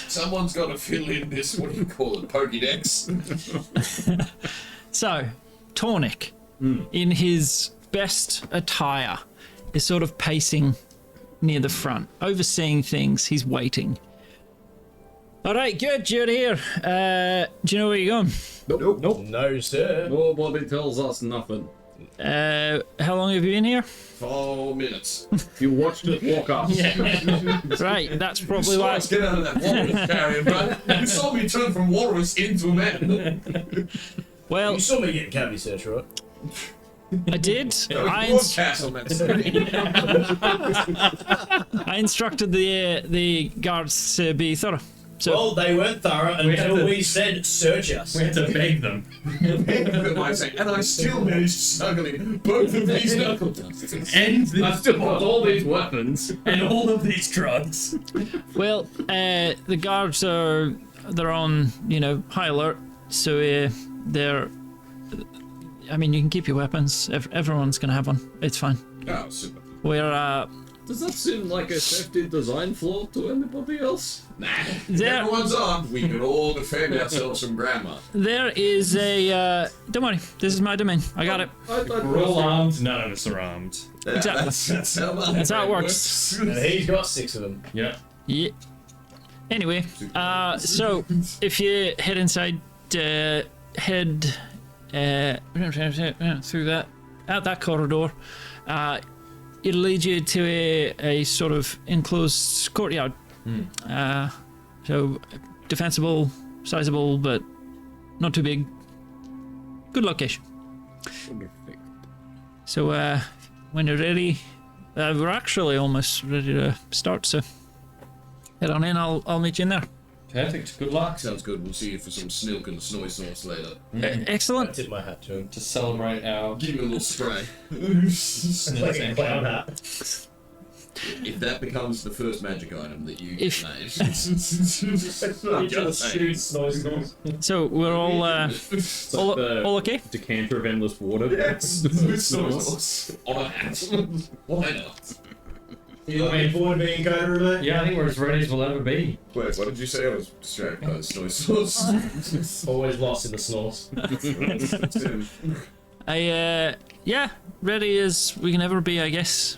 Someone's got to fill in this, what do you call it, Pokédex? So, Tornik, in his best attire, is sort of pacing near the front, overseeing things. He's waiting. All right, good, you're here. Do you know where you're going? Nope. No, sir. Nobody tells us nothing. How long have you been here? 4 minutes. You watched it walk up. Right, that's probably why. Let's get out of that walrus carrion, bro. You saw me turn from walrus into a man. Well, You saw me getting cavity search, right? I did. I Broadcast on that screen. instructed the guards to be thorough. So, Well, they weren't thorough until we said search us. We had to beg them. And I still managed to snuggle in both of these knuckle dusters. And I still got all these weapons. and all of these drugs. well, the guards they're on high alert. So they're. I mean, you can keep your weapons. Everyone's gonna have one. It's fine. Oh, super. We're Does that seem like a safety design flaw to anybody else? Nah. There- Everyone's armed. We can all defend ourselves from grandma. There is a. Don't worry, this is my domain. I got it. We're all armed. None of us are armed. Exactly. That's how it works. And he's got 6 of them. Yeah. Yeah. Anyway, so if you head inside, head through out that corridor, it'll lead you to a sort of enclosed courtyard. So defensible, sizable, but not too big. Good location. So when you're ready, we're actually almost ready to start. So head on in. I'll meet you in there. Perfect. Good luck. Sounds good. We'll see you for some snilk and snoy-snauce later. I Excellent. tip my hat to him. To celebrate our Give him a little spray. Like a clown hat. If that becomes the first magic item that you If- name, I'm just saying. Snoy-snauce. So we're all It's like all the okay? decanter of endless water. on a hat. Why not? You looking forward to being coder of it? Yeah, I think we're as ready as we'll ever be. Wait, what did you say? I was distracted by the snoy-snauce. Always lost in the snores. Yeah, ready as we can ever be, I guess.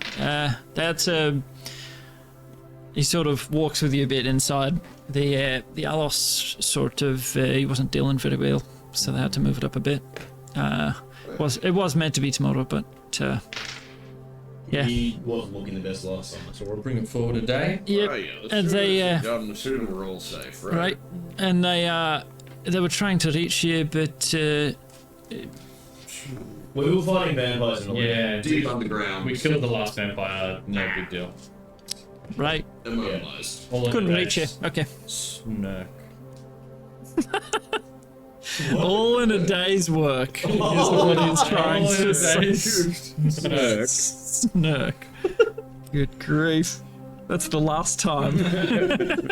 He sort of walks with you a bit inside. The Alos sort of he wasn't dealing very well, so they had to move it up a bit. It was meant to be tomorrow, but yeah. He wasn't looking the best last time, so we'll Bring it forward a day. Yep. Oh, yeah, And they the sooner we're all safe, right? right, and they were trying to reach you, but we were fighting vampires in the Yeah, Deep underground. we killed the last vampire. No big deal. right, Immobilized. All in couldn't a reach you. day's Okay, Snurk. all in a day's work is what he's trying All in to a say. day's Snurk. Good grief. That's the last time.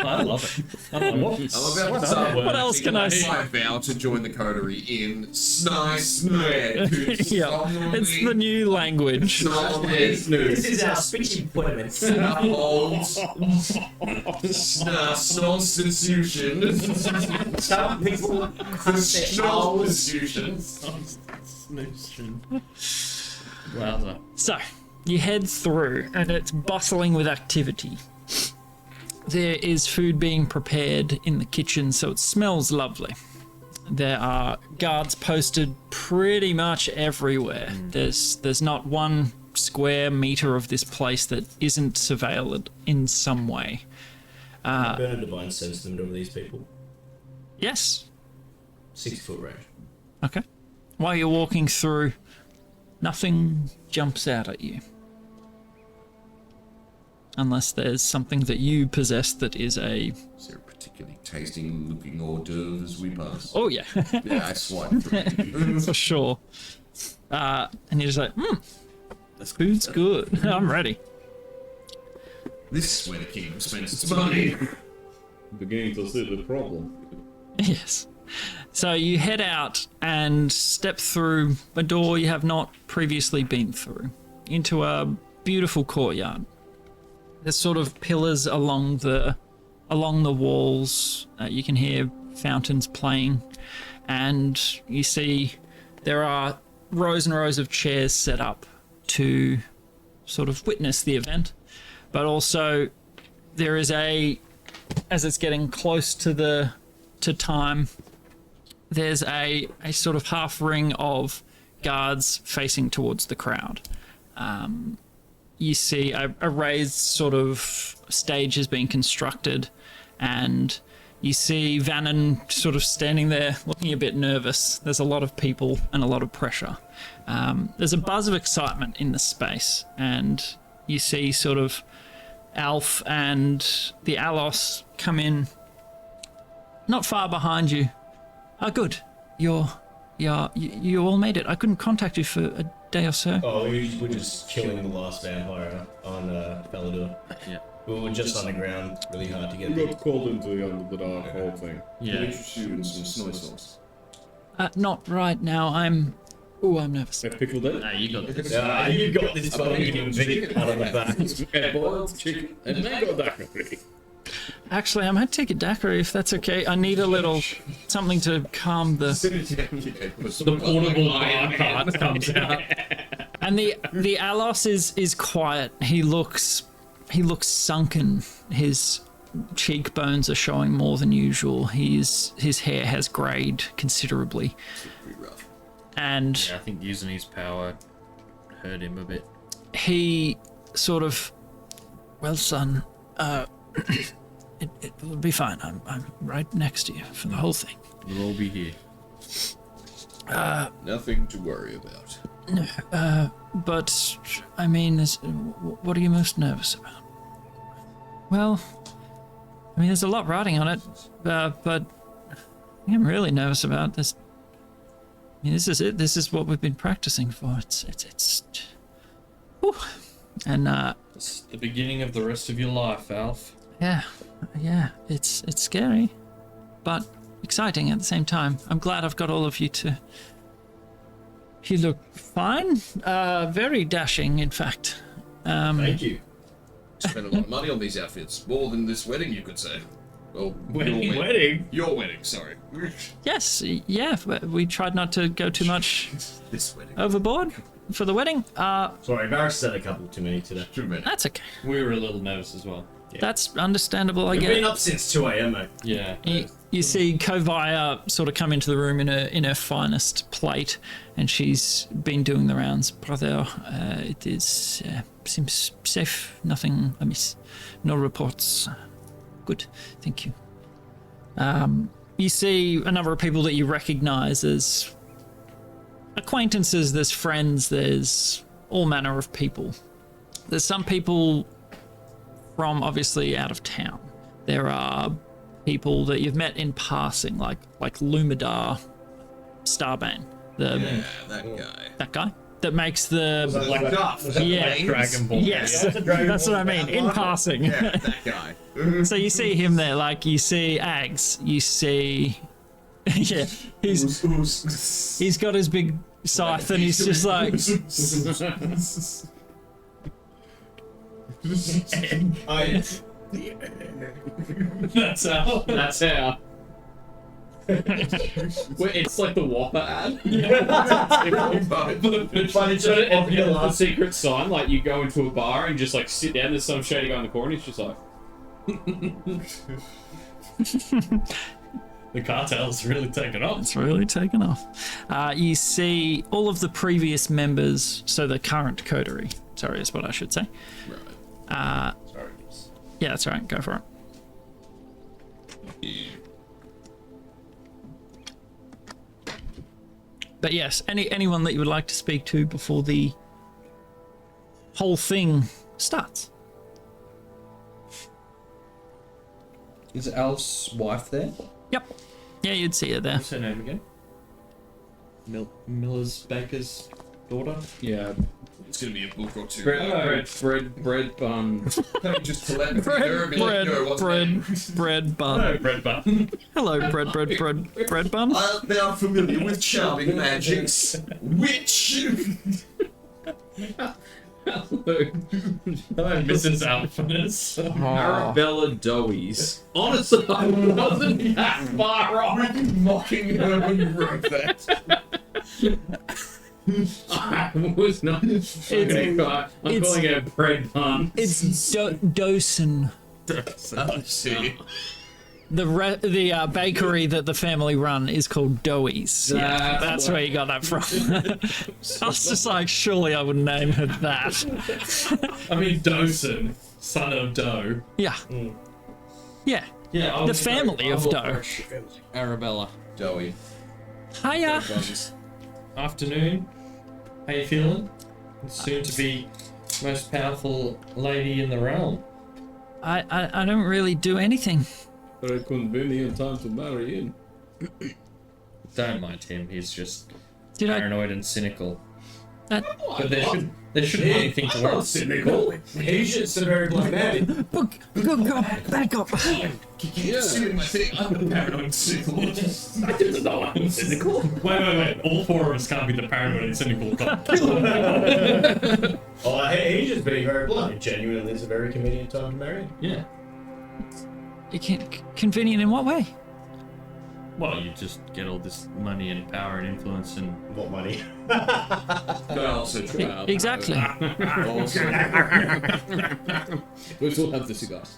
I love it. I'm like, I'm about to start What else can I say? I vow to join the coterie in snoy-snauce. Yeah, it's the new language. This is our speech appointment. Constitution. Some people Constitution. wowza. So, you head through, and it's bustling with activity. There is food being prepared in the kitchen, so it smells lovely. There are guards posted pretty much everywhere. There's not one square meter of this place that isn't surveilled in some way. Burn a divine sense them to these people. Yes. 60-foot range. Okay. While you're walking through, nothing jumps out at you. Unless there's something that you possess that is a... Is there a particularly tasting looking hors d'oeuvre as we pass? Oh, yeah. Yeah, I swiped through. For sure. And you're just like, this food's good. I'm ready. This is where the kingdom spends its money. Beginning to see the problem. Yes. So you head out and step through a door you have not previously been through into a beautiful courtyard. There's sort of pillars along the walls. You can hear fountains playing, and you see there are rows and rows of chairs set up to sort of witness the event. But also there is as it's getting close to time, there's a sort of half ring of guards facing towards the crowd. You see a raised sort of stage has been constructed, and you see Vannon sort of standing there looking a bit nervous. There's a lot of people and a lot of pressure. There's a buzz of excitement in the space, and you see sort of Alf and the Alos come in not far behind you. Oh, good. You all made it. I couldn't contact you for a day or so. Oh, we were just killing the last vampire on Falador. Yeah. We were just underground, really hard to get We there. got called into the under the dark whole thing. Can we Yeah. interest you in some snoy-snauce? Not right now. I'm nervous. I pickled it. Nah, you got this. You got this fucking big out of the back. And boiled chicken and mango daiquiri. Actually, I might take a daiquiri if that's okay. I need a little something to calm the. The portable bar cart comes out. And the Alos is quiet. He looks sunken. His cheekbones are showing more than usual. His hair has grayed considerably. Pretty rough. And Yeah, I think using his power hurt him a bit. he sort of, well, son, it will be fine. I'm right next to you for the whole thing. We'll all be here. Nothing to worry about. But I mean, what are you most nervous about? Well, I mean, there's a lot riding on it, but I'm really nervous about this. I mean, this is it. This is what we've been practicing for. It's. Whew. And It's the beginning of the rest of your life, Alf. yeah, it's scary, but exciting at the same time. I'm glad I've got all of you to. You look fine. Very dashing, in fact. Thank you. Spent a lot of money on these outfits. More than this wedding, you could say. Well, your Wedding? Your wedding, sorry. Yes, yeah. We tried not to go too much This wedding. overboard for the wedding. Sorry, Varys said a couple too many today. That's okay. We were a little nervous as well. That's understandable, I We've guess. been up since 2 a.m. mate. Yeah. You see Kovaya sort of come into the room in her finest plate, and she's been doing the rounds. Brother, it is seems safe, nothing amiss, no reports. Good, thank you. You see a number of people that you recognise as acquaintances, there's friends, there's all manner of people. There's some people from obviously out of town. There are people that you've met in passing, like Lumidar Starbane, that guy that makes the Like Duff. yeah, Dragon Ball. yes, that's what I mean, in passing. Yeah, that guy. So you see him there, like you see Ags, you see, yeah, he's got his big scythe and he's just like, That's how. That's how. Wait, it's like the Whopper ad. But it's a secret sign. Like you go into a bar and just like sit down. There's some shady guy in the corner. He's just like, The cartel's really taken off. it's really taken off. You see all of the previous members, so the current coterie, sorry, is what I should say. Right. Sorry. Yeah, that's all right, go for it. But yes, anyone that you would like to speak to before the whole thing starts. Is Alf's wife there? Yep. Yeah, you'd see her there. What's her name again? Miller's Baker's daughter? yeah, It's gonna be a book or two. bread bun. Just telepathy. They're a bit like, "No, what's that?" bread bun. Bread button. Hello, bread bun. I'm now familiar with charming magics. Which? Hello, Mrs. Alphanus. Arabella Doughies. Honestly, I wasn't that far off. Mocking her when you wrote that. I was not. I'm calling it a bread bun. It's Dosen. I see. The bakery that the family run is called Doughy's. Yeah, that's where you got that from. I was just like, surely I would name her that. I mean, Dosen, son of Doe. Yeah. Yeah. Yeah, The family of Doe. Arabella. Doughy. Hiya. Afternoon. How you feeling? Soon to be most powerful lady in the realm. I don't really do anything. Very convenient time to marry in. Don't mind him. He's just Did I? paranoid and cynical. That, But there shouldn't be anything to worry. Cynical. Asians are very black man. go, back up. Yeah. See my thing. I'm a paranoid cynical. I didn't know I was cynical. Wait. All four of us can't be the paranoid and cynical couple. Oh, Asians being very blunt. Genuinely, it's a very convenient time to marry. Yeah. You can't. Convenient in what way? Well, you just get all this money and power and influence and... What money? But also Exactly. We still have the cigars.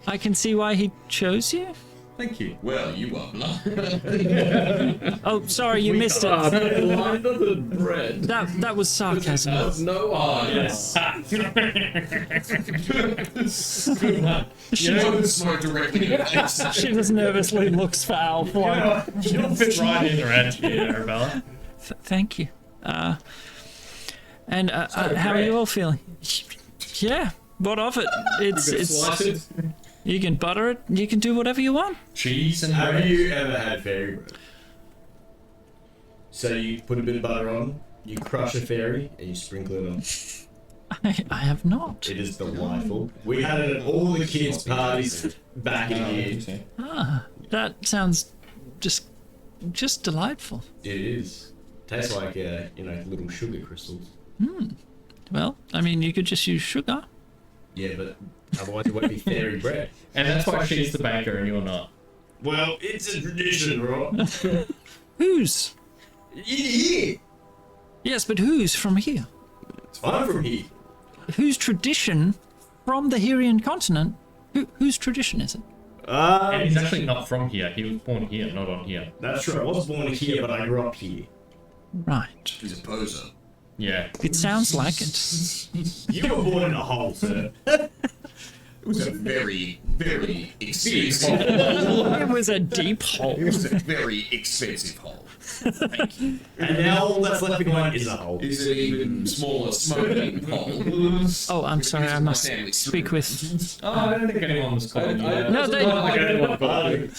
I can see why he chose you. Thank you. Well, you are blind. Oh, sorry, you missed it. Blind of the bread. That was sarcasm. Has no eyes. Good one. You know the smoke directly in your face. She just nervously looks for Alf. Like, You'll fit right in around here, Arabella. Thank you. And how are you all feeling? Yeah. What of it? Slice it. You can butter it. You can do whatever you want. Cheese and Have bread. you ever had fairy bread? So you put a bit of butter on, you crush a fairy, and you sprinkle it on. I have not. It is delightful. We had it at all the kids' parties back in here. Ah, that sounds just delightful. It is. Tastes like little sugar crystals. Well, I mean, you could just use sugar. Yeah, but otherwise it won't be fairy bread. And that's why she's the baker and you're not. Well, it's a tradition, right? Whose? Here. Yes, but whose from here? I'm from here. Whose tradition from the Hyrian continent? Whose tradition is it? And he's actually not from here. He was born here, not on here. That's true. I was born here, but I grew up here. Right. He's a poser. Yeah. It sounds like it. You were born in a hole, sir. It was a very, very expensive hole. It was a deep hole. It was a very expensive hole. Thank you. And now all that's left behind is a hole. Is it even smaller smoking hole? Oh, I'm sorry. I must speak with. Oh, I don't think anyone was calling you that. No, they. Not like anyone called you.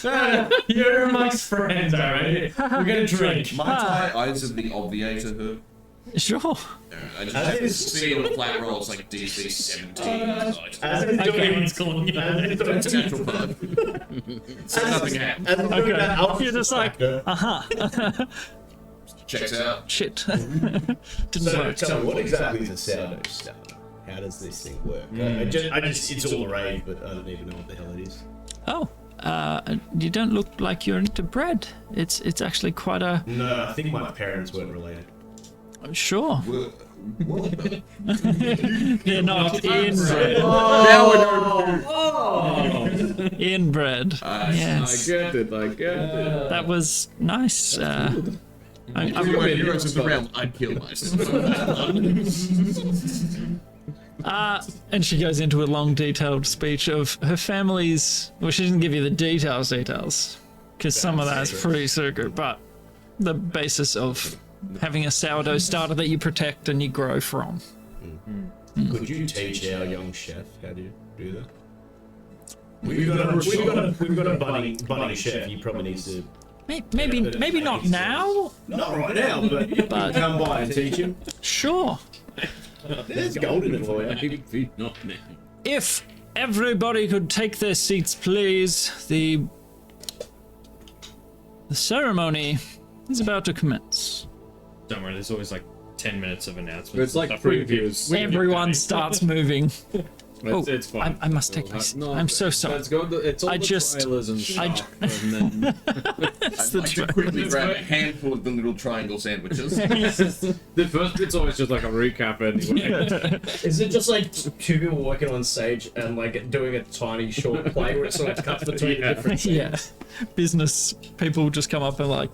You're amongst friends, alright? We're gonna drink. Might I obviously obviate her? Sure. I just see on a flat roll, it's like DC 17. As calling you that. That's natural fun. So nothing happened. Okay. You're just like, Checks out. shit. Didn't work. So what exactly is a sourdough starter? How does this thing work? I just, it's all the rage, but I don't even know what the hell it is. Oh, you don't look like you're into bread. It's actually quite a. No, I think my parents weren't related. Sure. What? They're not inbred. Inbred. Yes. I get it. That was nice. If you were heroes of the realm, I'd kill myself. And she goes into a long, detailed speech of her family's. Well, she didn't give you the details, because some of that's pretty secret. But the basis of having a sourdough starter that you protect and you grow from. Could you teach our young chef how to do that? We've got a budding chef. He probably needs to. Maybe not now. Not right now, but you can come by and teach him. Sure. There's gold in it for you. Maybe not now. If everybody could take their seats, please. The ceremony is about to commence. Don't worry, there's always like 10 minutes of announcements. But it's like previews. Everyone starts moving. It's fine. I must take my seat. I'm so sorry. Let's go. It's all I the just- trailers and stuff. And then I'd like to quickly grab a handful of the little triangle sandwiches. the first bit's always just like a recap anyway. Is it just like two people working on stage and like doing a tiny short play where it sort of cuts between the different scenes? Yeah. Business people just come up and like,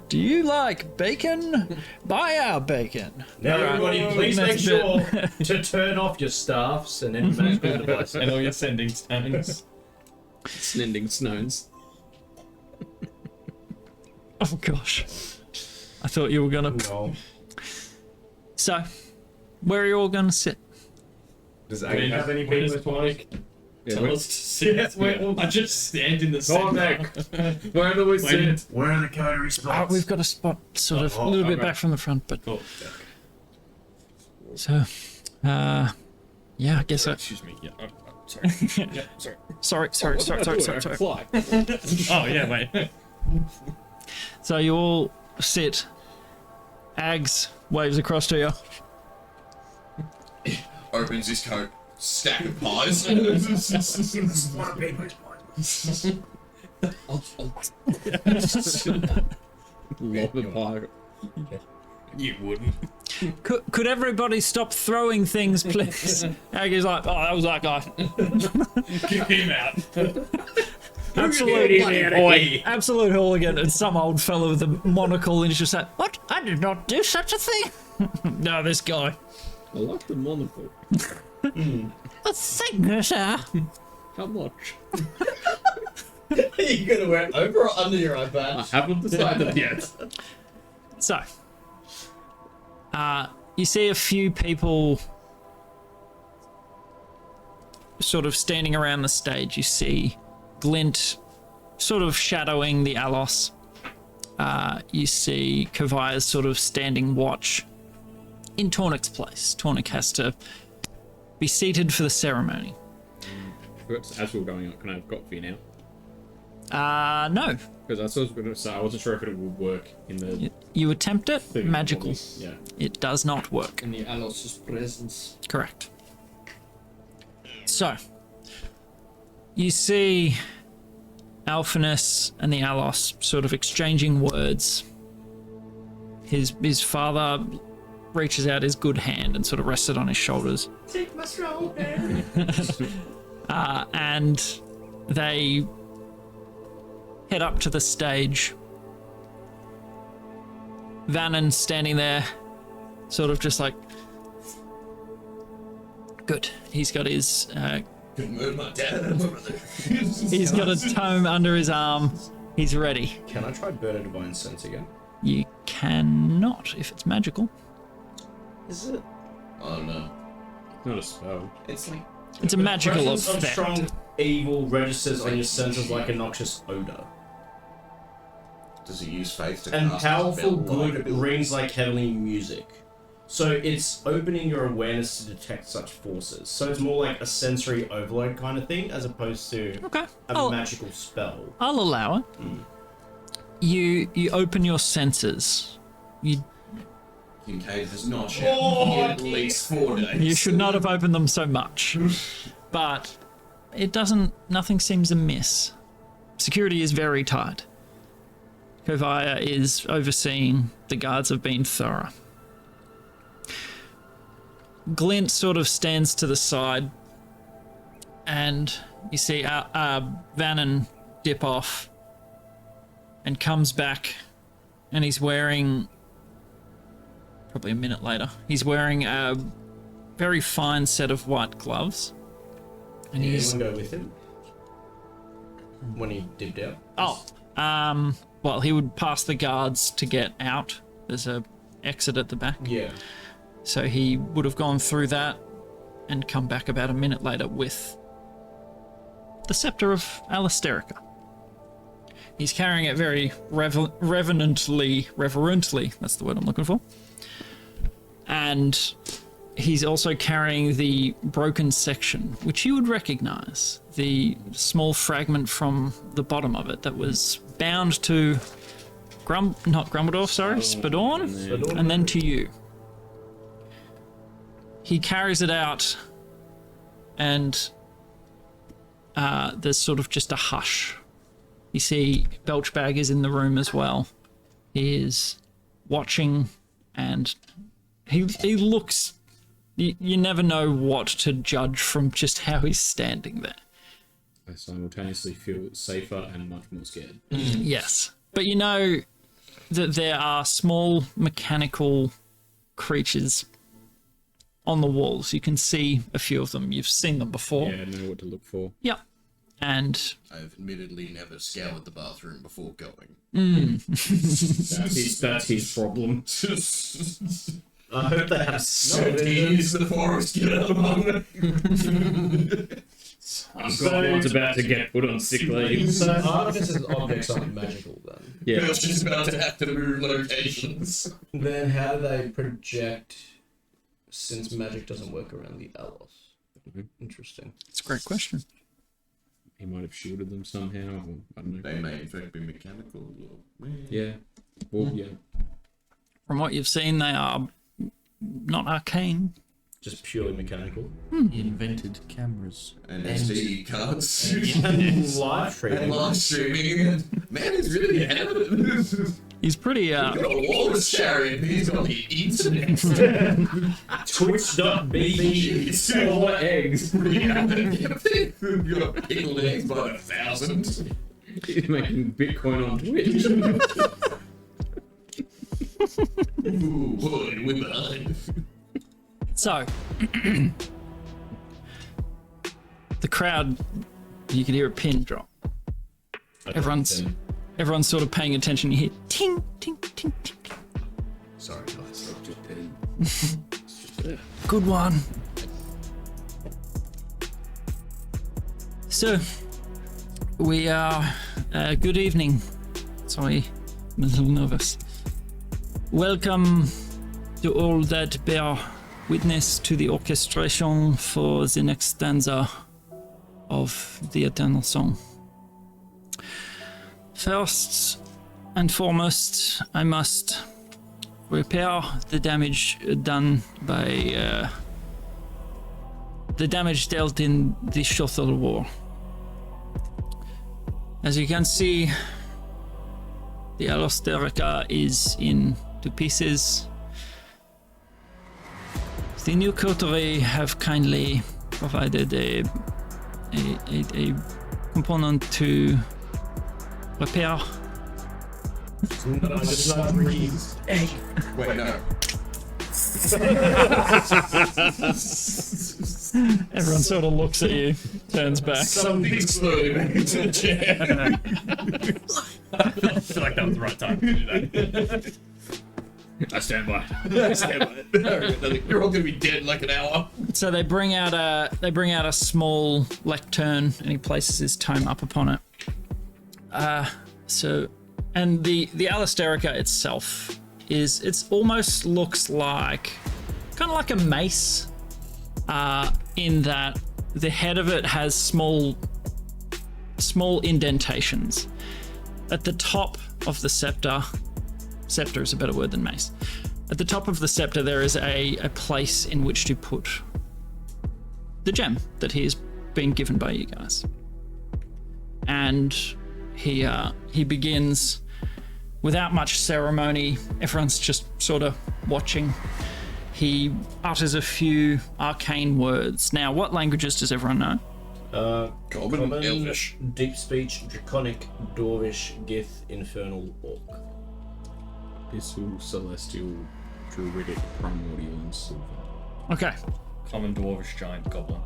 do you like bacon? Buy our bacon. Now everybody, please make Next sure to turn off your staffs and any magical devices. And all your sending stones. Snending snones. Oh gosh. I thought you were gonna. No. So, where are you all gonna sit? Does anyone have any people like? Tell us to sit. I just stand in the Go on, center. Nick. Where do we sit? Where are the coterie spots? We've got a spot sort of a little bit back from the front, but. Cool. So, yeah, I guess I. Excuse me. Yeah. Sorry. Yeah. Sorry. Sorry. Fly. Oh yeah. Wait. So you all sit. Ags waves across to you. Opens his coat. Stack of pies. Love the pie. You wouldn't. Could everybody stop throwing things, please? Aggi's like, oh, that was that guy. Get him out. Absolute hooligan. And some old fellow with a monocle, and he's just like, what? I did not do such a thing. No, this guy. I like the monocle. A thing, sir. How much? Are you gonna wear it over or under your eye I patch? haven't decided yet. So, you see a few people sort of standing around the stage. You see Glint sort of shadowing the Alos. you see Kavia's sort of standing watch in Tornik's place. Tornik has to be seated for the ceremony. As we were going on, can I have got for you now? No. Because I was going to say, I wasn't sure if it would work in the... You attempt it, thing. magical. Yeah. It does not work. In the Alos's presence. Correct. So, you see Alphanus and the Alos sort of exchanging words. His father reaches out his good hand and sort of rests it on his shoulders. Take my strong hand. And they head up to the stage. Vannon standing there, sort of just like, good. He's got his Could murder my dad and my brother. he's got a tome under his arm. He's ready. Can I try Burn a Divine Sense again? You cannot if it's magical. Is it? Oh no. Not a spell. It's like It's a magical Presence of effect. strong evil registers on your senses like a noxious odor. does he use faith to And cast a powerful spell like good ability? rings like heavenly music. So it's opening your awareness to detect such forces. So it's more like a sensory overload kind of thing as opposed to Okay. a magical spell. I'll allow it. You open your senses. Kincaid has not showered in at least 4 days. You should not have opened them so much. But it doesn't, nothing seems amiss. Security is very tight. Kovaya is overseeing, the guards have been thorough. Glint sort of stands to the side and you see Vannon dip off and comes back and he's wearing, probably a minute later, he's wearing a very fine set of white gloves. And Did he's anyone go with him? When he dipped out? well, he would pass the guards to get out. There's a exit at the back. Yeah. So he would have gone through that and come back about a minute later with the Scepter of Alisterica. He's carrying it very reverently, that's the word I'm looking for. And he's also carrying the broken section, which you would recognize. The small fragment from the bottom of it that was bound to Spadorn, and then to you. He carries it out, and there's sort of just a hush. You see Belchbag is in the room as well. He is watching, and he looks... You never know what to judge from just how he's standing there. I simultaneously feel safer and much more scared. Yes. But you know that there are small mechanical creatures on the walls. You can see a few of them. You've seen them before. Yeah, I know what to look for. Yep. And I've admittedly never scoured the bathroom before going. That's his problem. I hope they have Is the forest get out among them? One's about to get put on sick leave. So Artifice's objects aren't magical then. Yeah. Bill's just about to have to move locations. Then how do they project since magic doesn't work around the Alos? Interesting. it's a great question. He might have shielded them somehow. Or, I don't know. They may in fact be mechanical. Or, Yeah. Well, yeah. From what you've seen, they are not arcane. Just purely mechanical. He invented cameras. and SD cards. Live streaming. And live streaming. Man, he's really ahead of it. He's pretty, He's got a walrus chariot. He's got the internet. Twitch.tv. All the eggs. You've got pickled eggs by the 1,000. He's making Bitcoin on Twitch. Ooh, boy, we're behind. So, the crowd, you can hear a pin drop. Everyone's sort of paying attention. You hear ting, ting, ting, ting, ting. Sorry, guys. Good one. So, we are, good evening. So I'm a little nervous. Welcome to all that bear witness to the orchestration for the next stanza of the Eternal Song. First and foremost, I must repair the damage done by the damage dealt in the Shuttle War. As you can see, the Alosterica is in two pieces. The new coterie have kindly provided a component to repair. Wait, no. Everyone sort of looks at you, turns back. Something exploded back into the chair. I feel like that was the right time to do that. I stand by. You're all gonna be dead in like an hour. So they bring out a small lectern, and he places his tome up upon it. And the Alosterica itself it's almost looks like kind of like a mace, in that the head of it has small indentations. At the top of the scepter is a better word than mace. At the top of the scepter there is a place in which to put the gem that he has been given by you guys. And he begins without much ceremony. Everyone's just sort of watching. He utters a few arcane words. Now, what languages does everyone know? Common, Elvish. Deep speech, Draconic, Dwarvish, Gith, Infernal, Orc. Abyssal, Celestial, Druidic, Primordial, and Sylvan. Okay. Common, Dwarvish, Giant, Goblin.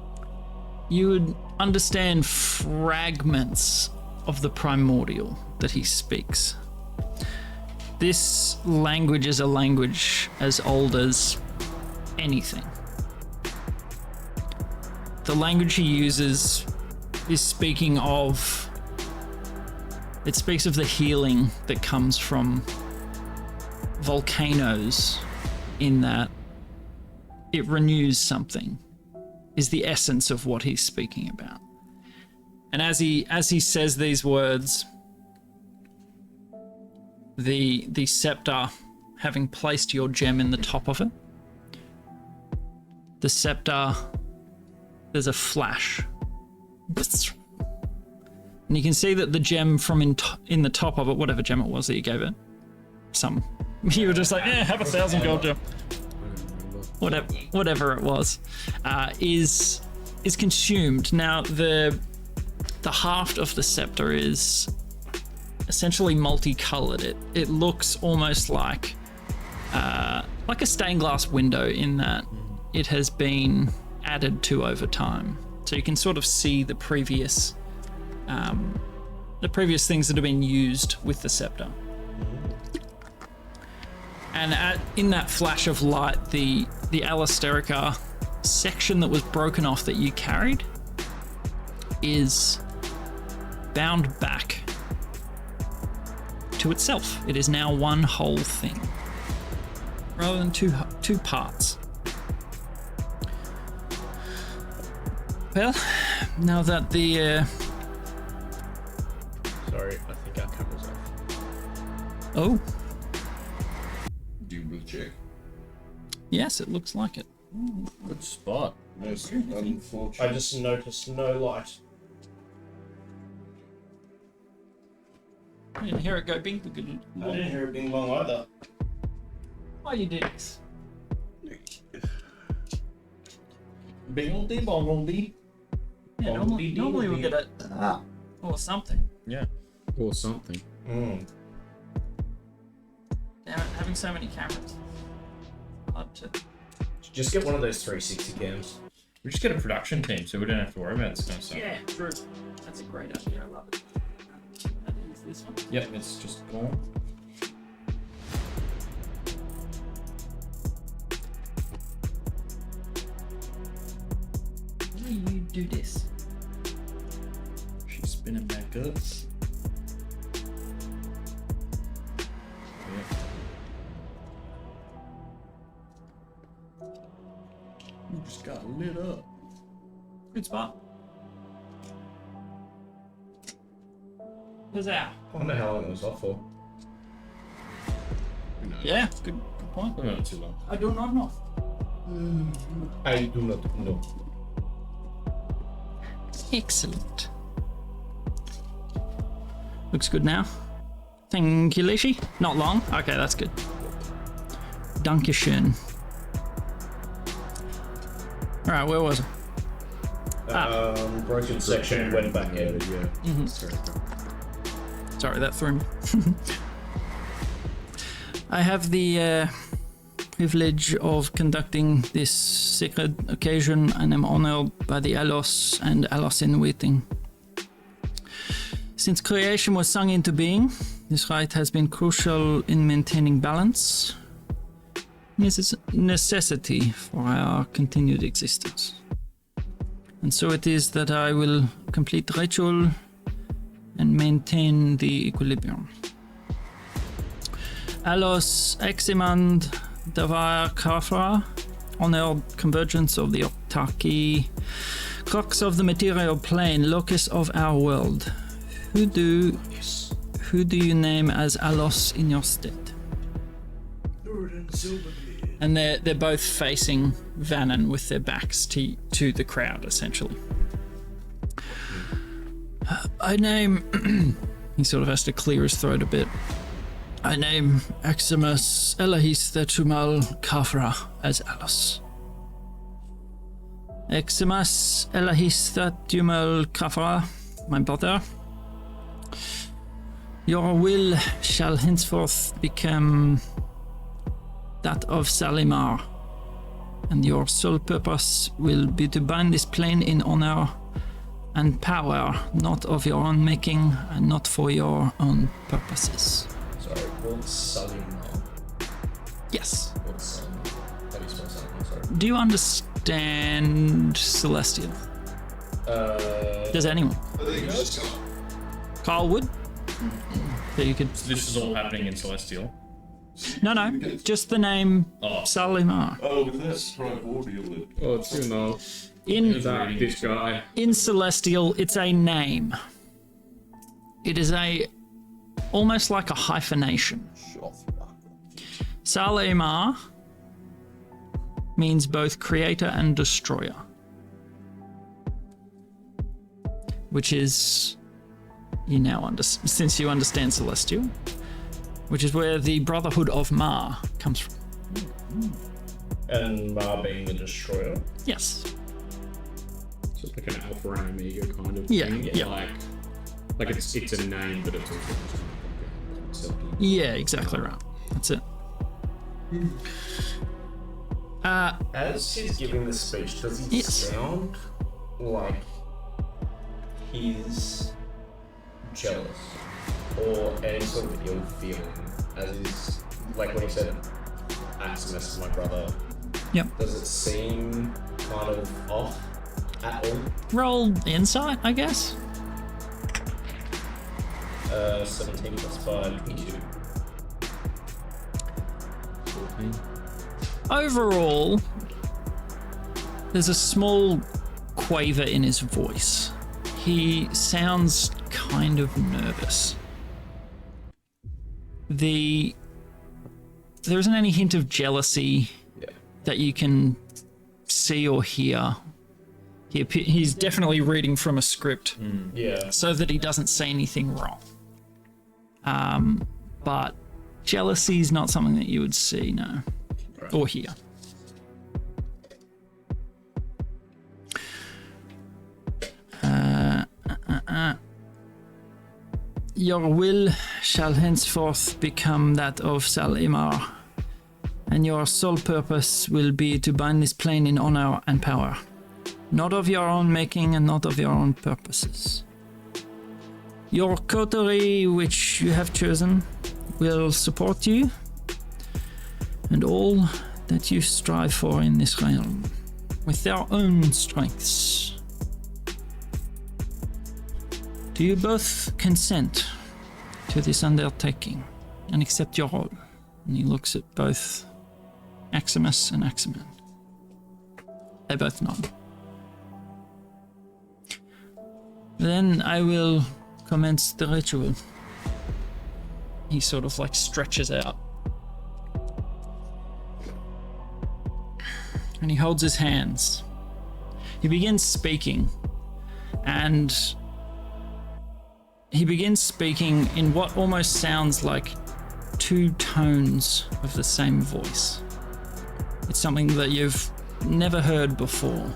You would understand fragments of the primordial that he speaks. This language is a language as old as anything. The language he uses is speaking of... It speaks of the healing that comes from volcanoes, in that it renews something, is the essence of what he's speaking about. And as he says these words, the scepter, having placed your gem in the top of it, the scepter, there's a flash. And you can see that the gem from in the top of it, whatever gem it was that you gave it, you were just like, have 1,000 gold gem. Whatever it was, is consumed. Now the haft of the scepter is essentially multicolored. It looks almost like a stained glass window, in that it has been added to over time. So you can sort of see the previous things that have been used with the scepter. And in that flash of light, the Alosterica section that was broken off that you carried is bound back to itself. It is now one whole thing, rather than two parts. Well, now that the Sorry, I think our camera's off. oh Do you want to check? yes, it looks like it. Good spot. Most unfortunate. I just noticed no light. I didn't hear it go bing. I didn't hear it being long either. Why you did this? Bingledy bongledy. Yeah, normally we'll get it or something. Yeah. Or something. Mm. Damn it, having so many cameras. Hard to... Just get one of those 360 cams. We just get a production team, so we don't have to worry about this kind of stuff. Yeah, true. That's a great idea. I love it. That is this one. Yep, it's just gone. How do you do this? She's spinning back up. just got lit up. Good spot. Who's out? I wonder how long it was off for. Yeah, good point. Not too long. I do not know. I do not know. Excellent. Looks good now. Thank you, Lishi. Not long. Okay, that's good. Dankeschön. Alright, where was I? Broken section went back in. Yeah. Sorry, that threw me. I have the privilege of conducting this sacred occasion and am honored by the Alos and Alos in waiting. Since creation was sung into being, this rite has been crucial in maintaining balance. This is a necessity for our continued existence. And so it is that I will complete the ritual and maintain the equilibrium. Alos Eximand Davar Kafra, honored convergence of the Octarchy, crux of the material plane, locus of our world. Who do you name as Alos in your stead? And they're both facing Vannon with their backs to the crowd, essentially. I name... he sort of has to clear his throat a bit. I name Eximus Elahis Thetumal Kafra as Alos. Eximus Elahis Thetumal Kafra, my brother. Your will shall henceforth become that of Salimar, and your sole purpose will be to bind this plane in honor and power, not of your own making and not for your own purposes. Sorry, what's Salimar? Yes. What's how do you spell Salimar? Sorry. Do you understand Celestial? Does anyone? I think it's just Kyle would? So you could... This is all happening in Celestial. No, just the name Salimar. Oh, that's primordial. Oh, it's this guy. In Celestial, it's a name. It is almost like a hyphenation. Salimar means both creator and destroyer, which is, since you understand Celestial, which is where the Brotherhood of Ma comes from. And Ma being the destroyer. Yes. So it's like an alpha and omega kind of Yeah, thing. yeah. Like it's a name, but it's also Yeah, exactly right. That's it. As he's giving the speech, does he sound like he's jealous or any sort of ill feeling? As he's, like when he said, Maximus is my brother. Yep. Does it seem kind of off at all? Roll insight, I guess. 17 plus 5, 22. Overall, there's a small quaver in his voice. He sounds kind of nervous. There isn't any hint of jealousy that you can see or hear. He's definitely reading from a script, so that he doesn't say anything wrong. But jealousy is not something that you would see, no, or hear. Your will shall henceforth become that of Salimar, and your sole purpose will be to bind this plane in honor and power, not of your own making and not of your own purposes. Your coterie, which you have chosen, will support you and all that you strive for in this realm with their own strengths. Do you both consent to this undertaking and accept your role? And he looks at both Maximus and Aximand. They both nod. Then I will commence the ritual. He sort of like stretches out. And he holds his hands. He begins speaking. And he begins speaking in what almost sounds like two tones of the same voice. It's something that you've never heard before.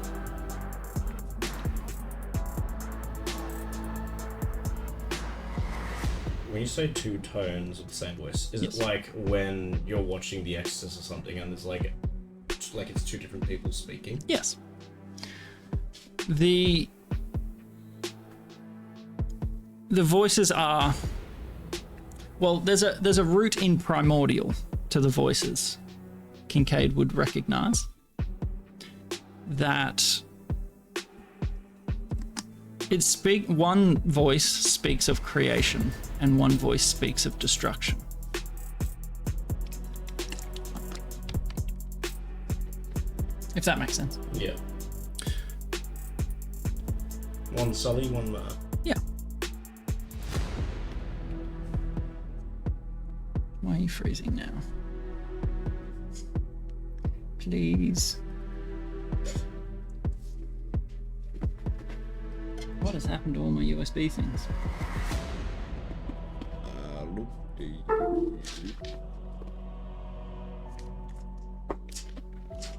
When you say two tones of the same voice, is Yes. it like when you're watching The Exorcist or something and there's like it's two different people speaking? Yes. The voices are, well, there's a root in primordial to the voices. Kincaid would recognize that one voice speaks of creation and one voice speaks of destruction. If that makes sense. Yeah. One Sully, one Mar. Yeah. Why are you freezing now? Please. What has happened to all my USB things?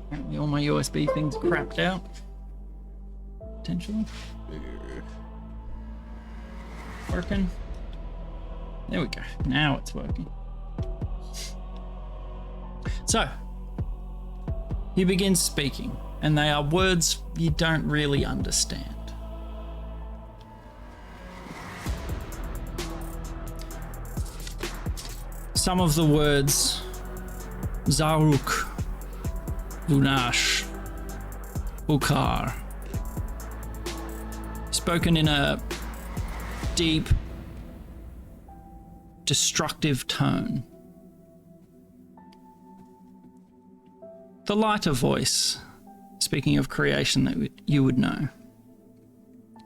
Apparently all my USB things crapped out. Potentially. Working. There we go. Now it's working. So, he begins speaking, and they are words you don't really understand. Some of the words, Zaruk, Lunash, Ukar, spoken in a deep, destructive tone. The lighter voice, speaking of creation that you would know.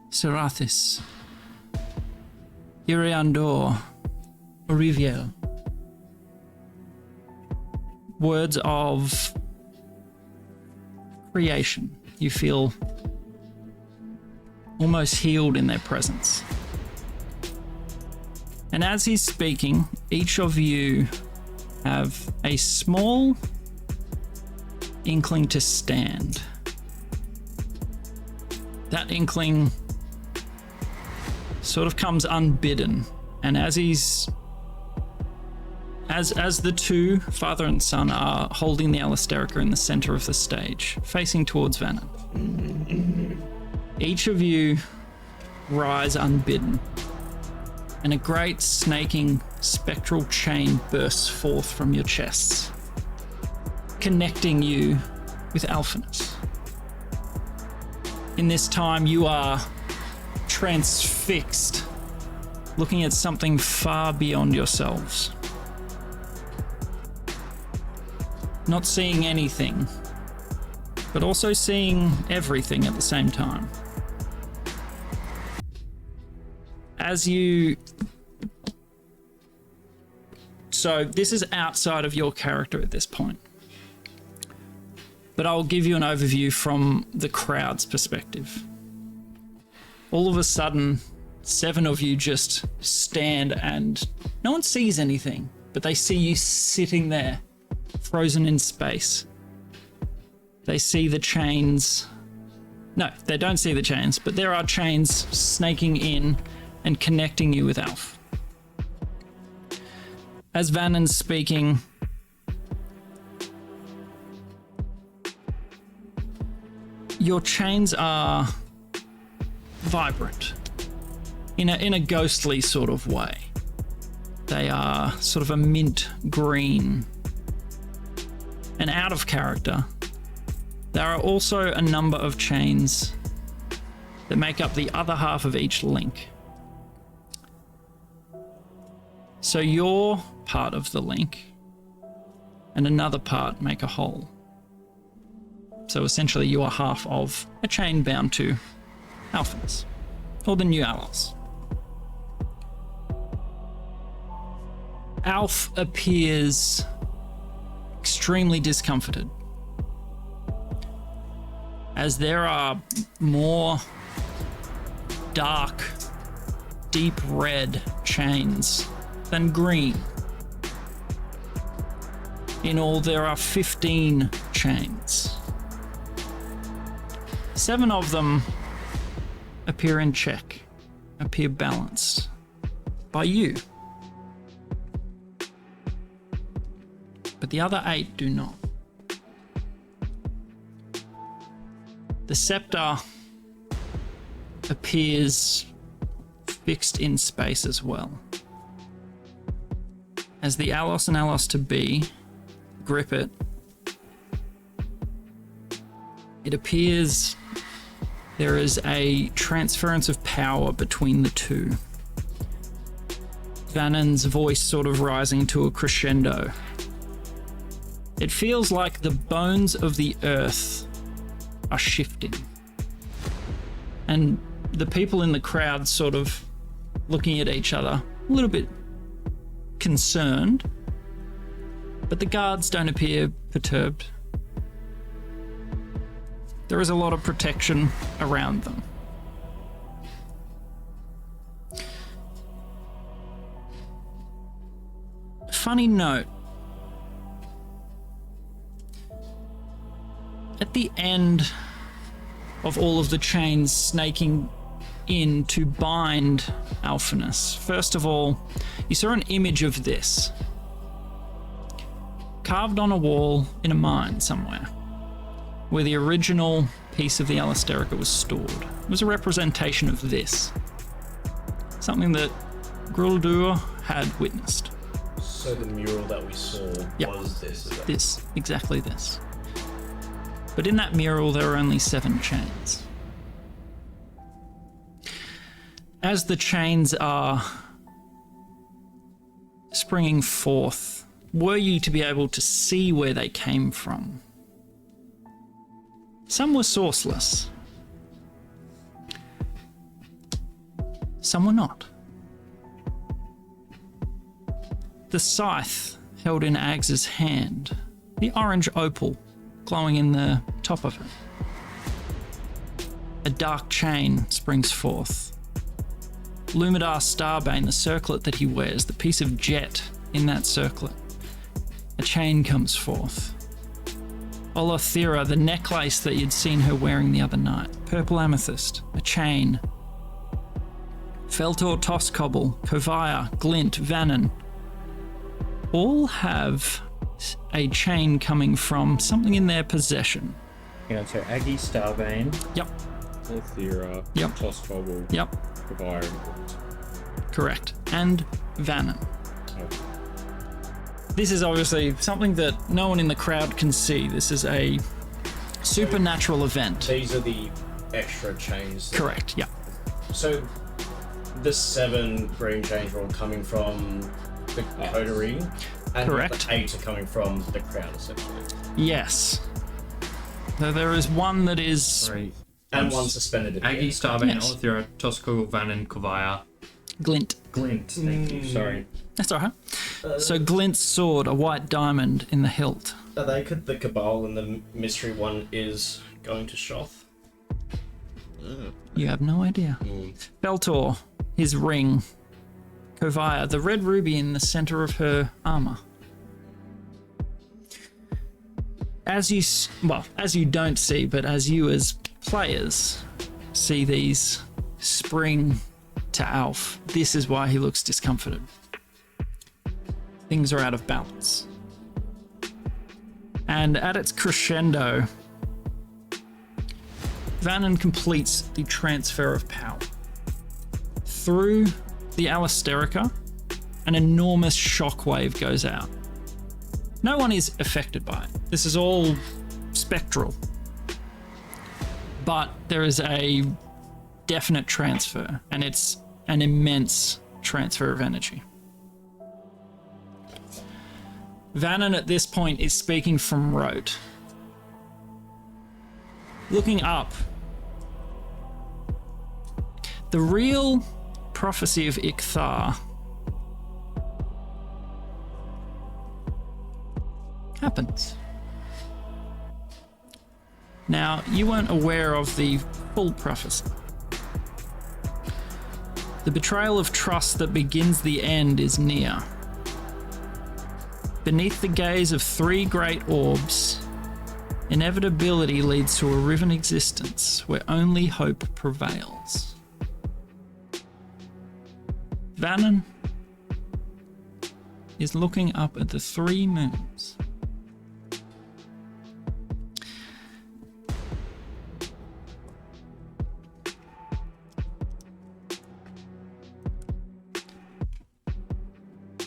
Serathis, Iriandor, Oriviel. Words of creation. You feel almost healed in their presence. And as he's speaking, each of you have a small inkling to stand. That inkling sort of comes unbidden, and as the two, father and son, are holding the Alisterica in the center of the stage, facing towards Vanna, each of you rise unbidden, and a great snaking spectral chain bursts forth from your chests, connecting you with Alphanus. In this time, you are transfixed, looking at something far beyond yourselves. Not seeing anything, but also seeing everything at the same time. So this is outside of your character at this point. But I'll give you an overview from the crowd's perspective. All of a sudden, 7 of you just stand and no one sees anything, but they see you sitting there, frozen in space. They see the chains. No, they don't see the chains, but there are chains snaking in and connecting you with Alf. As Vannon's speaking, your chains are vibrant in a ghostly sort of way. They are sort of a mint green. And out of character, there are also a number of chains that make up the other half of each link. So your part of the link and another part make a whole. So essentially you are half of a chain bound to Alphanus, or the new Alos. Alf appears extremely discomforted, as there are more dark, deep red chains than green. In all, there are 15 chains. 7 of them appear in check, appear balanced by you. But the other 8 do not. The scepter appears fixed in space as well. As the Alos and Alos to be grip it, it appears there is a transference of power between the two. Vannon's voice sort of rising to a crescendo. It feels like the bones of the earth are shifting. And the people in the crowd sort of looking at each other, a little bit concerned, but the guards don't appear perturbed. There is a lot of protection around them. Funny note. At the end of all of the chains snaking in to bind Alphanus, first of all, you saw an image of this carved on a wall in a mine somewhere, where the original piece of the Alisterica was stored. It was a representation of this, something that Gruldur had witnessed. So the mural that we saw was this? Is that... This, exactly this. But in that mural, there are only 7 chains. As the chains are springing forth, were you to be able to see where they came from? Some were sourceless. Some were not. The scythe held in Ags's hand, the orange opal glowing in the top of it. A dark chain springs forth. Lumidar Starbane, the circlet that he wears, the piece of jet in that circlet. A chain comes forth. Olothera, the necklace that you'd seen her wearing the other night. Purple amethyst, a chain. Feltor Toskobble, Kovaya, Glint, Vannon, all have a chain coming from something in their possession. Yeah, so Aggie, Starbane. Yep. Althera, Yep. Toskobble, Yep. Kavire, and Gort. Correct. And Vannon. Oh. This is obviously something that no one in the crowd can see. This is a supernatural event. These are the extra chains. Correct, yeah. So the 7 green chains are all coming from the coterie, and Correct. the 8 are coming from the crown, essentially. Yes. Though there is one that is... Sorry. And one suspended in the Aggie, air. Starbane, Yes. Althera, Toskobble, Vannon, Kovaya. Glint. Glint, thank you, sorry. That's alright. So Glint's sword, a white diamond in the hilt. Are they the Cabal, and the mystery one is going to Shoth? You have no idea. Beltor, his ring. Kovaya, the red ruby in the center of her armor. As you don't see, but as you as players see these spring to Alf, this is why he looks discomforted. Things are out of balance. And at its crescendo, Vannon completes the transfer of power. Through the Alisterica, an enormous shockwave goes out. No one is affected by it. This is all spectral. But there is a definite transfer, and it's an immense transfer of energy. Vannon at this point is speaking from rote. Looking up, the real prophecy of Icthar happens. Now, you weren't aware of the full prophecy. The betrayal of trust that begins the end is near. Beneath the gaze of 3 great orbs, inevitability leads to a riven existence where only hope prevails. Vannon is looking up at the 3 moons.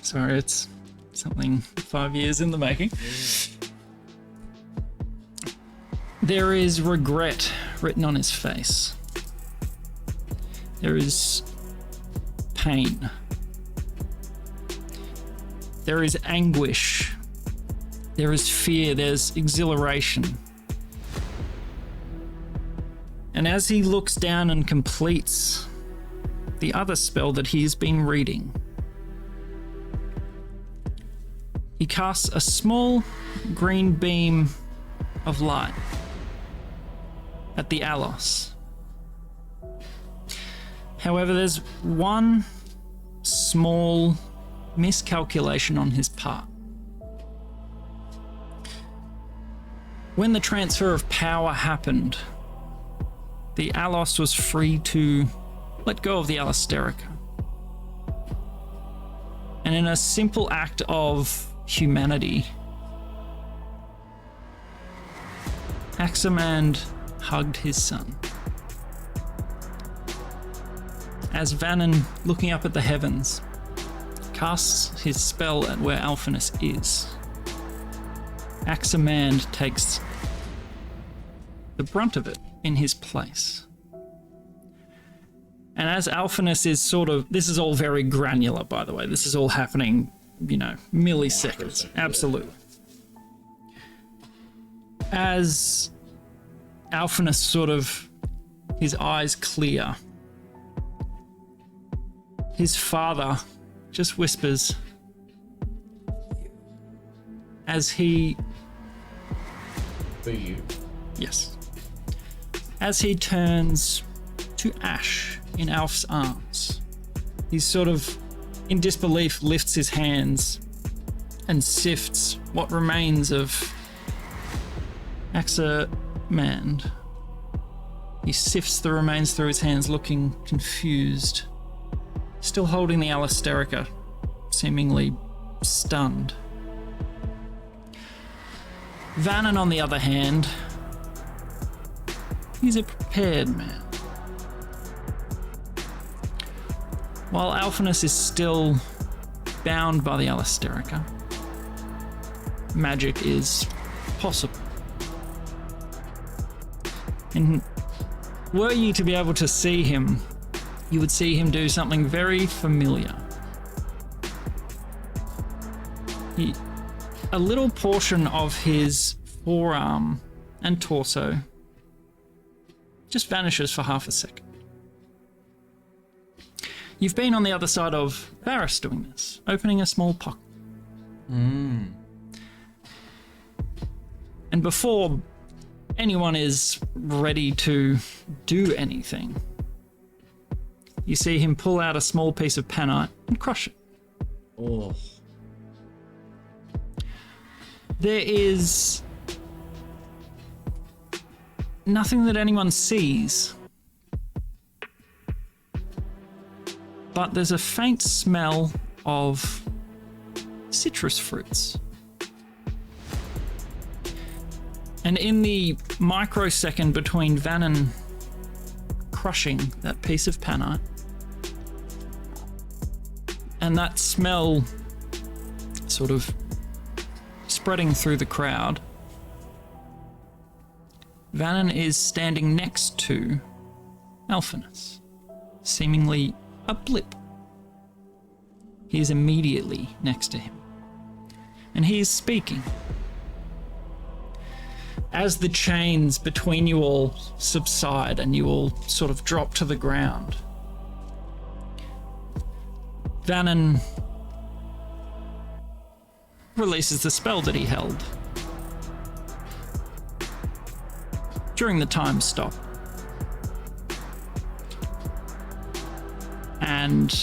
Sorry, it's something 5 years in the making. There is regret written on his face. There is pain. There is anguish. There is fear. There's exhilaration. And as he looks down and completes the other spell that he's been reading, he casts a small green beam of light at the Alos. However, there's one small miscalculation on his part. When the transfer of power happened, the Alos was free to let go of the Alasterica. And in a simple act of humanity, Axamand hugged his son. As Vannon, looking up at the heavens, casts his spell at where Alphanus is, Axamand takes the brunt of it in his place. And as Alphanus is this is all very granular, by the way, this is all happening, milliseconds, absolutely. As Alphanus his eyes clear, his father just whispers as he... For you. Yes. As he turns to ash in Alf's arms, he's in disbelief lifts his hands and sifts what remains of Axamand. He sifts the remains through his hands, looking confused, still holding the Alasterica, seemingly stunned. Vannon, on the other hand, he's a prepared man. While Alphanus is still bound by the Alasterica, magic is possible. And were you to be able to see him, you would see him do something very familiar. A little portion of his forearm and torso just vanishes for half a second. You've been on the other side of Varys doing this, opening a small pocket. And before anyone is ready to do anything, you see him pull out a small piece of panite and crush it. Oh. There is nothing that anyone sees, but there's a faint smell of citrus fruits. And in the microsecond between Vannon crushing that piece of panite and that smell spreading through the crowd, Vannon is standing next to Alphanus, seemingly a blip. He is immediately next to him, and he is speaking. as the chains between you all subside and you all sort of drop to the ground, Vannon releases the spell that he held during the time stop. And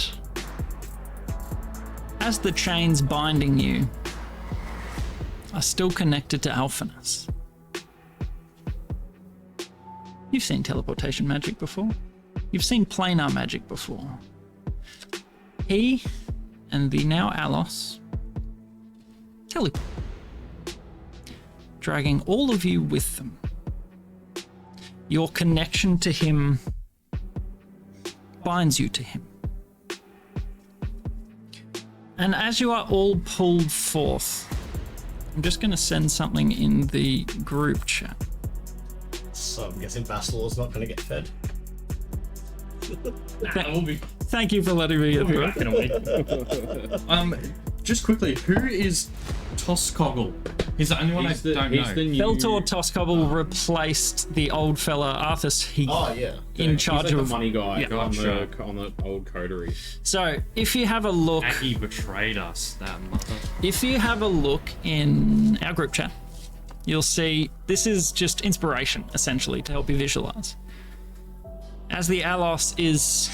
as the chains binding you are still connected to Alphanus, you've seen teleportation magic before. You've seen planar magic before. He and the now Alos teleport, dragging all of you with them. Your connection to him binds you to him. And as you are all pulled forth, I'm just going to send something in the group chat. So I'm guessing Bastalor's not going to get fed. Thank you for letting me get through it. Just quickly, who is Toskoggle? He's the only one I don't know. Beltor Toskobble replaced the old fella Arthas Heath in charge He's like of the money guy Yeah. on the old coterie. So if you have a look, And he betrayed us, that mother. if you have a look in our group chat, you'll see this is just inspiration essentially to help you visualize. As the Alos is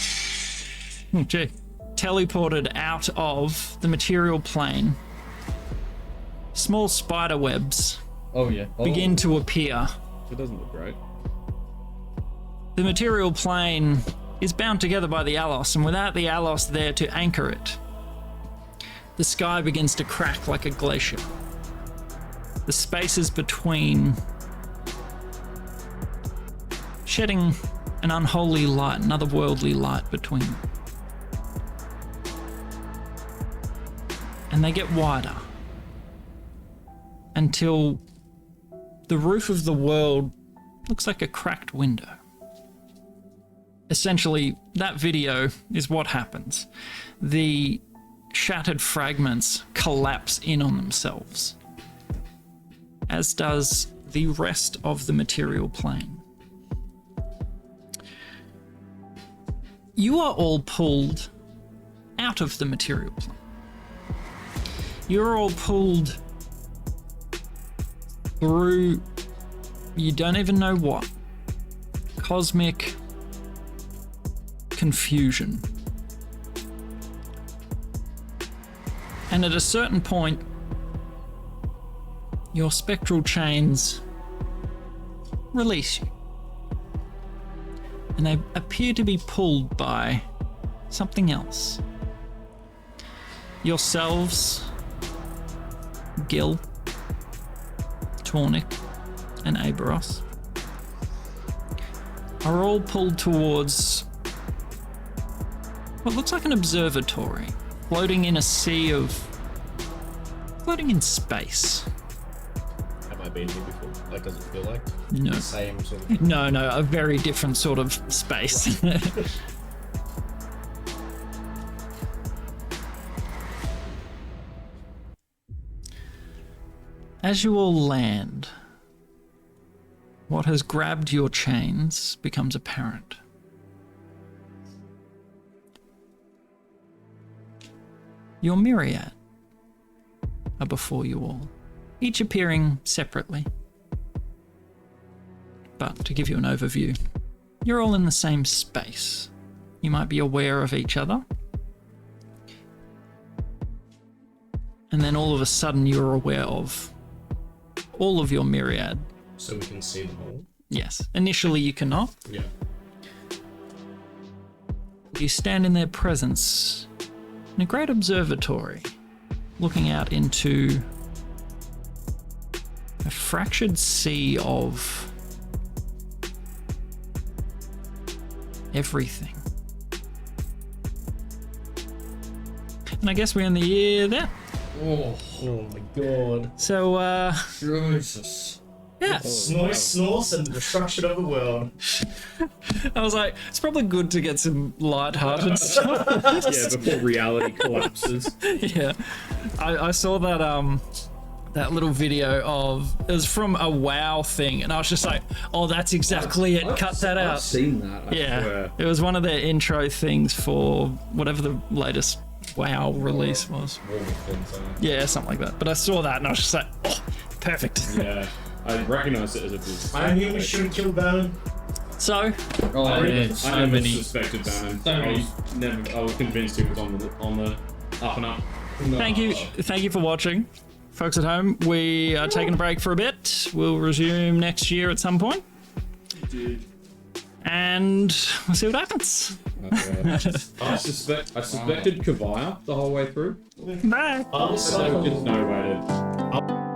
teleported out of the material plane, small spider webs begin to appear. It doesn't look great. The material plane is bound together by the Alos, and without the Alos there to anchor it, the sky begins to crack like a glacier. The spaces between shedding an unholy light, an otherworldly light between them. And they get wider until the roof of the world looks like a cracked window. Essentially, that video is what happens. The shattered fragments collapse in on themselves, as does the rest of the material plane. You are all pulled out of the material plane. You're all pulled through, you don't even know what, cosmic confusion. And at a certain point, your spectral chains release you. And they appear to be pulled by something else. Yourselves, Gil, Tornik, and Aberos are all pulled towards what looks like an observatory, floating in a sea of... floating in space. Have I been here before? Like, does it feel like No. the same sort of... No, a very different sort of space. As you all land, what has grabbed your chains becomes apparent. Your myriad are before you all, each appearing separately. But to give you an overview, you're all in the same space. You might be aware of each other. And then all of a sudden you're aware of all of your myriad. So we can see them all? Yes. Initially you cannot. Yeah. You stand in their presence in a great observatory, looking out into a fractured sea of everything. And I guess we're in the year there. Oh my god. So, Jesus. yeah. Snoy-snauce and destruction of the world. I was like, it's probably good to get some light-hearted stuff. Yeah, before reality collapses. Yeah. I saw that that little video of it was from a WoW thing, and I was just like, oh, that's exactly it. Cut that I've out. seen that. I swear. It was one of their intro things for whatever the latest WoW release was. Yeah, something like that. But I saw that and I was just like, oh, perfect. Yeah, I recognise it as a boost. I knew we should kill Bannon. So, I so never many- suspected Bannon. so many- I was convinced he was on the up and up. thank you for watching. Folks at home, we are taking a break for a bit. We'll resume next year at some point. And we'll see what happens. I suspected Kavaya the whole way through. Bye. Also, Just no way to.